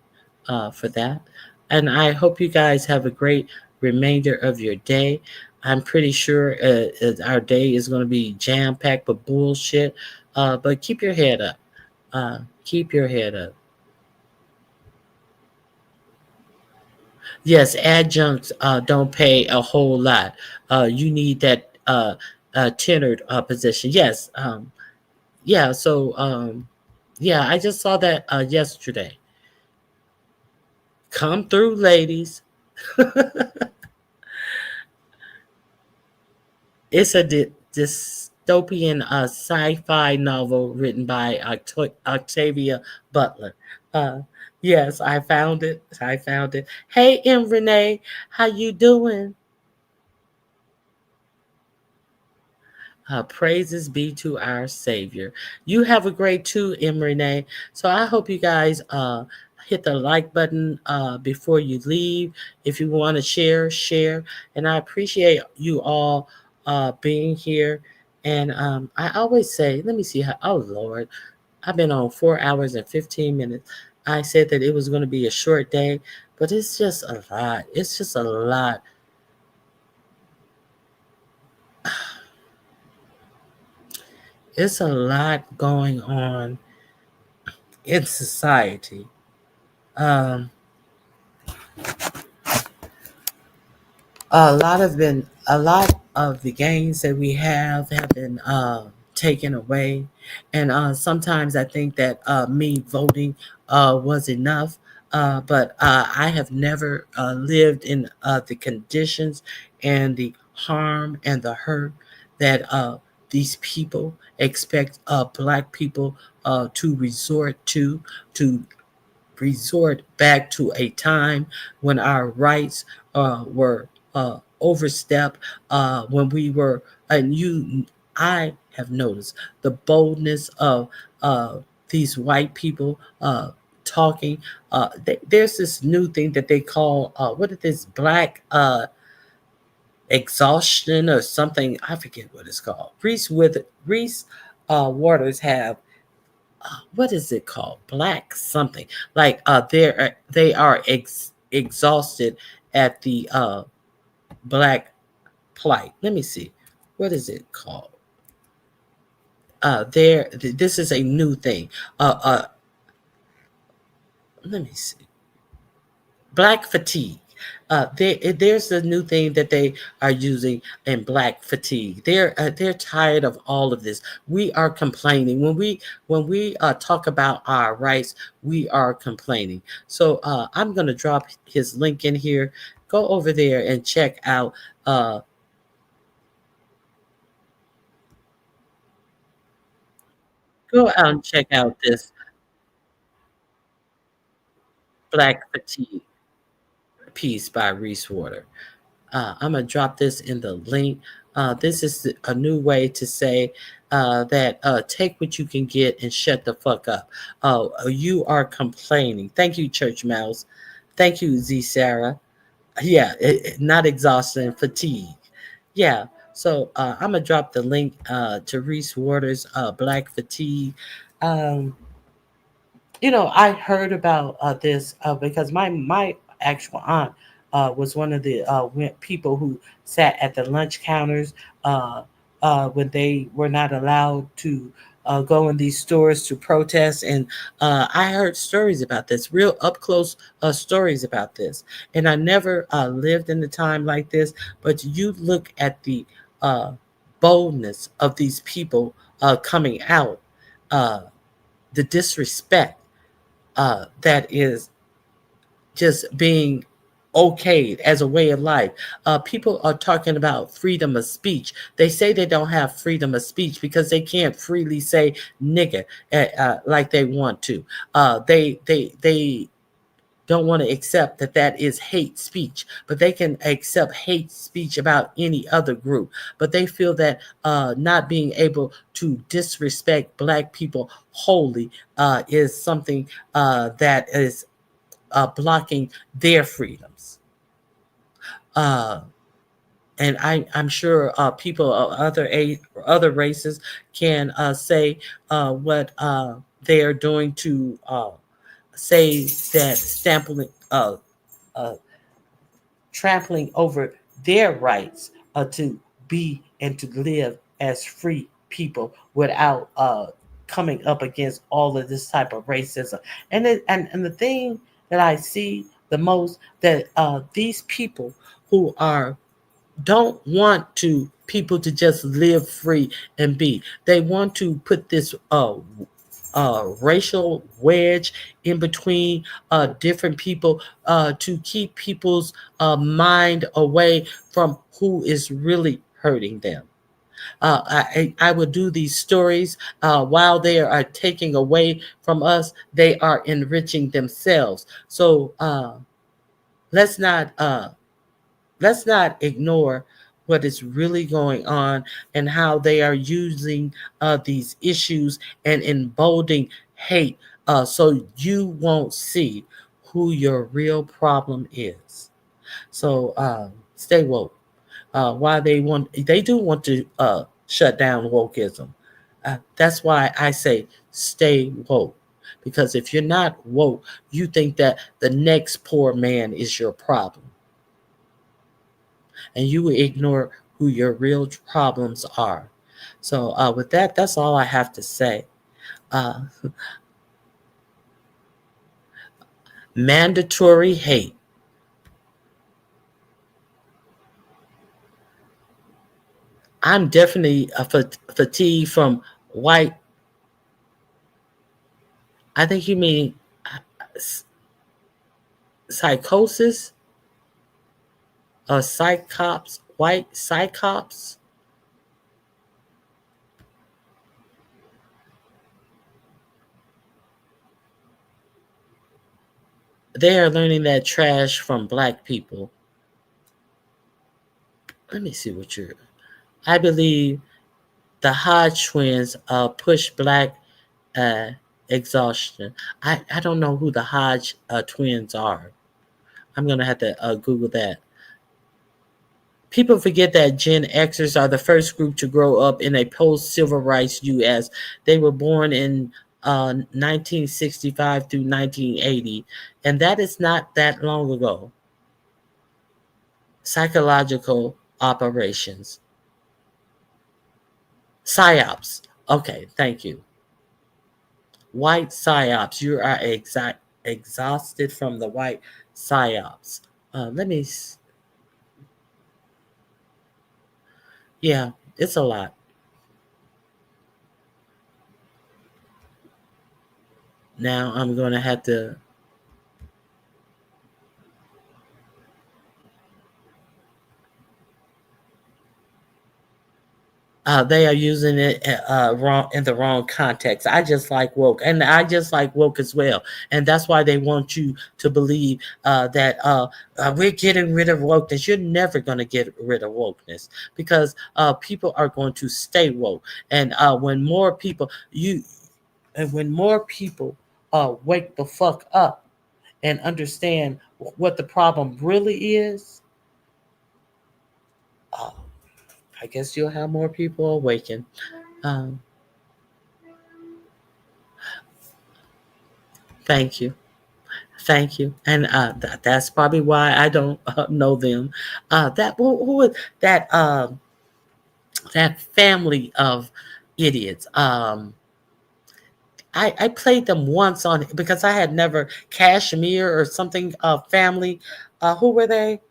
for that. And I hope you guys have a great remainder of your day. I'm pretty sure our day is going to be jam-packed with bullshit, but keep your head up. Keep your head up. Yes, adjuncts don't pay a whole lot. You need that tenured position. Yes. Yeah, so, yeah, I just saw that yesterday. Come through, ladies. It's a dystopian sci-fi novel written by Octavia Butler. Yes, I found it. Hey, M. Renee, how you doing? Praises be to our Savior. You have a great too, M. Renee. So I hope you guys hit the like button before you leave. If you want to share. And I appreciate you all being here. And I always say, let me see how, oh Lord, I've been on 4 hours and 15 minutes. I said that it was going to be a short day, but it's just a lot. It's just a lot. It's a lot going on in society. A lot of the gains that we have been taken away, and sometimes I think that me voting was enough. But I have never lived in the conditions and the harm and the hurt that these people expect Black people to resort back to a time when our rights were overstepped, when we were, I have noticed the boldness of these white people talking. There's this new thing that they call, what is this, Black exhaustion or something. I forget what it's called. Reese Waters have, what is it called? Black something. Like they are exhausted at the Black plight. Let me see. What is it called? This is a new thing. Let me see. Black fatigue. There's a new thing that they are using in Black fatigue. They're tired of all of this. We are complaining when we talk about our rights. We are complaining. So I'm gonna drop his link in here. Go over there and check out. Go out and check out this Black fatigue piece by Reese Water. I'm gonna drop this in the link. This is a new way to say that take what you can get and shut the fuck up. You are complaining. Thank you, Church Mouse. Thank you, Z Sarah. Yeah, not exhaustion, fatigue. Yeah. So I'm gonna drop the link to Reese Waters' Black fatigue. I heard about this because my actual aunt was one of the people who sat at the lunch counters when they were not allowed to go in these stores to protest. And I heard stories about this, real up close stories about this. And I never lived in a time like this, but you look at the boldness of these people coming out, the disrespect that is just being okayed as a way of life. People are talking about freedom of speech. They say they don't have freedom of speech because they can't freely say nigger like they want to. They don't want to accept that is hate speech, but they can accept hate speech about any other group. But they feel that not being able to disrespect Black people wholly is something that is blocking their freedoms. And I'm sure people of other races can say what they are doing to say that trampling over their rights to be and to live as free people without coming up against all of this type of racism. And the thing that I see the most, that these people who don't want people to just live free and be. They want to put this racial wedge in between different people to keep people's mind away from who is really hurting them. I would do these stories while they are taking away from us, they are enriching themselves. So let's not ignore what is really going on and how they are using these issues and emboldening hate so you won't see who your real problem is. So stay woke. Why they do want to shut down wokeism. That's why I say stay woke. Because if you're not woke, you think that the next poor man is your problem. And you will ignore who your real problems are. So with that, that's all I have to say. Mandatory hate. I'm definitely fatigued from white. I think you mean psychosis or psychops, white psychops. They are learning that trash from Black people. Let me see what you're. I believe the Hodge twins push Black exhaustion. I don't know who the Hodge twins are. I'm going to have to Google that. People forget that Gen Xers are the first group to grow up in a post-civil rights U.S. They were born in 1965 through 1980, and that is not that long ago. Psychological operations. PSYOPs. Okay, thank you. White PSYOPs. You are exhausted from the white PSYOPs. Let me... Yeah, it's a lot. Now I'm going to have to... they are using it wrong in the wrong context. I just like woke, and I just like woke as well. And that's why they want you to believe that we're getting rid of wokeness. You're never going to get rid of wokeness because people are going to stay woke. And when more people wake the fuck up and understand what the problem really is, I guess you'll have more people awaken. Thank you. Thank you. And that's probably why I don't know them. That family of idiots. I played them once on because I had never Kashmir or something family. Who were they?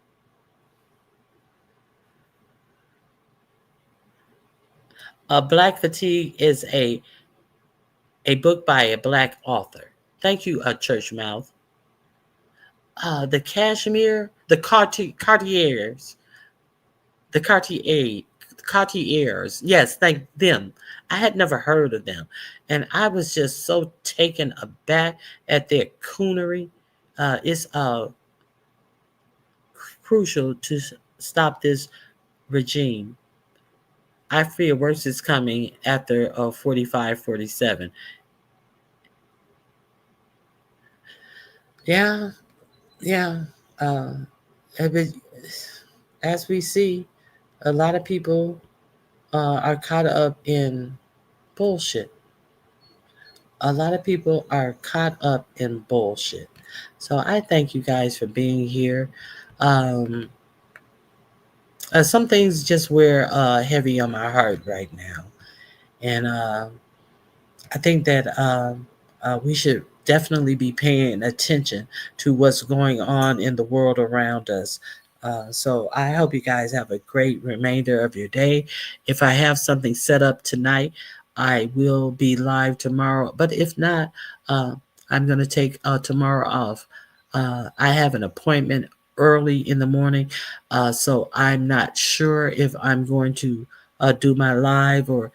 Black Fatigue is a book by a Black author. Thank you, Church Mouth. The Cashmere, the Cartiers. Yes, thank them. I had never heard of them. And I was just so taken aback at their coonery. It's crucial to stop this regime. I fear worse is coming after 45-47. Yeah. As we see, a lot of people are caught up in bullshit. So I thank you guys for being here. Some things just wear heavy on my heart right now. And I think that we should definitely be paying attention to what's going on in the world around us. So I hope you guys have a great remainder of your day. If I have something set up tonight, I will be live tomorrow. But if not, I'm going to take tomorrow off. I have an appointment early in the morning, so I'm not sure if I'm going to do my live or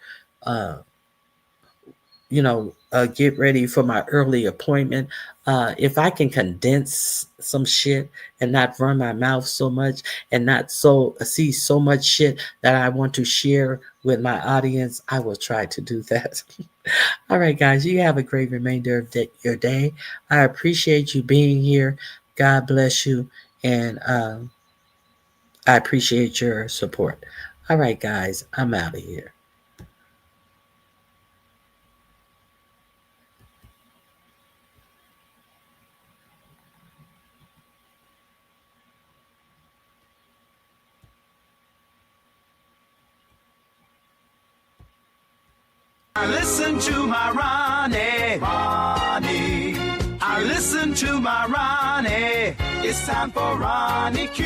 get ready for my early appointment. If I can condense some shit and not run my mouth so much and not see so much shit that I want to share with my audience, I will try to do that. All right, guys, you have a great remainder of your day. I appreciate you being here. God bless you. And I appreciate your support. All right, guys, I'm out of here. Listen to my Ronnie. I listen to my Ronnie. It's time for Ronnie Q.